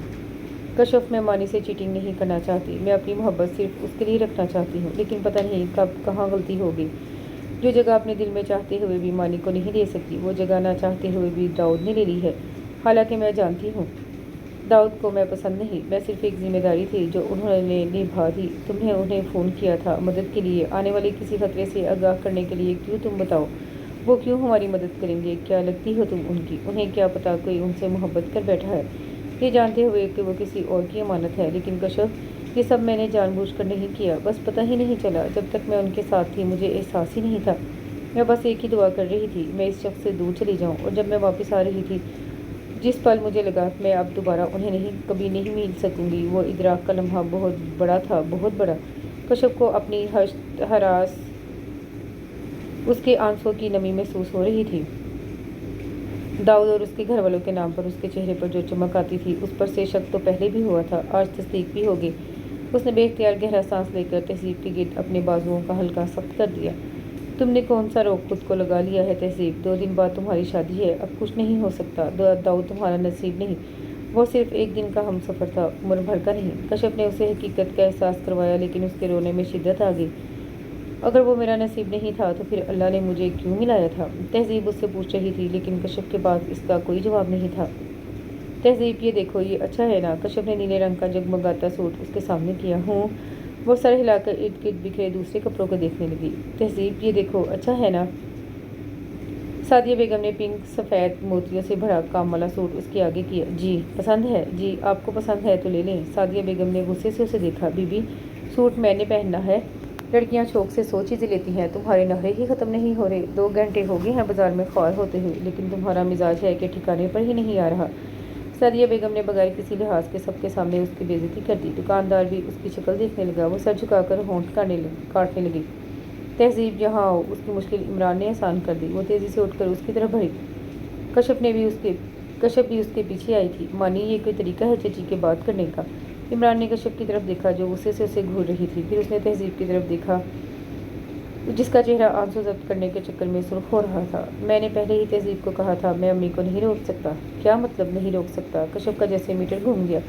कश्यप, मैं मानी से चीटिंग नहीं करना चाहती। मैं अपनी मोहब्बत सिर्फ उसके लिए रखना चाहती हूँ, लेकिन पता नहीं कब कहाँ गलती हो गई। जो जगह अपने दिल में चाहते हुए भी मानी को नहीं दे सकती, वो जगह ना चाहते हुए भी दाऊद ने ले ली है। हालांकि मैं जानती हूँ दाऊद को मैं पसंद नहीं, मैं सिर्फ एक जिम्मेदारी थी जो उन्होंने निभा दी। तुमने उन्हें फ़ोन किया था मदद के लिए, आने वाले किसी खतरे से आगाह करने के लिए। क्यों, तुम बताओ, वो क्यों हमारी मदद करेंगे? क्या लगती हो तुम उनकी? उन्हें क्या पता कोई उनसे मोहब्बत कर बैठा है, ये जानते हुए कि वो किसी और की अमानत है। लेकिन कश्यप, ये सब मैंने जानबूझकर नहीं किया, बस पता ही नहीं चला। जब तक मैं उनके साथ थी मुझे एहसास ही नहीं था। मैं बस एक ही दुआ कर रही थी, मैं इस शख्स से दूर चली जाऊं। और जब मैं वापस आ रही थी, जिस पल मुझे लगा मैं अब दोबारा उन्हें कभी नहीं मिल सकूंगी, वो इदराक का लम्हा बहुत बड़ा था, बहुत बड़ा। कश्यप को अपनी हरास उसके आंसुओं की नमी महसूस हो रही थी। दाऊद और उसके घर वालों के नाम पर उसके चेहरे पर जो चमक आती थी, उस पर से शक तो पहले भी हुआ था, आज तस्दीक भी हो गई। उसने बेख्तियार गहरा सांस लेकर तहजीब के गिर्द अपने बाजुओं का हल्का सख्त कर दिया। तुमने कौन सा रोग खुद को लगा लिया है तहजीब? 2 दिन बाद तुम्हारी शादी है, अब कुछ नहीं हो सकता। दाऊद तुम्हारा नसीब नहीं, वो सिर्फ एक दिन का हम सफ़र था, उम्र भर का नहीं। कश्यप ने उसे हकीकत का एहसास करवाया, लेकिन उसके रोने में शिद्दत आ गई। अगर वो मेरा नसीब नहीं था तो फिर अल्लाह ने मुझे क्यों मिलाया था? तहजीब उससे पूछ रही थी, लेकिन कश्यप के पास इसका कोई जवाब नहीं था। तहजीब, ये देखो, ये अच्छा है ना? कश्यप ने नीले रंग का जगमगाता सूट उसके सामने किया। हूँ। वो सर हिलाकर इर्द गिर्द बिखरे दूसरे कपड़ों को देखने लगी। तहजीब, ये देखो, अच्छा है ना? सादिया बेगम ने पिंक सफ़ेद मोतियों से भरा काम वाला सूट उसके आगे किया। जी पसंद है? जी, आपको पसंद है तो ले लें। सादिया बेगम ने गुस्से से उसे देखा। बीबी, सूट मैंने पहनना है। लड़कियां शौक से 100 चीज़ें लेती हैं, तुम्हारे नखरे ही ख़त्म नहीं हो रहे। 2 घंटे हो गए हैं बाजार में ख्वार होते हुए, लेकिन तुम्हारा मिजाज है कि ठिकाने पर ही नहीं आ रहा। सादिया बेगम ने बगैर किसी लिहाज के सबके सामने उसकी बेइज्जती कर दी। दुकानदार भी उसकी शक्ल देखने लगा। वो सर झुकाकर होंठ काटने लगी। तहजीब, यहाँ आओ। उसकी मुश्किल इमरान ने आसान कर दी। वो तेज़ी से उठकर उसकी तरफ बढ़ी। कश्यप भी उसके पीछे आई थी। मानी, ये कोई तरीका है चची के बात करने का? इमरान ने कश्यप की तरफ देखा, जो गुस्से से उसे घूर रही थी। फिर उसने तहजीब की तरफ देखा, जिसका चेहरा आंसू जब्त करने के चक्कर में सुर्ख हो रहा था। मैंने पहले ही तहजीब को कहा था, मैं अम्मी को नहीं रोक सकता। क्या मतलब नहीं रोक सकता? कश्यप का जैसे मीटर घूम गया।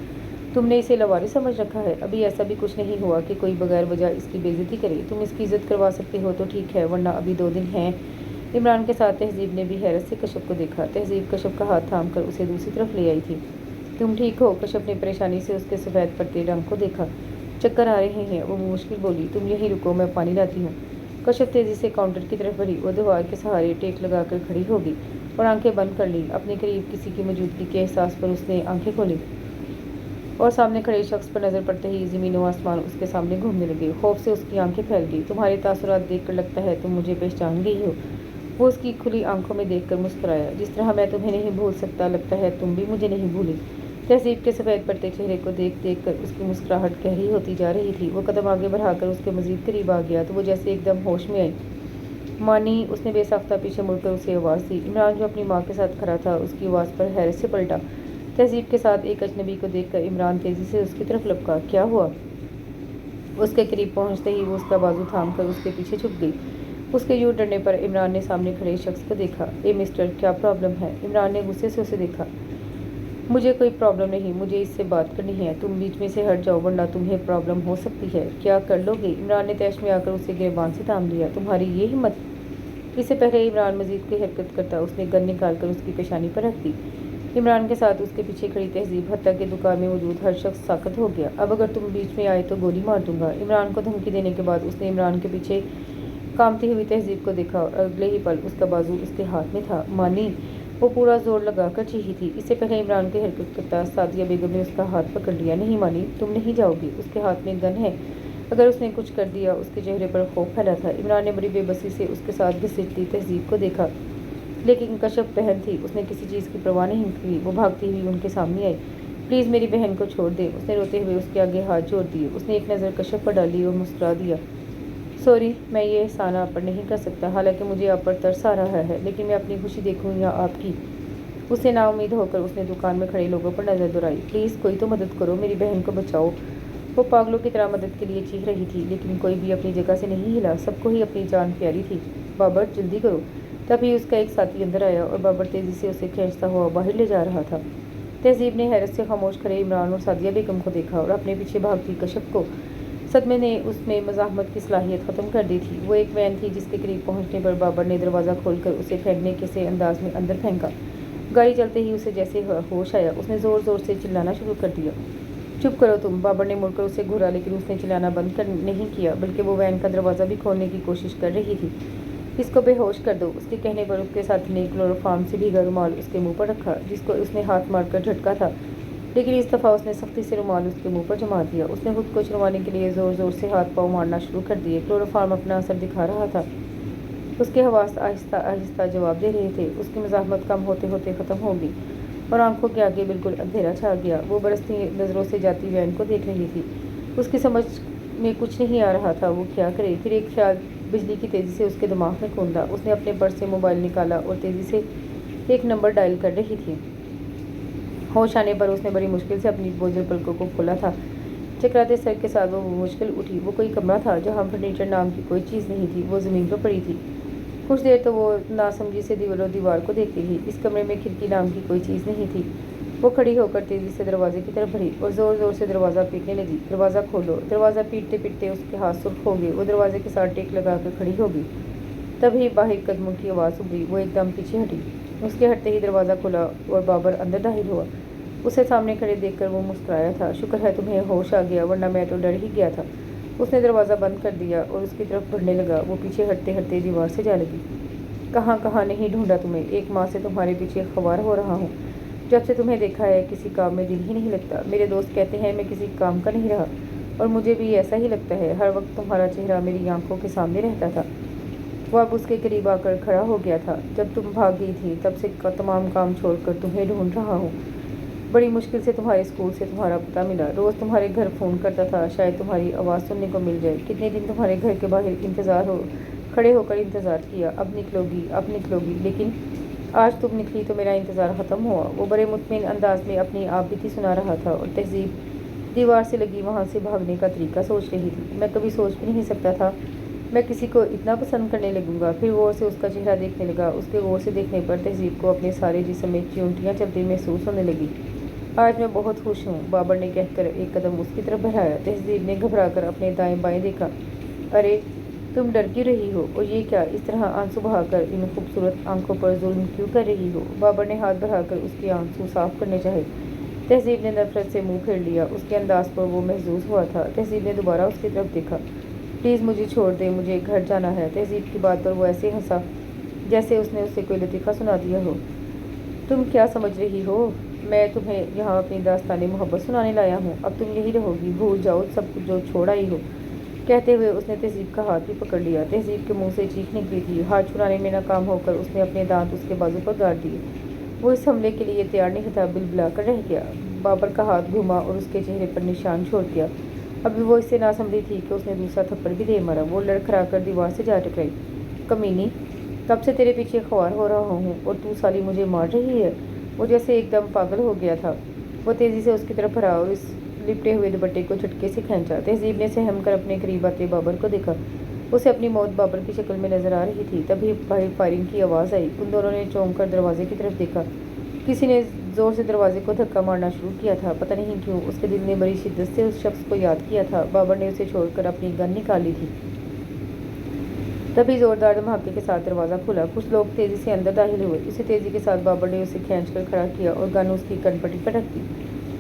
तुमने इसे लवारिस समझ रखा है? अभी ऐसा भी कुछ नहीं हुआ कि कोई बगैर वजह इसकी बेइज्जती करे। तुम इसकी इज्जत करवा सकते हो तो ठीक है, वरना अभी 2 दिन हैं। इमरान के साथ तहजीब ने भी हैरत से कश्यप को देखा। तहजीब कश्यप का हाथ थाम कर उसे दूसरी तरफ ले आई थी। तुम ठीक हो? कश्यप ने परेशानी से उसके सफ़ेद पड़ते रंग को देखा। चक्कर आ रहे हैं, वो मुश्किल बोली। तुम यहीं रुको, मैं पानी लाती हूँ। कश्यप तेज़ी से काउंटर की तरफ बढ़ी। वो दीवार के सहारे टेक लगाकर खड़ी हो गई और आंखें बंद कर ली। अपने करीब किसी की मौजूदगी के एहसास पर उसने आंखें खोली और सामने खड़े शख्स पर नज़र पड़ते ही ज़मीन व आसमान उसके सामने घूमने लगे। खौफ से उसकी आंखें फैल गई। तुम्हारे तासुरात देखकर लगता है तुम मुझे पहचान गई हो। वो उसकी खुली आंखों में देखकर मुस्कुराया। जिस तरह मैं तुम्हें नहीं भूल सकता, लगता है तुम भी मुझे नहीं भूली। तहजीब के सफ़ेद पड़ते चेहरे को देख देख कर उसकी मुस्कुराहट गहरी होती जा रही थी। वो कदम आगे बढ़ाकर उसके मज़ीद करीब आ गया तो वो जैसे एकदम होश में आई। मानी, उसने बेसाख्ता पीछे मुड़कर उसे आवाज़ दी। इमरान, जो अपनी माँ के साथ खड़ा था, उसकी आवाज़ पर हैरत से पलटा। तहजीब के साथ एक अजनबी को देखकर इमरान तेज़ी से उसकी तरफ लपका। क्या हुआ? उसके करीब पहुंचते ही वो उसका बाजू थाम कर उसके पीछे छुप गई। उसके यूं डरने पर इमरान ने सामने खड़े शख्स को देखा। ए मिस्टर, क्या प्रॉब्लम है? इमरान ने गुस्से से उसे देखा। मुझे कोई प्रॉब्लम नहीं, मुझे इससे बात करनी है। तुम बीच में से हट जाओ, वरना तुम्हें प्रॉब्लम हो सकती है। क्या कर लोगे? इमरान ने तैश में आकर उसे गिरबान से थाम लिया। तुम्हारी ये हिम्मत? इससे पहले इमरान मजीद कोई हरकत करता, उसने गन निकाल कर उसकी पेशानी पर रख दी। इमरान के साथ उसके पीछे खड़ी तहजीब, हत्या की दुकान में मौजूद हर शख्स साकत हो गया। अब अगर तुम बीच में आए तो गोली मार दूंगा। इमरान को धमकी देने के बाद उसने इमरान के पीछे कामती हुई तहजीब को देखा और अगले ही पल उसका बाजू उसके हाथ में था। मानी, वो पूरा जोर लगाकर चीखी थी। इससे पहले इमरान की हरकत करता सादिया बेगम ने उसका हाथ पकड़ लिया। नहीं मानी, तुम नहीं जाओगी। उसके हाथ में गन है, अगर उसने कुछ कर दिया। उसके चेहरे पर खौफ फैला था। इमरान ने बड़ी बेबसी से उसके साथ घसीटती तहजीब को देखा, लेकिन कश्यप बहन थी, उसने किसी चीज़ की परवाह नहीं की। वो भागती हुई उनके सामने आई। प्लीज़ मेरी बहन को छोड़ दे। उसने रोते हुए उसके आगे हाथ जोड़ दिए। उसने एक नज़र कश्यप पर डाली और मुस्कुरा दिया। सॉरी, मैं ये एहसान आप पर नहीं कर सकता। हालांकि मुझे आप पर तरस आ रहा है, लेकिन मैं अपनी खुशी देखूँ या आपकी? उससे नाउम्मीद होकर उसने दुकान में खड़े लोगों पर नज़र दौड़ाई। प्लीज़ कोई तो मदद करो, मेरी बहन को बचाओ। वो पागलों की तरह मदद के लिए चीख रही थी, लेकिन कोई भी अपनी जगह से नहीं हिला। सबको ही अपनी जान प्यारी थी। बाबर, जल्दी करो। तभी उसका एक साथी अंदर आया और बाबर तेजी से उसे खींचता हुआ बाहर ले जा रहा था। तहजीब ने हैरत से खामोश खड़े इमरान और सादिया बेगम को देखा और अपने पीछे भागती कश्यप को। सदमे ने उसमें मज़ाहमत की सलाहियत ख़त्म कर दी थी। वो एक वैन थी जिसके करीब पहुंचने पर बाबर ने दरवाज़ा खोलकर उसे फेंकने के से अंदाज में अंदर फेंका। गाड़ी चलते ही उसे जैसे होश आया, उसने ज़ोर ज़ोर से चिल्लाना शुरू कर दिया। चुप करो तुम! बाबर ने मुड़कर उसे घूरा, लेकिन उसने चिल्लाना बंद कर नहीं किया, बल्कि वो वैन का दरवाज़ा भी खोलने की कोशिश कर रही थी। इसको बेहोश कर दो! उसके कहने पर उसके साथी ने क्लोरोफार्म से भीगा रुमाल उसके मुंह पर रखा, जिसको उसने हाथ मारकर झटका था, लेकिन इस दफ़ा उसने सख्ती से रुमाल उसके मुंह पर जमा दिया। उसने खुद को छुड़वाने के लिए ज़ोर ज़ोर से हाथ पाँव मारना शुरू कर दिए। क्लोरोफार्म अपना असर दिखा रहा था। उसके हवास आहिस्ता आहिस्ता जवाब दे रहे थे। उसकी मज़ाहमत कम होते होते ख़त्म होगी और आंखों के आगे बिल्कुल अंधेरा छा गया। वो बरसती नज़रों से जाती वैन को देख रही थी। उसकी समझ में कुछ नहीं आ रहा था वो क्या करे। फिर एक ख्याल बिजली की तेज़ी से उसके दिमाग में कूदा। उसने अपने पर्स से मोबाइल निकाला और तेज़ी से एक नंबर डायल कर रही थी। होश आने पर उसने बड़ी मुश्किल से अपनी बोझल पलकों को खोला था। चकराते सर के साथ वो मुश्किल उठी। वो कोई कमरा था जहाँ फर्नीचर नाम की कोई चीज़ नहीं थी। वो ज़मीन पर पड़ी थी। कुछ देर तो वो नासमझी से दीवार को देखती रही। इस कमरे में खिड़की नाम की कोई चीज़ नहीं थी। वो खड़ी होकर तेज़ी से दरवाजे की तरफ बढ़ी और ज़ोर ज़ोर से दरवाज़ा पीटने लगी। दरवाज़ा खोलो! दरवाज़ा पीटते पीटते उसके हाथ सुर्ख हो गए। वो दरवाजे के साथ टेक लगा कर खड़ी होगी। तभी बाहर कदमों की आवाज़ उभरी। वो एकदम पीछे हटी। उसके हटते ही दरवाज़ा खुला और बाबर अंदर दाखिल हुआ। उसे सामने खड़े देखकर वो मुस्कुराया था। शुक्र है तुम्हें होश आ गया, वरना मैं तो डर ही गया था। उसने दरवाज़ा बंद कर दिया और उसकी तरफ बढ़ने लगा। वो पीछे हटते हटते दीवार से जा लगी। कहाँ कहाँ नहीं ढूंढा तुम्हें। एक माह से तुम्हारे पीछे ख्वार हो रहा हूँ। जब से तुम्हें देखा है किसी काम में दिल ही नहीं लगता। मेरे दोस्त कहते हैं मैं किसी काम का नहीं रहा, और मुझे भी ऐसा ही लगता है। हर वक्त तुम्हारा चेहरा मेरी आंखों के सामने रहता था। वो अब उसके करीब आकर खड़ा हो गया था। जब तुम भाग गई थी तब से तमाम काम छोड़कर तुम्हें ढूंढ रहा हूँ। बड़ी मुश्किल से तुम्हारे स्कूल से तुम्हारा पता मिला। रोज़ तुम्हारे घर फ़ोन करता था, शायद तुम्हारी आवाज़ सुनने को मिल जाए। कितने दिन तुम्हारे घर के बाहर खड़े होकर इंतज़ार किया, अब निकलोगी, लेकिन आज तुम निकली तो मेरा इंतज़ार ख़त्म हुआ। वो बड़े मुतमिन अंदाज में अपनी आप बीती सुना रहा था और तहजीब दीवार से लगी वहाँ से भागने का तरीका सोच रही थी। मैं कभी सोच भी नहीं सकता था मैं किसी को इतना पसंद करने लगूंगा। फिर गौर से उसका चेहरा देखने लगा। उसके गौर से देखने पर तहजीब को अपने सारे जिस्म में चिमटियाँ चलती महसूस होने लगी। आज मैं बहुत खुश हूँ, बाबर ने कहकर एक कदम उसकी तरफ बढ़ाया। तहजीब ने घबराकर अपने दाएं बाएं देखा। अरे तुम डर क्यों रही हो? और ये क्या, इस तरह आंसू बहाकर इन खूबसूरत आंखों पर जुल्म क्यों कर रही हो? बाबर ने हाथ बढ़ाकर उसके आंसू साफ करने चाहे। तहजीब ने नफरत से मुंह फेर लिया। उसके अंदाज पर वो महसूस हुआ था। तहजीब ने दोबारा उसकी तरफ देखा। प्लीज़ मुझे छोड़ दे, मुझे घर जाना है। तहजीब की बात पर वो ऐसे हंसा जैसे उसने उसे कोई लतीफ़ा सुना दिया हो। तुम क्या समझ रही हो? मैं तुम्हें यहाँ अपनी दास्तानी मोहब्बत सुनाने लाया हूँ। अब तुम यही रहोगी, भूल जाओ सब कुछ जो छोड़ आई हो। कहते हुए उसने तहजीब का हाथ भी पकड़ लिया। तहजीब के मुंह से चीख निकली थी। हाथ छुड़ाने में नाकाम होकर उसने अपने दांत उसके बाजू पर गाड़ दिए। वो इस हमले के लिए तैयार नहीं था, बिलबिला कर रह गया। बाबर का हाथ घूमा और उसके चेहरे पर निशान छोड़ दिया। अभी वो इससे ना समझी थी कि उसने दूसरा थप्पड़ भी दे मारा। वो लड़खड़ा कर दीवार से जा टकराई। कमीनी, कब से तेरे पीछे ख्वार हो रहा हूँ और तू साली मुझे मार रही है। वो जैसे एकदम पागल हो गया था। वो तेज़ी से उसकी तरफ बढ़ा और इस लिपटे हुए दुपट्टे को झटके से खींचा। तहजीब ने सहम कर अपने करीब आते बाबर को देखा। उसे अपनी मौत बाबर की शक्ल में नजर आ रही थी। तभी बाहर फायरिंग की आवाज़ आई। उन दोनों ने चौंक कर दरवाजे की तरफ देखा। किसी ने ज़ोर से दरवाजे को धक्का मारना शुरू किया था। पता नहीं क्यों उसके दिल ने बड़ी शिद्दत से उस शख्स को याद किया था। बाबर ने उसे छोड़कर अपनी गन निकाली थी। तभी ज़ोरदार धमाके के साथ दरवाज़ा खुला। कुछ लोग तेज़ी से अंदर दाखिल हुए। उसी तेज़ी के साथ बाबर ने उसे खींचकर खड़ा किया और गन उसकी कनपटी पर रख दी।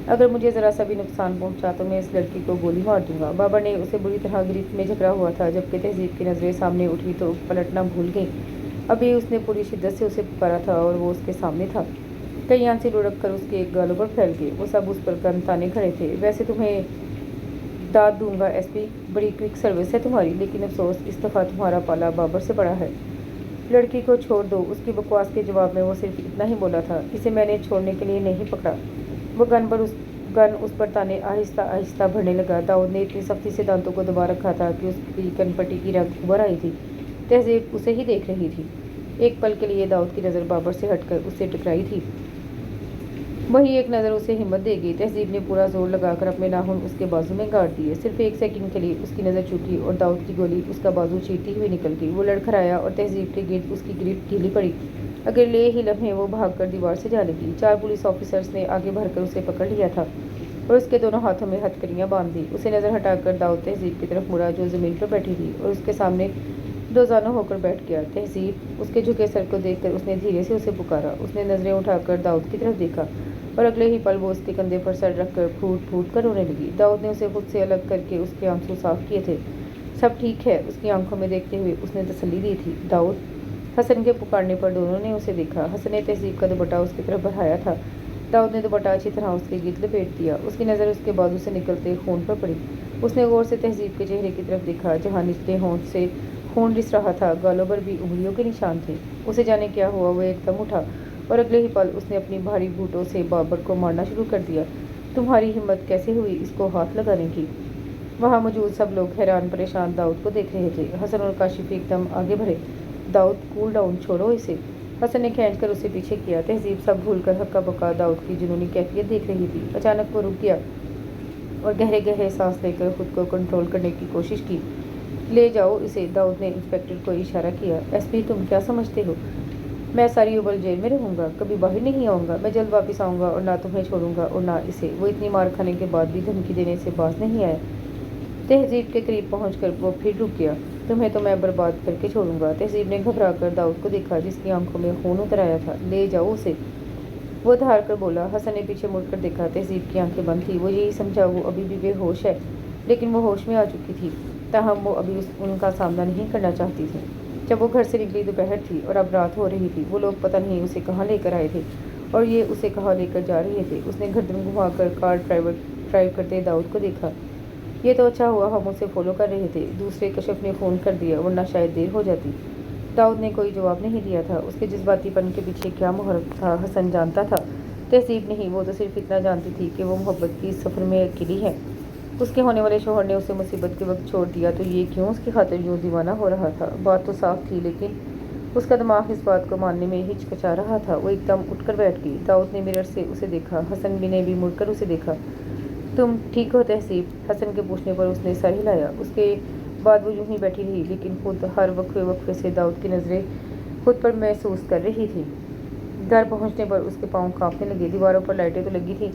अगर मुझे ज़रा सा भी नुकसान पहुंचा तो मैं इस लड़की को गोली मार दूंगा। बाबर ने उसे बुरी तरह गिरफ्त में जकड़ा हुआ था। जबकि तहजीब की नज़रें सामने उठी तो पलटना भूल गई। अभी उसने पूरी शिद्दत से उसे पुकारा था और वो उसके सामने था। कई आंसू लुढ़क कर उसके गालों पर फैल गए। वो सब उस पर गन ताने खड़े थे। वैसे तुम्हें दाद दूंगा एसपी, बड़ी क्विक सर्विस है तुम्हारी, लेकिन अफसोस इस दफ़ा तुम्हारा पाला बाबर से बड़ा है। लड़की को छोड़ दो। उसकी बकवास के जवाब में वो सिर्फ इतना ही बोला था, इसे मैंने छोड़ने के लिए नहीं पकड़ा। वो गन उस पर ताने आहिस्ता आहिस्ता भरने लगा। दाऊद ने इतनी सख्ती से दांतों को दबा रखा था कि उसकी कनपटी की रंग उभर आई थी। तहजीब उसे ही देख रही थी। एक पल के लिए दाऊद की नज़र बाबर से हटकर उससे टकराई थी। वही एक नज़र उसे हिम्मत दे गई। तहजीब ने पूरा जोर लगाकर अपने नाखून उसके बाजू में गाड़ दिए। सिर्फ एक सेकंड के लिए उसकी नज़र चूकी और दाऊद की गोली उसका बाजू चीरती हुई निकल गई। वो लड़खड़ाया और तहजीब के गिर्द उसकी ग्रिप ढीली पड़ी। अगले ही लम्हे वो भागकर दीवार से जा लगी। 4 पुलिस ऑफिसर्स ने आगे बढ़कर उसे पकड़ लिया था और उसके दोनों हाथों में हथकड़ियाँ बांध दी। उसे नज़र हटाकर दाऊद तहजीब की तरफ मुड़ा जो ज़मीन पर बैठी थी और उसके सामने दोजाना होकर बैठ गया। तहजीब उसके झुके सर को देखकर उसने धीरे से उसे पुकारा। उसने नज़रें उठाकर दाऊद की तरफ देखा और अगले ही पल वो उसके कंधे पर सर रखकर फूट फूट कर रोने लगी। दाऊद ने उसे खुद से अलग करके उसके आंसू साफ किए थे। सब ठीक है, उसकी आंखों में देखते हुए उसने तसल्ली दी थी। दाऊद, हसन के पुकारने पर दोनों ने उसे देखा। हसन ने तहजीब का दुपट्टा उसकी तरफ बढ़ाया था। दाऊद ने दुपट्टा अच्छी तरह उसके गिर्द लपेट दिया। उसकी नज़र उसके बाजू से निकलते खून पर पड़ी। उसने गौर से तहजीब के चेहरे की तरफ देखा जहाँ निचले होंठ से खून रिस रहा था। गालों पर भी उंगलियों के निशान थे। उसे जाने क्या हुआ, वो एकदम उठा और अगले ही पल उसने अपनी भारी बूटों से बाबर को मारना शुरू कर दिया। तुम्हारी हिम्मत कैसे हुई इसको हाथ लगाने की? वहाँ मौजूद सब लोग हैरान परेशान दाऊद को देख रहे थे। हसन और काशिफ एकदम आगे बढ़े। दाऊद, कूल डाउन, छोड़ो इसे। हसन ने खींचकर उसे पीछे किया। तहजीब सब भूलकर हक्का बक्का दाऊद की जुनूनी कैफियत देख रही थी। अचानक वो रुक गया और गहरे गहरे सांस लेकर खुद को कंट्रोल करने की कोशिश की। ले जाओ इसे, दाऊद ने इंस्पेक्टर को इशारा किया। एसपी, तुम क्या समझते हो मैं सारी उम्र जेल में रहूंगा, कभी बाहर नहीं आऊँगा? मैं जल्द वापस आऊँगा और ना तुम्हें छोड़ूंगा और ना इसे। वो इतनी मार खाने के बाद भी धमकी देने से बाज नहीं आया। तहजीब के करीब पहुंचकर वो फिर रुक गया। तुम्हें तो मैं बर्बाद करके छोड़ूंगा। तहजीब ने घबरा कर दाऊद को देखा जिसकी आंखों में खून उतर आया था। ले जाओ उसे, वो धार कर बोला। हसन ने पीछे मुड़कर देखा। तहजीब की आंखें बंद थी। वो यही समझा वो अभी भी बेहोश है, लेकिन वो होश में आ चुकी थी। ताहम वो अभी उनका सामना नहीं करना चाहती थी। जब वो घर से निकली दोपहर थी और अब रात हो रही थी। वो लोग पता नहीं उसे कहाँ लेकर आए थे और ये उसे कहाँ लेकर जा रहे थे। उसने गर्दन घुमाकर कार ड्राइव करते दाऊद को देखा। ये तो अच्छा हुआ हम उसे फॉलो कर रहे थे। दूसरे कशिफ ने फ़ोन कर दिया, वरना शायद देर हो जाती। दाऊद ने कोई जवाब नहीं दिया था। उसके जज्बातीपन के पीछे क्या मुहर्रक था हसन जानता था। तहजीब नहीं, वो तो सिर्फ इतना जानती थी कि वो मोहब्बत की सफ़र में अकेली है। उसके होने वाले शोहर ने उसे मुसीबत के वक्त छोड़ दिया तो ये क्यों उसकी खातिर यूँ दीवाना हो रहा था? बात तो साफ थी, लेकिन उसका दिमाग इस बात को मानने में हिचकिचा रहा था। वो एकदम उठकर बैठ गई। दाऊद ने मिरर से उसे देखा। हसन ने भी मुड़कर उसे देखा। तुम ठीक हो तहजीब? हसन के पूछने पर उसने सर हिलाया। उसके बाद वो यूं ही बैठी रही, लेकिन खुद हर वक्फे से दाऊद की नज़रें खुद पर महसूस कर रही थी। घर पहुंचने पर उसके पाँव कांपने लगे। दीवारों पर लाइटें तो लगी थी,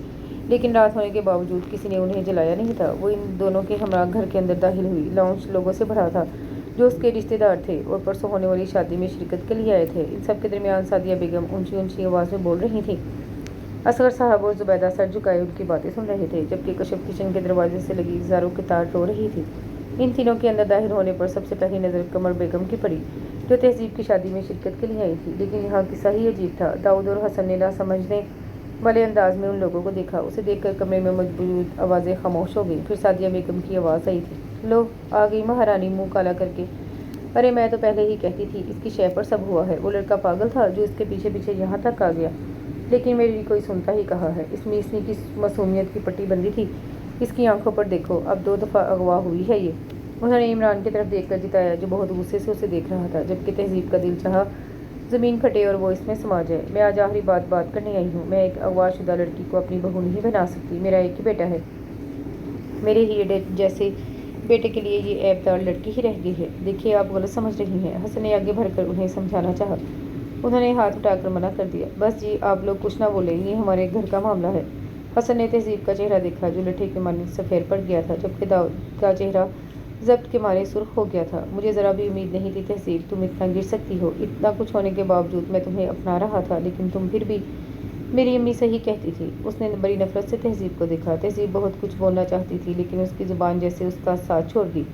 लेकिन रात होने के बावजूद किसी ने उन्हें जलाया नहीं था। वो इन दोनों के हमरा घर के अंदर दाखिल हुई। लाउंज लोगों से भरा था जो उसके रिश्तेदार थे और परसों होने वाली शादी में शिरकत के लिए आए थे। इन सब के दरमियान सादिया बेगम ऊंची ऊंची आवाज़ में बोल रही थी। असगर साहब और जुबैदा सर झुकाए उनकी बातें सुन रहे थे, जबकि कशिफ किचन के दरवाजे से लगी जारों की तार रो रही थी। इन तीनों के अंदर दाखिल होने पर सबसे पहली नज़र कमर बेगम की पड़ी, जो तहजीब की शादी में शिरकत के लिए आई थी। लेकिन यहाँ किस्सा ही अजीब था। दाऊद और हसन ने ना समझने वाले अंदाज में उन लोगों को देखा। उसे देखकर कमरे में मौजूद आवाज़ें खामोश हो गई। फिर सादिया बेगम की आवाज़ आई थी। लो आ गई महारानी, मुँह काला करके। अरे मैं तो पहले ही कहती थी इसकी शय पर सब हुआ है। वो लड़का पागल था जो इसके पीछे पीछे यहाँ तक आ गया, लेकिन मेरी कोई सुनता ही कहा है। इसमें इसने की मासूमियत की पट्टी बंदी थी। इसकी आंखों पर देखो, अब 2 दफ़ा अगवा हुई है ये। उन्होंने इमरान की तरफ देखकर जिताया, जो बहुत गुस्से से उसे देख रहा था, जबकि तहजीब का दिल चाहा ज़मीन फटे और वो इसमें समा जाए। मैं आज आखिरी बात करने आई हूँ। मैं एक अगवाशुदा लड़की को अपनी बहू नहीं बना सकती। मेरा एक ही बेटा है। मेरे ही जैसे बेटे के लिए ये ऐबदार लड़की ही रह गई है। देखिए आप गलत समझ रही हैं। हसन ने आगे बढ़कर उन्हें समझाना चाहा। उन्होंने हाथ उठाकर मना कर दिया। बस जी, आप लोग कुछ ना बोले, ये हमारे घर का मामला है। हसन ने तहजीब का चेहरा देखा जो लठे के मारे सफ़ेद पड़ गया था, जबकि दाऊद का चेहरा जब्त के मारे सुर्ख हो गया था। मुझे ज़रा भी उम्मीद नहीं थी तहजीब, तुम इतना गिर सकती हो। इतना कुछ होने के बावजूद मैं तुम्हें अपना रहा था, लेकिन तुम फिर भी। मेरी अम्मी सही कहती थी। उसने बड़ी नफरत से तहजीब को देखा। तहजीब बहुत कुछ बोलना चाहती थी, लेकिन उसकी ज़ुबान जैसे उसका साथ छोड़ दी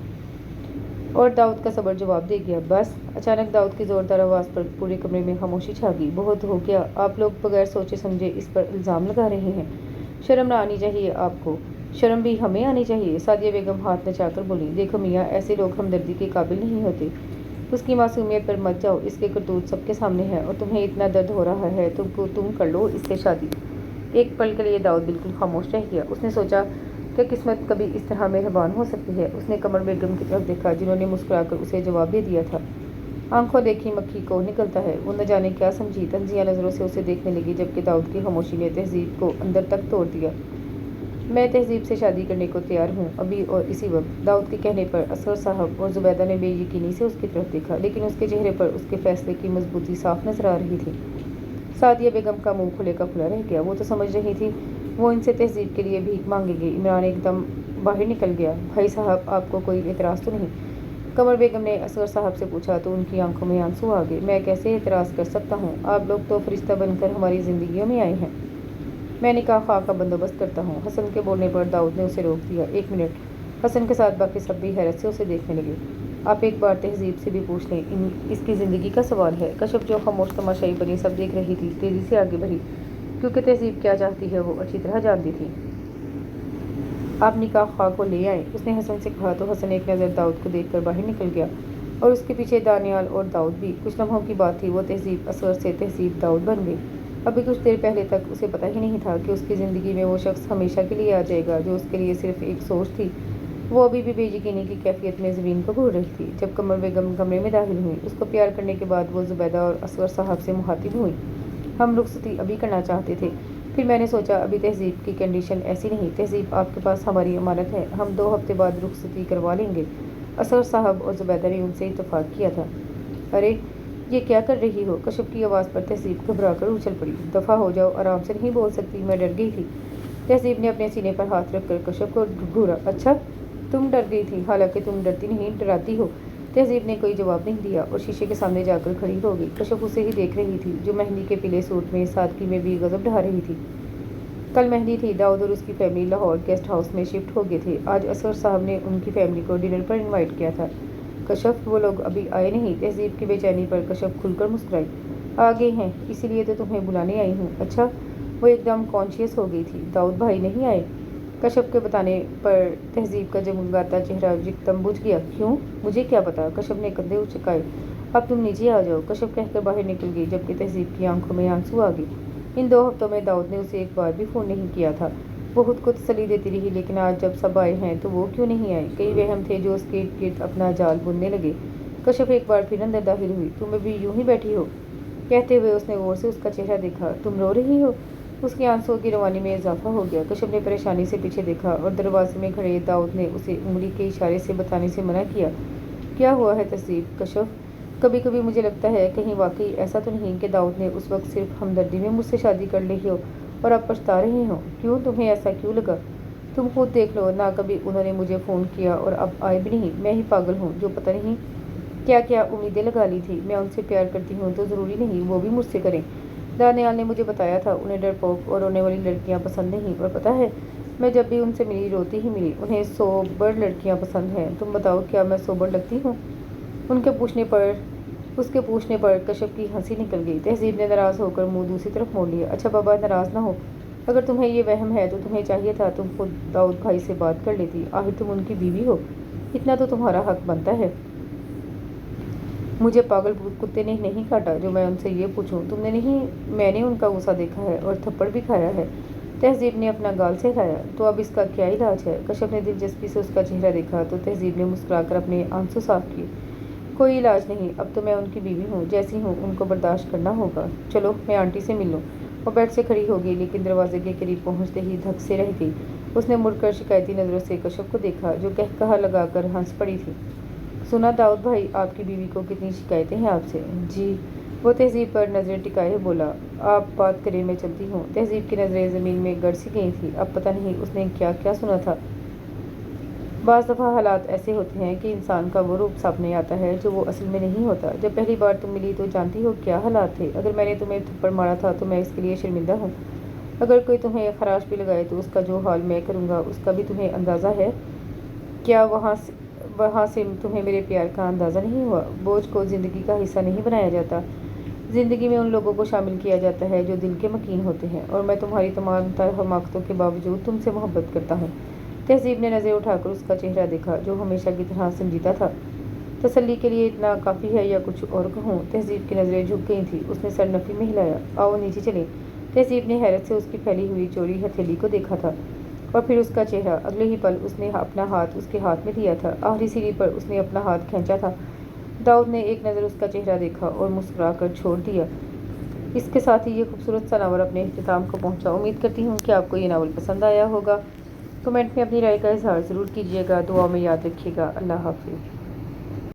और दाऊद का सबर जवाब दे गया। बस। अचानक दाऊद की ज़ोरदार आवाज़ पर पूरे कमरे में खामोशी छा गई। बहुत हो गया, आप लोग बगैर सोचे समझे इस पर इल्ज़ाम लगा रहे हैं। शर्म ना आनी चाहिए आपको। शर्म भी हमें आनी चाहिए। सादिया बेगम हाथ नचाकर बोली। देखो मियाँ, ऐसे लोग हमदर्दी के काबिल नहीं होते। उसकी मासूमियत पर मत जाओ। इसके करतूत सबके सामने है और तुम्हें इतना दर्द हो रहा है तो तुम कर लो इससे शादी। एक पल के लिए दाऊद बिल्कुल खामोश रह गया। उसने सोचा कि किस्मत कभी इस तरह मेहरबान हो सकती है। उसने कमर बेगम की तरफ देखा, जिन्होंने मुस्कुराकर उसे जवाब दे दिया था। आंखों देखी मक्खी को निकलता है। वो न जाने क्या समझी, तंजिया नज़रों से उसे देखने लगी, जबकि दाऊद की खामोशी ने तहजीब को अंदर तक तोड़ दिया। मैं तहजीब से शादी करने को तैयार हूँ, अभी और इसी वक्त। दाऊद के कहने पर असगर साहब और जुबैदा ने बेयकीनी से उसकी तरफ देखा, लेकिन उसके चेहरे पर उसके फैसले की मजबूती साफ नजर आ रही थी। सादिया बेगम का मुंह खुले का खुला रह गया। वो तो समझ रही थी वो इनसे तहजीब के लिए भीख मांगेगी। इमरान एकदम बाहर निकल गया। भाई साहब, आपको कोई एतराज़ तो नहीं? कमर बेगम ने असगर साहब से पूछा तो उनकी आंखों में आंसू आ गए। मैं कैसे एतराज़ कर सकता हूँ? आप लोग तो फरिश्ता बनकर हमारी ज़िंदगियों में आए हैं। मैं निकाह ख्वाह का बंदोबस्त करता हूँ। हसन के बोलने पर दाऊद ने उसे रोक दिया। एक मिनट। हसन के साथ बाकी सब भी हैरत से उसे देखने लगे। आप एक बार तहजीब से भी पूछ लें, इसकी ज़िंदगी का सवाल है। कश्यप जो खामोश तमाशाई बनी सब देख रही थी, तेज़ी से आगे बढ़ी, क्योंकि तहजीब क्या चाहती है वो अच्छी तरह जानती थी। आप निकाह ख्वाह को ले आए, उसने हसन से कहा तो हसन एक नज़र दाऊद को देखकर बाहर निकल गया और उसके पीछे दानियाल और दाऊद भी। कुछ लम्हों की बात थी, वो तहजीब असगर से तहजीब दाऊद बन गई। अभी कुछ देर पहले तक उसे पता ही नहीं था कि उसकी ज़िंदगी में वो शख्स हमेशा के लिए आ जाएगा जो उसके लिए सिर्फ एक सोच थी। वो अभी भी बेयकीनी की कैफियत में ज़मीन को घूर रही थी। जब कमर बेगम कमरे में दाखिल हुई, उसको प्यार करने के बाद वो जुबैदा और असगर साहब से मुखातिब हुई। हम रुखसती अभी करना चाहते थे, फिर मैंने सोचा अभी तहजीब की कंडीशन ऐसी नहीं। तहजीब, आपके पास हमारी अमानत है, हम 2 हफ्ते बाद रुखसती करवा लेंगे। असगर साहब और जुबैदा ने उनसे इत्तफाक किया था। अरे ये क्या कर रही हो? कश्यप की आवाज़ पर तहजीब घबरा कर उछल पड़ी। दफ़ा हो जाओ, आराम से नहीं बोल सकती? मैं डर गई थी। तहजीब ने अपने सीने पर हाथ रखकर कश्यप को घूरा। अच्छा, तुम डर गई थी? हालांकि तुम डरती नहीं, डराती हो। तहजीब ने कोई जवाब नहीं दिया और शीशे के सामने जाकर खड़ी हो गई। कश्यप उसे ही देख रही थी, जो मेहंदी के पीले सूट में सादगी में भी गजब ढा रही थी। कल मेहंदी थी। दाऊद और उसकी फैमिली लाहौर गेस्ट हाउस में शिफ्ट हो गए थे। आज असगर साहब ने उनकी फैमिली को डिनर पर इनवाइट किया था। कश्यप, वो लोग अभी आए नहीं? तहजीब की बेचैनी पर कश्यप खुलकर मुस्कुराई। आ गए हैं, इसीलिए तो तुम्हें बुलाने आई हूँ। अच्छा। वो एकदम कॉन्शियस हो गई थी। दाऊद भाई नहीं आए? कश्यप के बताने पर तहजीब का जगमगाता चेहरा एकदम बुझ गया। क्यों? मुझे क्या पता? कश्यप ने कंधे उचकाए। अब तुम नीचे आ जाओ, कश्यप कहकर बाहर निकल गई, जबकि तहजीब की आंखों में आंसू आ गए। इन 2 हफ्तों में दाऊद ने उसे एक बार भी फ़ोन नहीं किया था। वो खुद को तसल्ली देती रही, लेकिन आज जब सब आए हैं तो वो क्यों नहीं आए? कई वहम थे जो उसके इर्द गिर्द अपना जाल बुनने लगे। कश्यप एक बार फिर अंदर दाखिल हुई। तुम अभी यूं ही बैठी हो? कहते हुए उसने गौर से उसका चेहरा देखा। तुम रो रही हो? उसके आंसुओं की रवानी में इजाफा हो गया। कश्यप ने परेशानी से पीछे देखा और दरवाजे में खड़े दाऊद ने उसे उंगली के इशारे से बताने से मना किया। क्या हुआ है तहजीब? कश्यप, कभी कभी मुझे लगता है कहीं वाकई ऐसा तो नहीं कि दाऊद ने उस वक्त सिर्फ हमदर्दी में मुझसे शादी कर ली हो और अब पछता रहे हो। क्यों? तुम्हें ऐसा क्यों लगा? तुम खुद देख लो ना, कभी उन्होंने मुझे फ़ोन किया और अब आए भी नहीं। मैं ही पागल हूँ जो पता नहीं क्या क्या उम्मीदें लगा ली थी। मैं उनसे प्यार करती हूँ तो ज़रूरी नहीं वो भी मुझसे करें। दानियाल ने मुझे बताया था उन्हें डरपोक और रोने वाली लड़कियाँ पसंद नहीं, और पता है मैं जब भी उनसे मिली रोती ही मिली। उन्हें सोबर लड़कियाँ पसंद हैं। तुम बताओ, क्या मैं सोबर लगती हूँ? उसके पूछने पर कश्यप की हंसी निकल गई। तहजीब ने नाराज़ होकर मुंह दूसरी तरफ मोड़ लिया। अच्छा बाबा, नाराज़ ना हो। अगर तुम्हें ये वहम है तो तुम्हें चाहिए था तुम खुद दाऊद भाई से बात कर लेती। आखिर तुम उनकी बीवी हो, इतना तो तुम्हारा हक बनता है। मुझे पागल कुत्ते ने नहीं काटा जो मैं उनसे ये पूछूं। तुमने नहीं, मैंने उनका गुस्सा देखा है और थप्पड़ भी खाया है। तहजीब ने अपना गाल से खाया। तो अब इसका क्या इलाज है? कश्यप ने दिलचस्पी से उसका चेहरा देखा तो तहजीब ने मुस्कुराकर अपने आंसू साफ किए। कोई इलाज नहीं, अब तो मैं उनकी बीवी हूँ, जैसी हूँ उनको बर्दाश्त करना होगा। चलो मैं आंटी से मिल लूँ। वो बेड से खड़ी हो गई, लेकिन दरवाजे के करीब पहुँचते ही धक से रह गई। उसने मुड़कर शिकायती नज़रों से कश्यप को देखा, जो कहकहा लगाकर हंस पड़ी थी। सुना दाऊद भाई, आपकी बीवी को कितनी शिकायतें हैं आपसे? जी। वो तहजीब पर नज़रें टिकाए बोला। आप बात करें, मैं चलती हूँ। तहजीब की नज़रें ज़मीन में गड़ सी गई थी। अब पता नहीं उसने क्या क्या सुना था। बाज़ दफ़ा हालात ऐसे होते हैं कि इंसान का वो रूप सामने आता है जो वो असल में नहीं होता। जब पहली बार तुम मिली तो जानती हो क्या हालात थे। अगर मैंने तुम्हें थप्पड़ मारा था तो मैं इसके लिए शर्मिंदा हूँ। अगर कोई तुम्हें खराश भी लगाए तो उसका जो हाल मैं करूँगा उसका भी तुम्हें अंदाज़ा है। क्या वहाँ से तुम्हें मेरे प्यार का अंदाज़ा नहीं हुआ? बोझ को ज़िंदगी का हिस्सा नहीं बनाया जाता। ज़िंदगी में उन लोगों को शामिल किया जाता है जो दिल के मकीन होते हैं, और मैं तुम्हारी तमाम हमाकतों के बावजूद तुमसे मोहब्बत करता हूँ। तहजीब ने नज़रें उठाकर उसका चेहरा देखा, जो हमेशा की तरह संजीदा था। तसल्ली के लिए इतना काफ़ी है या कुछ और कहूँ? तहजीब की नज़रें झुक गई थी। उसने सर नफ़ी में हिलाया। आओ नीचे चलें। तहजीब ने हैरत से उसकी फैली हुई चौड़ी हथेली को देखा था और फिर उसका चेहरा। अगले ही पल उसने अपना हाथ उसके हाथ में दिया था। आखिरी सीढ़ी पर उसने अपना हाथ खींचा था। داؤد نے ایک نظر اس کا چہرہ دیکھا اور مسکرا کر چھوڑ دیا۔ اس کے ساتھ ہی یہ خوبصورت سا ناول اپنے اختتام کو پہنچا۔ امید کرتی ہوں کہ آپ کو یہ ناول پسند آیا ہوگا۔ کمنٹ میں اپنی رائے کا اظہار ضرور کیجیے گا۔ دعاؤں میں یاد رکھیے گا۔ اللہ حافظ۔